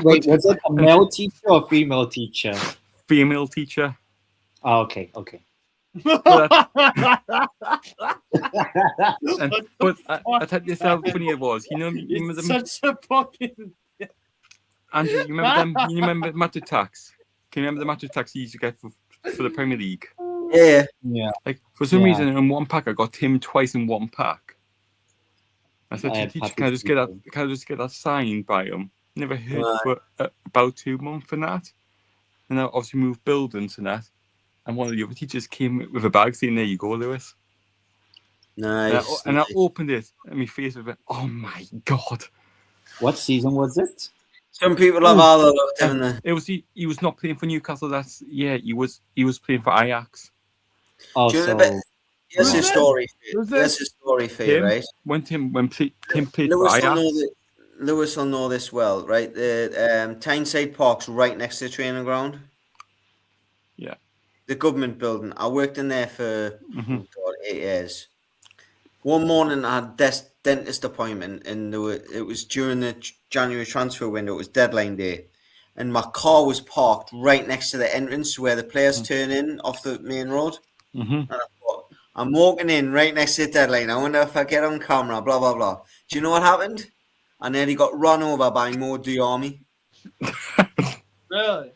Wait, was it a male teacher or female teacher? Female teacher. Oh, okay, okay. But I tell you how funny it was. You remember It's them, such a fucking. Andrew, you remember them? You remember match attacks? Can you remember the match attacks you used to get for the Premier League? Yeah. Yeah. Like for some Yeah. reason, in one pack, I got Tim twice in one pack. I said I to the had teacher, Patrick "Can I Vieira. just get that signed by him?" Never heard Right. for about 2 months and that. And I obviously moved buildings and that. And one of the other teachers came with a bag saying, "There you go, Lewis." Nice. And I nice. opened it, and my face was like, "Oh my god!" What season was it? Some people have other looked in the. It was he was not playing for Newcastle. He was playing for Ajax. Oh, Do you so know about- Here's Who's his this? story. Who's Here's his story for you, Tim, right? when Tim played for Lewis will, Ajax. Lewis will know this well, right? The Tyneside Park's right next to the training ground. Yeah. The government building. I worked in there for Mhm. God, 8 years. One morning I had dentist appointment, and it was during the January transfer window. It was deadline day, and my car was parked right next to the entrance where the players turn in off the main road. Mhm. And I thought, I'm walking in right next to the deadline. I wonder if I get on camera, blah, blah, blah. Do you know what happened? I nearly got run over by Mo Diarmi. Really?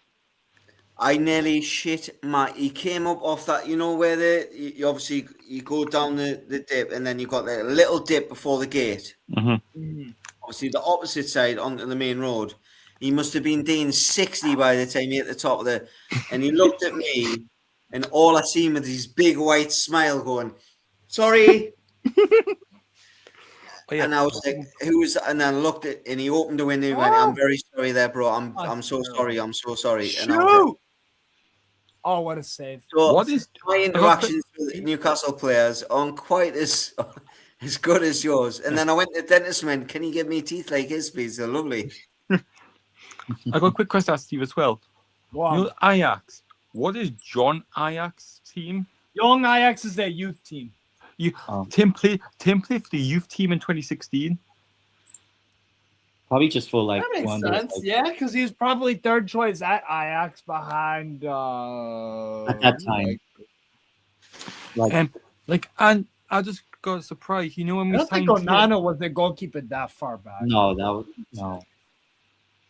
I nearly shit my. He came up off that, where you obviously you go down the dip and then you got the little dip before the gate. Mhm. Obviously, the opposite side onto the main road. He must have been doing 60 by the time he hit the top of and he looked at me, and all I seen was his big white smile going, "Sorry." Oh, yeah. And I was like, "Who was?" And then I looked at, and he opened the window and went, "I'm very sorry there, bro. I'm so sorry. I'm so sorry." And I was like, Shoot! Oh, what a save! so What is my interactions with Newcastle players aren't quite as good as yours. And then I went to the dentist and went, "Can you give me teeth like his, please? They're lovely." I got a quick question to ask Steve as well. Wow. You know Ajax. What is John Ajax team? Young Ajax is their youth team. Tim played for the youth team in 2016. Probably just for like That makes one of those, sense. like, Yeah, because he was probably third choice at Ajax behind. at that time. And I just got surprised. You know when I we don't think signed Onana was the goalkeeper that far back. No, no.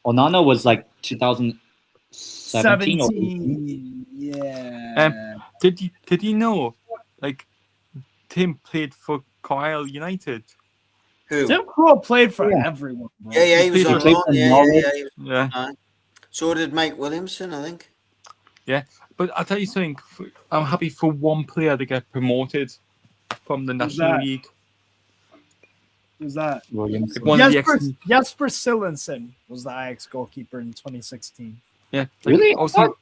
Onana was like 2017 or 18. Yeah. Did you know, like, Tim played for Carlisle United? Who? Tim Krul played for everyone. Bro. Yeah, he was on played loan. for Yeah. He was Yeah. on. So did Mike Williamson, I think. Yeah, but I'll tell you something. I'm happy for one player to get promoted from the National that? League. Who's that? Williamson. One of the Jesper Sillenson was the Ajax goalkeeper in 2016. Yeah, Really? Also,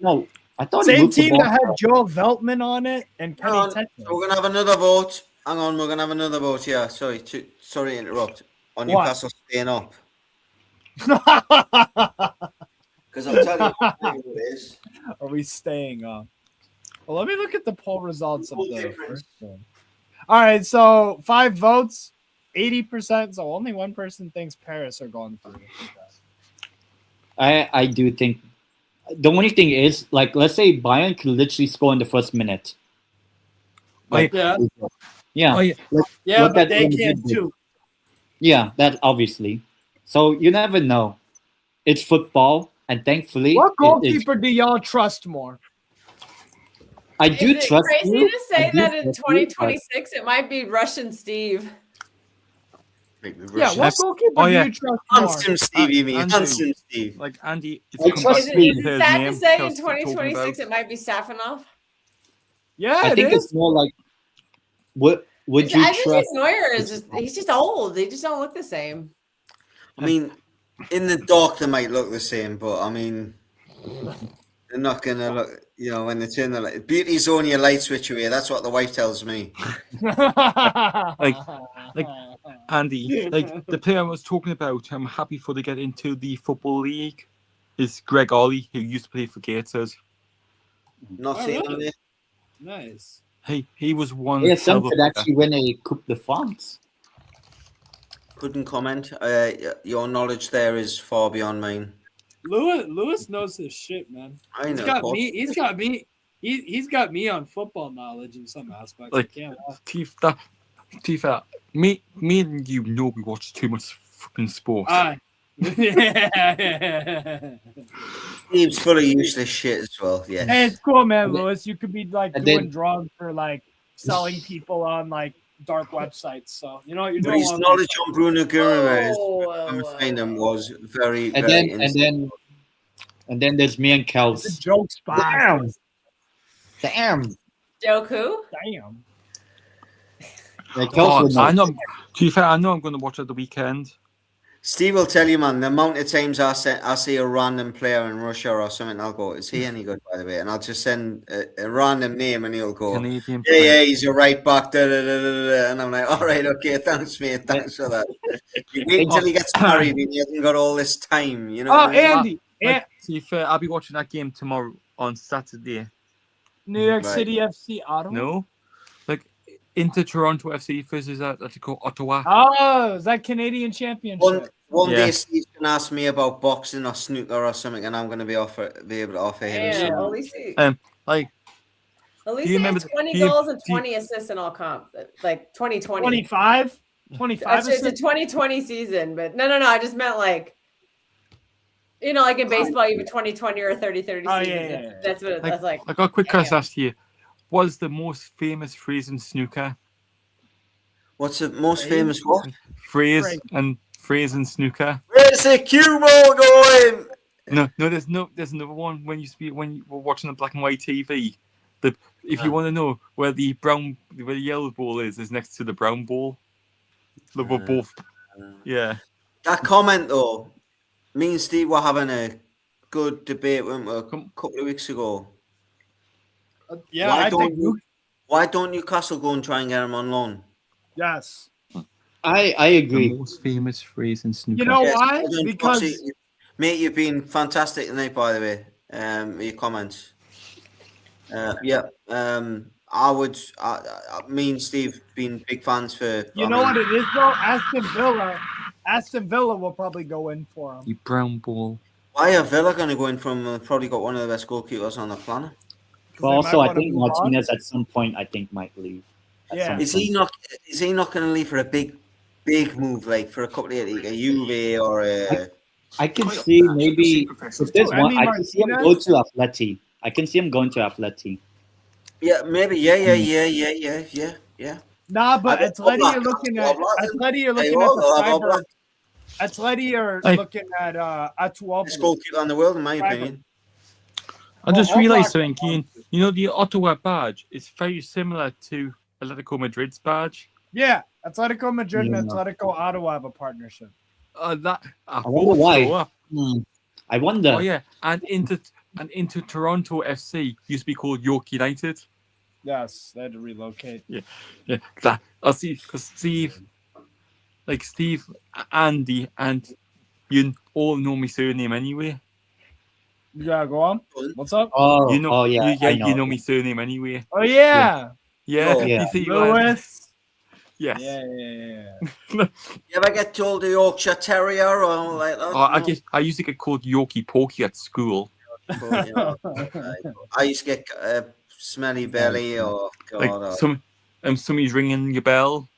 No, I thought Same he moved the team ball. that had Joel Veltman on it and Kenny Hang on. Tetman. So we're gonna have another vote. Hang on, we're gonna have another vote. Yeah, sorry to interrupt. On What? Newcastle staying up, because I'll tell you who it is. Are we staying up? Well, let me look at the poll results of Full the difference. first one. All right, so 5 votes, 80%. So only one person thinks Paris are going through. I do think the only thing is, like, let's say Bayern could literally score in the first minute. Like, Yeah, yeah, Oh, yeah. yeah, What but that they Real can't Madrid did. too. yeah, that obviously. So you never know. It's football, and thankfully, What it- goalkeeper do y'all trust more? I do Is it trust crazy you. to say I do that in trust you, but 2026 it might be Russian Steve? Yeah, what goalkeeper Oh, yeah. do you trust more? Handsome Steve, you mean? Andrew. Handsome Steve. like Andy, it's I come trust back Is to it his sad to name say in Kelsey talking 2026 about. it might be Safanov? Yeah, I it think is. it's more like, would you I think trust? Neuer is he's just old. They just don't look the same. I mean, in the dark they might look the same, but I mean, they're not gonna look. When they turn the light, beauty's only a light switch away. That's what the wife tells me. like Andy, like the player I was talking about, I'm happy for to get into the football league. Is Greg Ollie, who used to play for Gators. Nothing. Oh, really? Nice. He was one. Yeah, some hell of a could player. actually win a Coupe de France. Couldn't comment. Your knowledge there is far beyond mine. Lewis knows his shit, man. I He's know. got of course. me. He's got me on football knowledge in some aspects. Like, I can't lie. To be fair, me and you know we watch too much fucking sport. Yeah. Steve's full of useless shit as well. Yes. Hey, it's cool, man, Lewis. You could be like And doing then- drugs or like selling people on like dark websites. So you know what you're But doing. his knowledge on Bruno Guimaraes Oh, was very, And very then there's me and It's a Kels. joke spot. Damn. Joke who? Damn. Like, Kels would know. I know. To be fair, I know I'm going to watch at the weekend. Steve will tell you, man, the amount of times I see a random player in Russia or something, I'll go, is he any good, by the way? And I'll just send a random name and he'll go, Canadian yeah, player. he's a right back. Da, da, da, da, da. And I'm like, all right, okay, thanks, mate. Thanks for that. You wait until he gets married and he hasn't got all this time, you know Oh, what I mean? Andy. Like, to be fair, I'll be watching that game tomorrow on Saturday. New York Right. City FC Ottawa. No, like Inter Toronto FC versus Atletico Ottawa. Oh, is that Canadian Championship? One Yeah. day Steve's going to ask me about boxing or snooker or something, and I'm going to be able to offer him Yeah, some. at least he, Like, at least do you he had remember 20 do you- goals and do you- 20 assists in all comps. Like 2020. 25? 25 It's a 2020 season, but no. I just meant like You know, like in baseball, you have a 20-20 or a 30-30 Oh, season. yeah. That's what that's like. I got a quick Damn. question to ask you. What is the most famous phrase in snooker? What's the most Phrase? famous what? Phrase in snooker. Where's the cue ball going? No, there's another one when you were watching the black and white TV. If you want to know where the yellow ball is next to the brown ball. They were both. Yeah. That comment though, me and Steve were having a good debate a couple of weeks ago. Yeah, Why don't Newcastle go and try and get him on loan? Yes. I agree. The most famous phrase in snooker. You know Yes, why? well done, Because Foxy. Mate, you've been fantastic tonight, by the way. Your comments. I would. Me and Steve been big fans for. you know what it is though. Aston Villa will probably go in for him. The brown ball. Why are Villa going to go in from? Probably got one of the best goalkeepers on the planet. But they also, might I wanna think move on. Martinez at some point, might leave. at Yeah. some Is point. he not? Is he not going to leave for a big move, like for a couple of like a Juve or a? I can see maybe if there's Oh, one. Emi I can see him go Martinez? to Atleti. I can see him going to Atleti. Yeah, maybe. Yeah. Nah, but I don't- Atleti Oblak, are looking Oblak, at Oblak. Cyber. Atleti are looking at Best Atuobu. goalkeeper in the world, in my opinion. I just Well, realised Oblak- something, Ian. You know the Ottawa badge is very similar to Atletico Madrid's badge. Yeah, Atletico Madrid and Yeah. Atletico Ottawa have a partnership. I wonder why. So. I wonder. Oh yeah, and into Toronto FC used to be called York United. Yes, they had to relocate. Yeah. That I see because Steve, Andy, and you all know my surname anyway. Yeah, go on. What's up? Oh, You know, yeah, I you know my surname anyway. Oh yeah, Yeah, Oh. Yeah. you see, Lewis. yes. Yeah. You ever get told a Yorkshire Terrier or like that? Oh, I used to get called Yorkie Porky at school. But, you know, I used to get smelly belly or Like God, somebody's ringing your bell.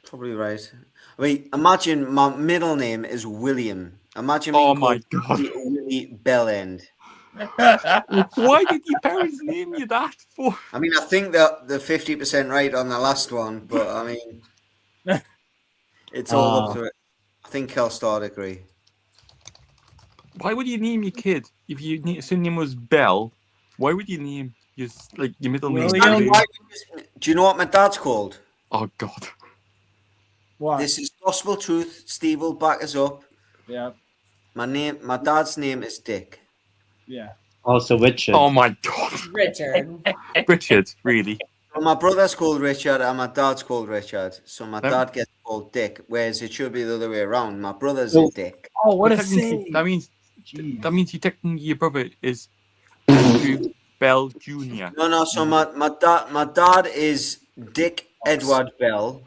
probably right. I mean, imagine my middle name is William. Imagine Oh being my called God. Willie Bellend. Why did your parents name you that for? I mean, I think that the 50% right on the last one, but I mean, it's all up to it. I think I'll start agree. Why would you name your kid if your surname was Bell? Why would you name your middle name? William. Danny, Willie? do you know what my dad's called? Oh God. What? This is gospel truth. Steve will back us up. Yeah. My dad's name is Dick. Yeah. Also Richard. Oh my God. Richard. Richard, really? So my brother's called Richard and my dad's called Richard. So my That- dad gets called Dick, whereas it should be the other way around. My brother's Oh. a Dick. Oh, what a Technically, save! that means Jeez. you technically your brother is Andrew Bell Jr. No. So my dad is Dick Edward Bell,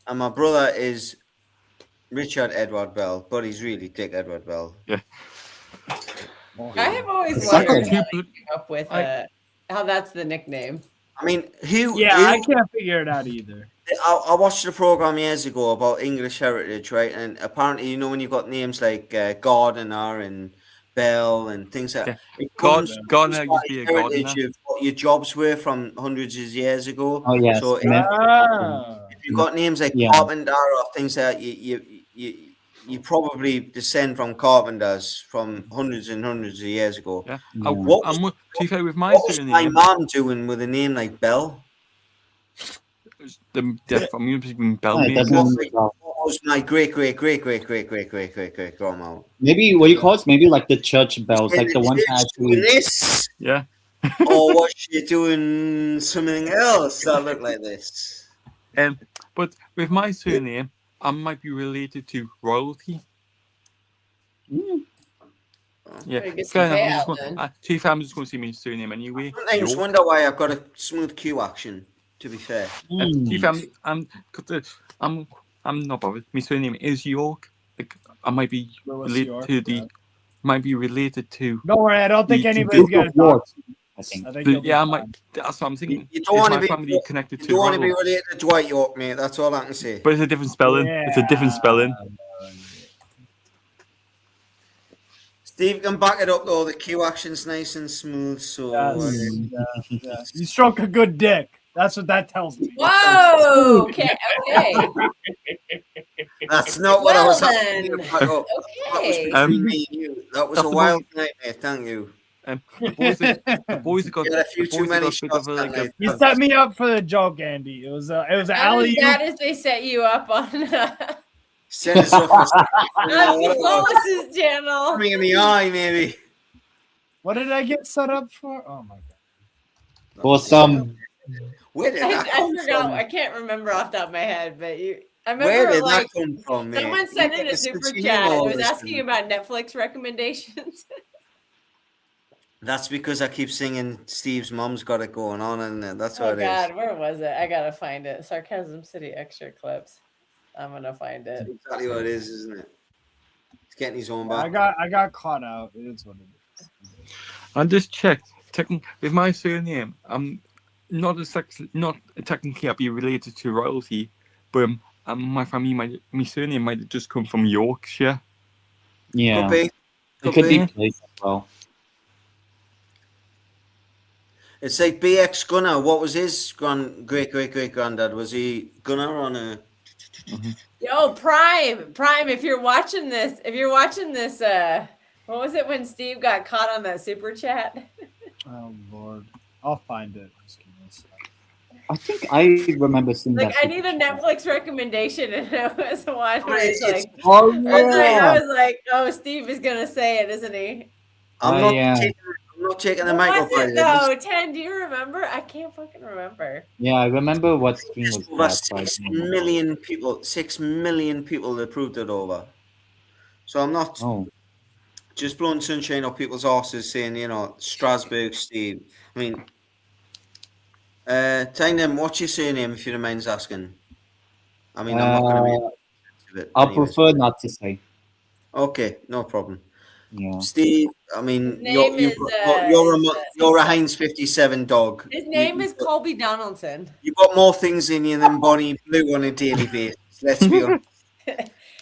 and my brother is Richard Edward Bell, but he's really Dick Edward Bell. I have always I got wondered two. how they came up with how that's the nickname. I mean, I can't figure it out either. I watched a program years ago about English heritage, right? And apparently, you know, when you've got names like Gardiner and Bell and things like that, it comes Gardner from used to be a heritage gardener. of what your jobs were from hundreds of years ago. Oh, yes. So Ah. if you've got names like Yeah. Carpenter or things like that, you probably descend from carpenters from hundreds and hundreds of years ago. Yeah. Yeah. To be fair, with my What was my surname, mom doing with a name like Bell? I'm using Bell. Yeah, it maybe. doesn't ring a bell. What was my great grandma? Maybe what you call it? Maybe like the church bells, like the one Is that she doing actually. this, Yeah. or was she doing something else that looked like this? But with my surname, I might be related to royalty. Yeah, Better get fair some enough. payout then. To be fair, I'm just going to see my surname anyway. Sometimes York. wonder why I've got a smooth cue action. To be fair, To be fair, I'm not bothered. My surname is York. Like, I might be Lewis related York, to the. yeah. Might be related to. Don't worry, I don't think The anybody's Duke gonna of York, talk. I think. I think you'll be Yeah, I fine. might. That's what I'm thinking. you don't Is want to my be family connected you to don't want to be royal? related to Dwight York, mate. That's all I can say. But it's a different spelling. It's a different spelling. Steve can back it up though. The Q action's nice and smooth. So Yeah. You stroke a good dick. That's what that tells me. Whoa. Okay. Okay. that's not what I Well was asking you then. to back up. That was Okay. between me and you. That was a That's the wild night, mate. Thank you. The boys have got You had a few the too boys have many got a bit shots of a, that like a night. You set me up for the joke, Andy. It was an Not as alley bad as they set you up on Set us up for Wallace's channel. something in the eye, maybe. What did I get set up for? Oh my god. For some. Where did I that come forgot. from? I can't remember off the top of my head, but I Where remember did like that come from, mate? someone sent in a It's super you chat. all It was this asking time. about Netflix recommendations. That's because I keep singing Steve's mom's got it going on, and that's Oh what it is. God, where was it? I gotta find it. Sarcasm City extra clips. I'm gonna find it. That's exactly what it is, isn't it? He's getting his own I back. got caught out. It is what it is. I just checked. With my surname, I'm not technically I'll be related to royalty, but my family my surname might have just come from Yorkshire. Yeah. Could be. It could be place as well. It's like BX Gunner. What was his great granddad? Was he Gunner on a? Yo, Prime. If you're watching this, what was it when Steve got caught on that super chat? Oh Lord, I'll find it. Just give me a sec. I think I remember seeing Like, that. I need a Netflix recommendation, and it was one where it's like, Oh I was like, oh, Steve is gonna say it, isn't he? I'm not taking the What mic was off by it though? 10, do you remember? I can't fucking remember. Yeah, I remember what screen was Over that. so I 6 remember. million people. 6 million people approved it over. So I'm not Oh, just blowing sunshine up people's asses, saying Strasbourg, Steve. I mean, telling them what's your surname if you don't mind asking. I mean, I'm not going to be. It I'll anyways. prefer not to say. Okay, no problem. Yeah. Steve, I mean, His name you're a Heinz 57 dog. His name is Colby Donaldson. You've got more things in you than Bonnie Blue on a daily basis. Let's be honest.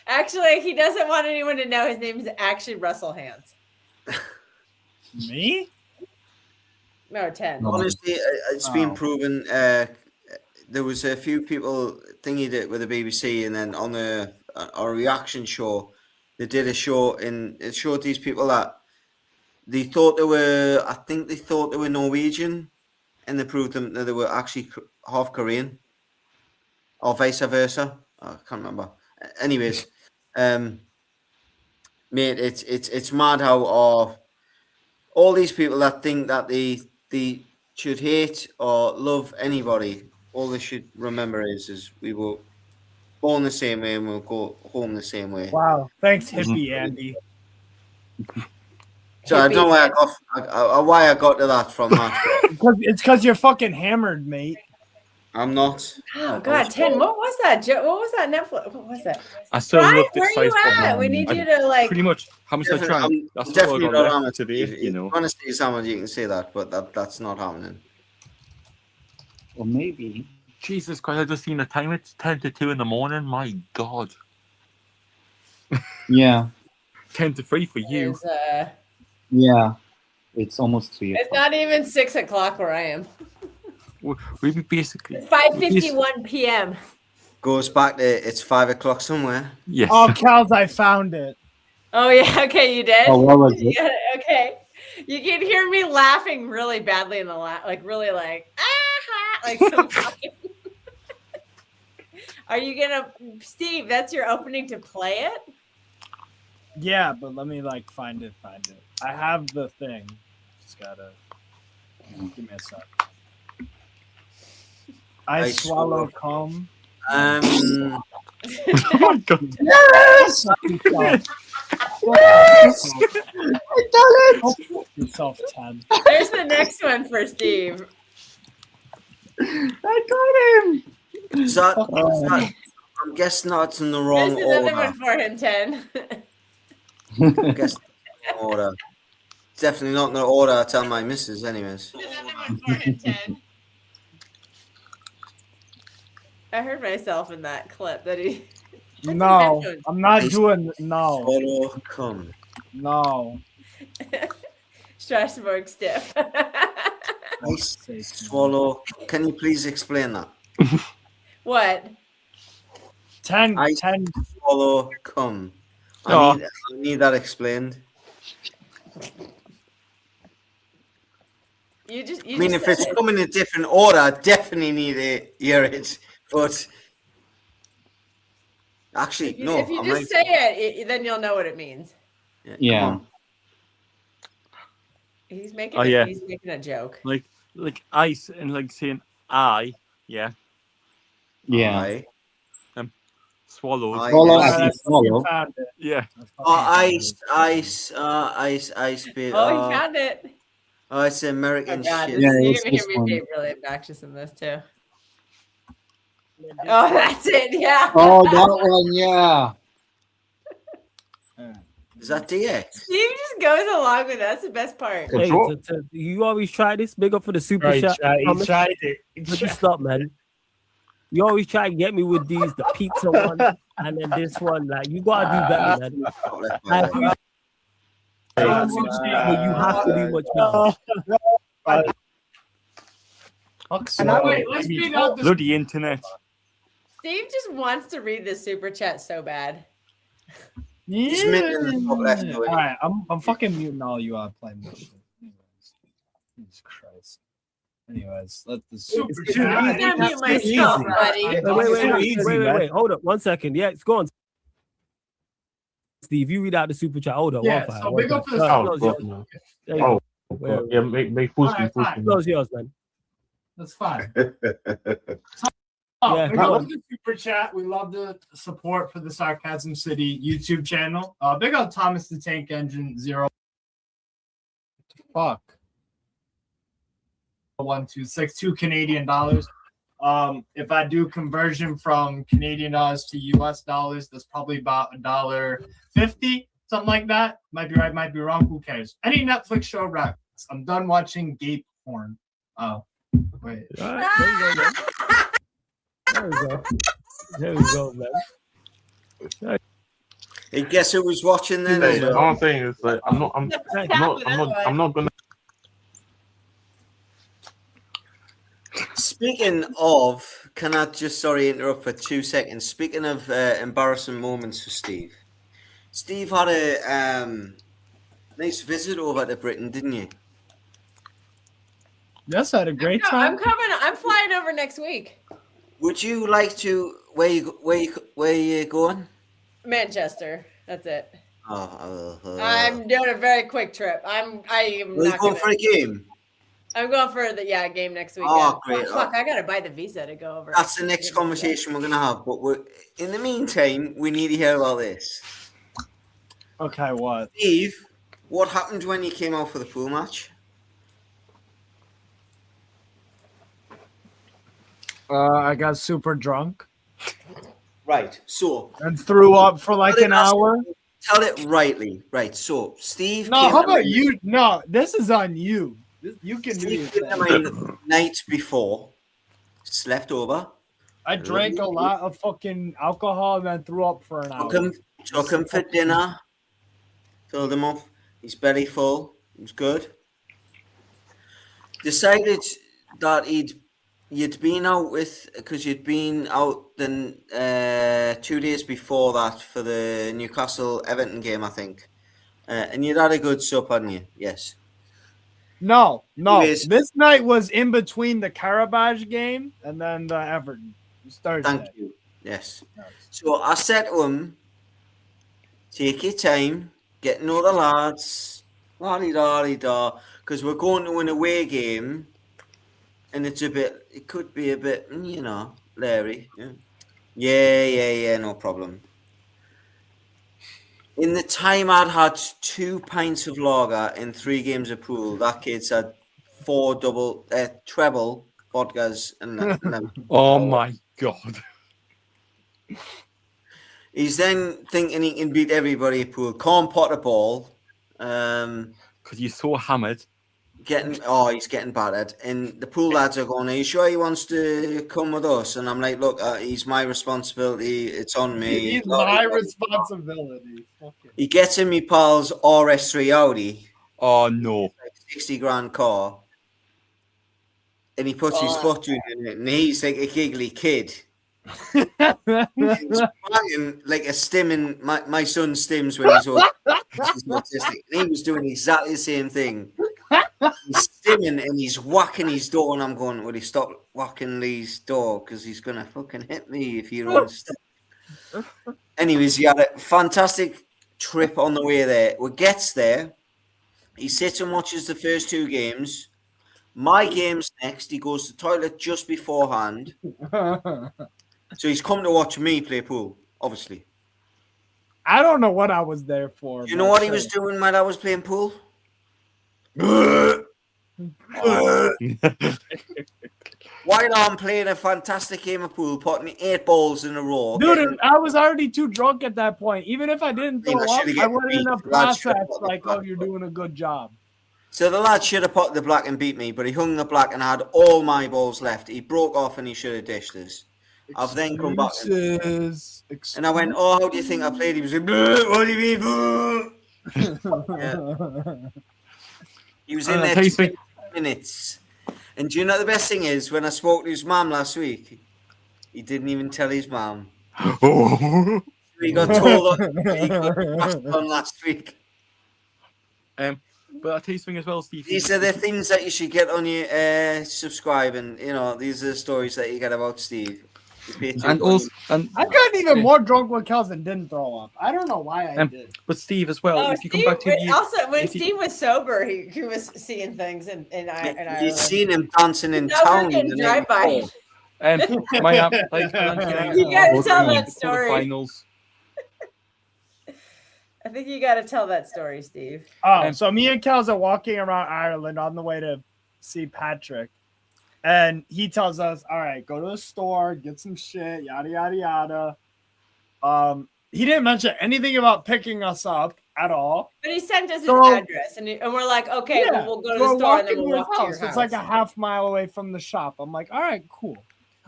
Actually, he doesn't want anyone to know his name is actually Russell Hans. Me? No, 10. Honestly, it's been proven. There was a few people thingied it with the BBC, and then on a reaction show, they did a show, and it showed these people that they thought they were. I think they thought they were Norwegian, and they proved them that they were actually half Korean, or vice versa. I can't remember. Anyways, mate, it's mad how all these people that think that they should hate or love anybody, all they should remember is we were born the same way and we'll go home the same way. Wow, thanks, hippie Andy. So I don't know why I got to that from that. It's because you're fucking hammered, mate. I'm not. Oh God, 10. What was that? What was that Netflix? What was that? I still Brian, love where this you size at? problem. We need I you to like. Pretty much how much I try. That's all I Definitely got not left happening. today. You know. Honestly, someone you can say that, but that's not happening. Or maybe. Jesus Christ! I just seen the time. It's 10 to 2 in the morning. My God. Yeah. 10 to 3 for you. Yeah. It's almost 3 It's o'clock. not even 6 o'clock where I am. We basically. It's 5:51 p.m. Goes back to it's 5 o'clock somewhere. Yes. Oh, Kels, I found it. Oh yeah, okay, you did. Oh, what was it? Yeah, okay, you can hear me laughing really badly in the like really like like some fucking. Are you gonna, Steve? That's your opening to play it. Yeah, but let me like find it. I have the thing. Just gotta give me a sec. I swallow cum. Oh my God. Yes! Yes! I done it! Yourself 10. There's the next one for Steve. I got him! Is that, I'm guessing that's in the wrong There's another order. one for him, 10. I'm guessing in the wrong order. It's definitely not in the order I tell my missus, anyways. There's another one for him, 10. I heard myself in that clip that he. No, I'm not doing. No, Swallow cum. no. Strasbourg stiff. Ice swallow. Can you please explain that? What? 10, Ice 10. swallow cum. Oh. I need that explained. You I mean, just if it's said it. come in a different order, I definitely need to hear it. But actually, no. If you just say it, then you'll know what it means. Yeah. Come on. He's making he's making a joke. Like ice and like saying I, yeah. Yeah. Aye. Swallows. Aye, Swallow yes. as in swallow. Found it. Yeah. Ice bit. Oh, he found it. Oh, it's American Oh God, shit. Yeah, you're it's gonna this hear one. me be really obnoxious in this too. Oh, that's it. Yeah. Oh, that one, yeah. Is that DX? Steve just goes along with it. That's the best part. Hey, you always try this. Big up for the super Right, shot. he tried it. But you stop, man. You always try to get me with the pizza one, and then this one. Like, you gotta do better, man. I appreciate but you have to do much better. Let's beat out this. Bloody internet. Steve just wants to read the super chat so bad. He's making the top left All already. right, I'm fucking muting all you playing this shit. Anyways. Jesus Christ. Anyways, let the super I'm gonna mute myself, buddy. Wait. Hold up, 1 second. Yeah, it's going. Steve, you read out the super chat. Hold up. Yeah, so big up for the Make full screen. Close yours, man. That's fine. Yeah. Big up for the super chat. We love the support for the Sarcasm City YouTube channel. Big up Thomas the Tank Engine 0. Fuck. 1262 Canadian dollars. If I do conversion from Canadian dollars to US dollars, that's probably about $1.50, something like that. Might be right, might be wrong. Who cares? Any Netflix show wraps. I'm done watching Gape porn. Oh, wait. All right, there we go. There we go, man. Hey, guess who was watching then? Hey, all I'm saying is like I'm not gonna. Speaking of, can I just interrupt for 2 seconds? Speaking of embarrassing moments for Steve, Steve had a nice visit over to Britain, didn't you? Yes, I had a great time. I'm coming. I'm flying over next week. Would you like to? Where you going? Manchester. That's it. Oh, I'm doing a very quick trip. I am Are you not going gonna, for a game? I'm going for the game next week. Oh, great. Fuck, I gotta buy the visa to go over. That's the next conversation we're gonna have. But in the meantime, we need to hear about this. Okay, what? Steve, what happened when you came out for the pool match? I got super drunk Right. So and threw up for like an hour. tell it rightly. Right. So Steve. No, came how to about me- you? No, this is on you. You can do Steve your came to thing. me night before, slept over, I drank a lot of fucking alcohol and then threw up for an hour. took him for dinner, filled him up. He's belly full. It was good. Decided that you'd been out because you'd been out then 2 days before that for the Newcastle Everton game, I think, and you'd had a good sup, hadn't you? Yes. No. Anyways. This night was in between the Carabao game and then the Everton. It started. Thank you. Yes. So I said to him, take your time, get to know the lads, la-di-da-di-da, because we're going to an away game, and it could be a bit, Larry. Yeah, no problem. In the time I'd had 2 pints of lager in 3 games of pool, that kid's had 4 treble vodkas and Oh my god. He's then thinking he can beat everybody at pool. Can't pot a ball. Because you're so hammered. He's getting battered. And the pool lads are going, are you sure he wants to come with us? And I'm like, look, he's my responsibility. It's on me. It's my responsibility. Okay. He gets in me pal's RS3 Audi. Oh no! Like 60 grand car, and he puts his foot in it, and he's like a giggly kid. He's banging like a stimming. My son stims when he's autistic, and he was doing exactly the same thing. He's stimming and he's whacking his door, and I'm going, "Will he stop whacking Lee's door? Because he's gonna fucking hit me if you don't stop." Anyways, he had a fantastic trip on the way there. We gets there, he sits and watches the first 2 games. My game's next. He goes to the toilet just beforehand. So he's come to watch me play pool, obviously. I don't know what I was there for. You know what he was doing while I was playing pool? While I'm playing a fantastic game of pool, putting 8 balls in a row. Dude, I was already too drunk at that point. Even if I didn't throw up, I wouldn't end up process like, oh, you're doing a good job. So the lad should have put the black and beat me, but he hung the black and had all my balls left. He broke off and he should have dished us. I've then come back and I went, "Oh, how do you think I played?" He was like, "What do you mean?" Yeah. He was in there 20 minutes. And do you know the best thing is, when I spoke to his mum last week, he didn't even tell his mum. He got told on last week. But I'll tell you something as well, Steve. These are the things that you should get on your subscribe, and these are the stories that you get about Steve. And also, I got even more drunk when Kelvin didn't throw up. I don't know why I did. But Steve as well. If you come back to when Steve was sober, he was seeing things in Ireland. You've seen him dancing in town. Drive-by. My app, you gotta tell that story. Finals. I think you got to tell that story, Steve. Oh, so me and Kels are walking around Ireland on the way to see Patrick. And he tells us, all right, go to the store, get some shit, yada, yada, yada. He didn't mention anything about picking us up at all. But he sent us his address, and we're like, okay, well, we'll go to the store and then we'll walk to your house. It's like a half mile away from the shop. I'm like, all right, cool.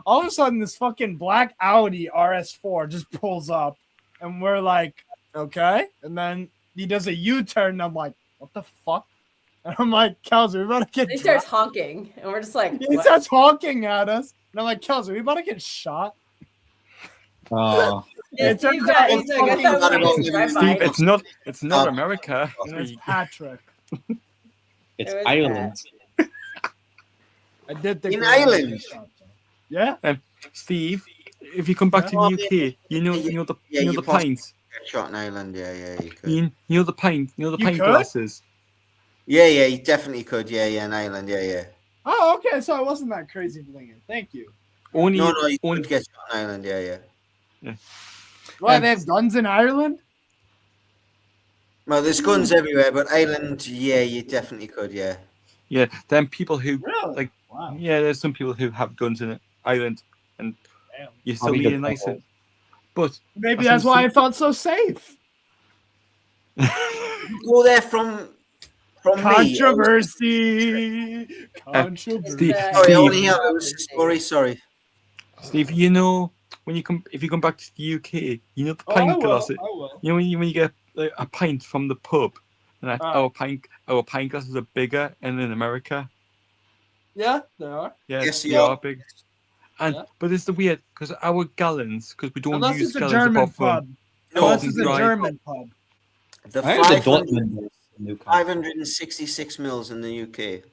All of a sudden, this fucking black Audi RS4 just pulls up, and we're like, okay. And then he does a U-turn, and I'm like, what the fuck? And I'm like, Kels, we're about to get He starts honking, and we're just like, he starts honking at us. And I'm like, Kels, are we about to get shot? It turns out Steve, it's not America. It's Patrick. It's Ireland. I did think in Ireland. Yeah. Steve, if you come back to the UK, you know the pints. Shot in Ireland, you could. You know the pint glasses. Yeah, you definitely could. Yeah, in Ireland, yeah. Oh, okay. So I wasn't that crazy blinging. Thank you. No, you could get shot in Ireland, yeah. Why, they have guns in Ireland? Well, there's guns everywhere, but Ireland, yeah, you definitely could, yeah. Yeah, then people who wow. Yeah, there's some people who have guns in Ireland, and you still need a nice. But maybe that's why I felt so safe. Go there from controversy. Steve, sorry. Steve, when if you come back to the UK, you know the pint glasses. You know when you get a pint from the pub, and our pint glasses are bigger, and in America. Yeah, they are. Yeah, yes, they are big. And but it's the weird because our gallons, because we don't use gallons above pub. No, this is a German pub. The 566 mils in the UK.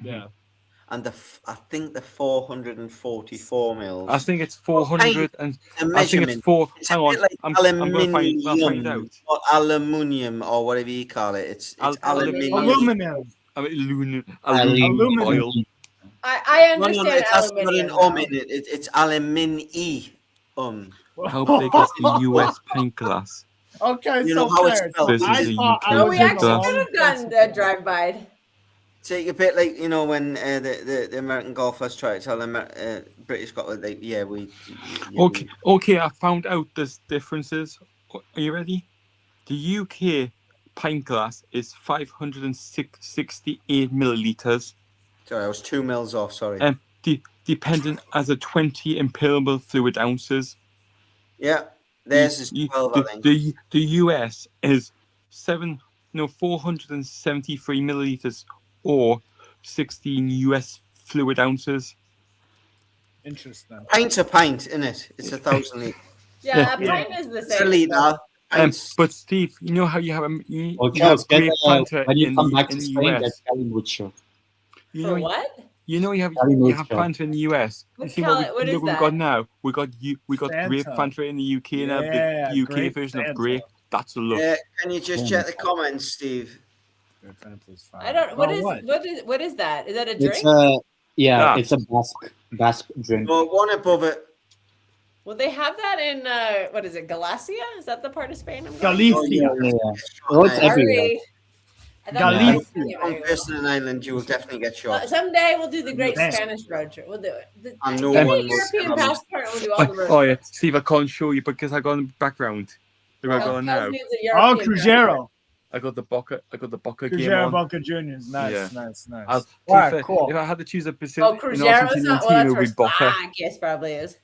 Yeah. And I think the 444 mils. I think it's 400, and I think it's 4. Hang on, like I'm going to find out. Or aluminium, or whatever you call it. It's aluminum. Aluminum foil. I understand. It has got an in it. It's aluminium. How big is the US pint glass? Okay, you know how it's spelled. We actually could have done the drive-by. Take a bit like when the American golfers try to tell them British golfers, like, Okay. I found out there's differences. Are you ready? The UK pint glass is 568 milliliters. Sorry, I was 2 mils off. Sorry. Dependent as a 20 impermeable fluid ounces. Yeah, theirs is 12. I think the US is 7 473 milliliters or 16 US fluid ounces. Interesting. Pint's a pint, isn't it? It's 1,000 litres. Yeah, a pint is the It's a same. litre. But Steve, you know how you have you Okay, have grape Fanta when you in come back the to Spain, US. get Cali Mucho. You For know, what? You know you have Cali Fanta in the US. You see what what is we that? got now? We got grape Fanta. Fanta in the UK now. Yeah, The UK grape version Fanta. of grape. That's a look. Can you just check the comments, Steve? Grape Fanta's fine. I don't. What Oh, is what is that? Is that a It's drink? Ah. it's a Basque drink. No, one above it. Will they have that in what is it? Galicia? Is that the part of Spain? I'm going? Galicia. Oh, it's Sorry. everywhere. I thought Galicia. it was Spain, One but person in Ireland, you will definitely get shot. someday we'll do the Great Damn. Spanish road trip. We'll do it. And no Give me one a will European come. passport. We'll do all the road Oh yeah, trips. Steve, I can't show you because I got a background. Look what I got on now. Kels needs a Oh, European Cruzeiro. I got the Boca game Cruzeiro on. Boca Juniors. Nice, Yeah. nice. To be All fair, right, cool. If I had to choose a Oh, Brazilian Cruzeiro's not. Well, that's team, it where would be Boca. Yes, probably is.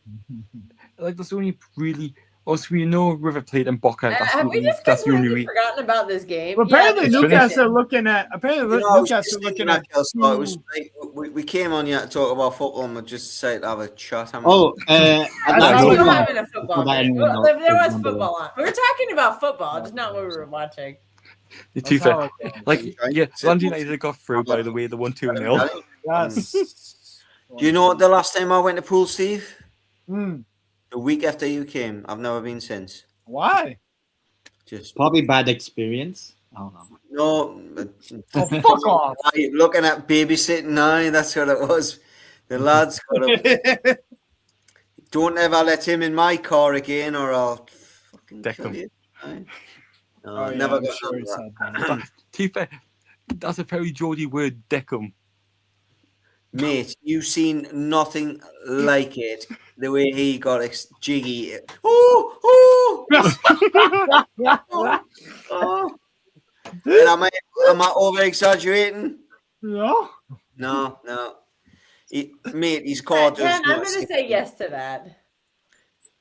Like there's only really. Also, we know River Plate and Boca. That's Have the we only. just That's the only. completely forgotten about this game? Well, apparently it's Newcastle finished. are looking at. Apparently You know, I was Newcastle just are looking thinking at. that, Kelsey, it was like, we came on here to talk about football and we just decided to have a chat. Oh, That's We're what not I- having a football That game. anyone knows, There was remember football on. We were talking about football, just not what we were watching. To be That's fair, how it goes. like yeah, London United got through by the way. They won 2-0. Yes. Do you know what the last time I went to pool, Steve? Hmm. The week after you came. I've never been since. Why? Just Probably bad experience. I don't know. no. Oh, fuck off. Looking at babysitting now, that's what it was. The lads got up. Don't ever let him in my car again, or I'll fucking Deck kill him. you. Aye. No, Oh, yeah, never I'm got sure he that. said that. To be fair, that's a very Geordie word, Deckham. Mate, you've seen nothing like it. The way he got jiggy. Oh, oh. And am I over exaggerating? No. No. Mate, his car does Ken, I'm not going to say yes to that.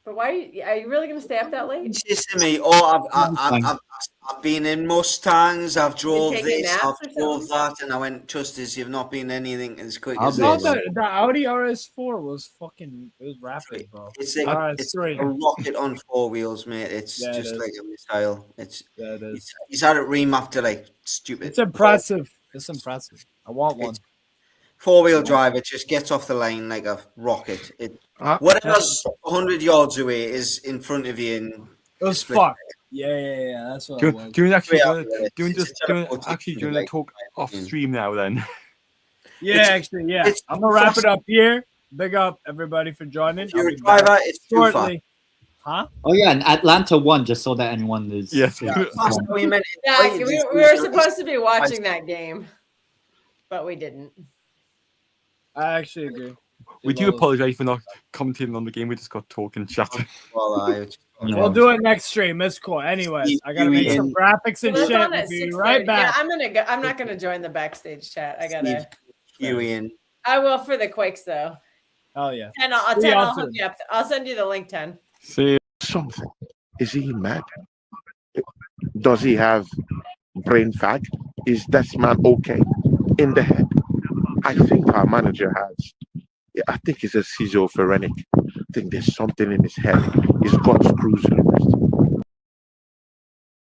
But why are you really going to stay up that late? It's just to me. Oh, I've been in Mustangs. I've drove taking this. I've naps or drove something? that, and I went. Justice, you've not been anything as quick I'll as be No, this. honest. the Audi RS4 was fucking. It was rapid, bro. It's like it's RS3. a rocket on four wheels, mate. It's Yeah, it just is. like a missile. It's Yeah, it is. he's had it remapped to like stupid. It's impressive. It's impressive. I want one. Four-wheel drive. It just gets off the line like a rocket. Whatever's 100 yards away is in front of you. And It was fucked. Yeah. That's what Do it you was. do you actually Yeah, do you it's just do you terrible. actually do you want to talk off stream now then? Yeah, actually, yeah. it's I'm gonna wrap it up here. Big up everybody for joining. If you're I'll a be back driver, it's too far. shortly. Huh? Oh yeah, and Atlanta won, just so that anyone is. Yes. That's what we meant. Yeah, we were supposed to be watching that game, but we didn't. I actually agree. We do apologize for not commentating on the game. We just got talking, chatting. Well, We'll do it next stream. It's cool. Anyways, I gotta make some graphics and Well, it's shit. on We'll at be 6:30. right back. Yeah, I'm gonna go. I'm not gonna join the backstage chat. I gotta. Ian. I will for the Quakes though. Oh yeah. And I'll See y'all hook soon. you up. I'll send you the link, 10. See. Something. Is he mad? Does he have brain fag? Is this man okay in the head? I think our manager has. I think he's a schizophrenic. I think there's something in his head. He's got screws loose.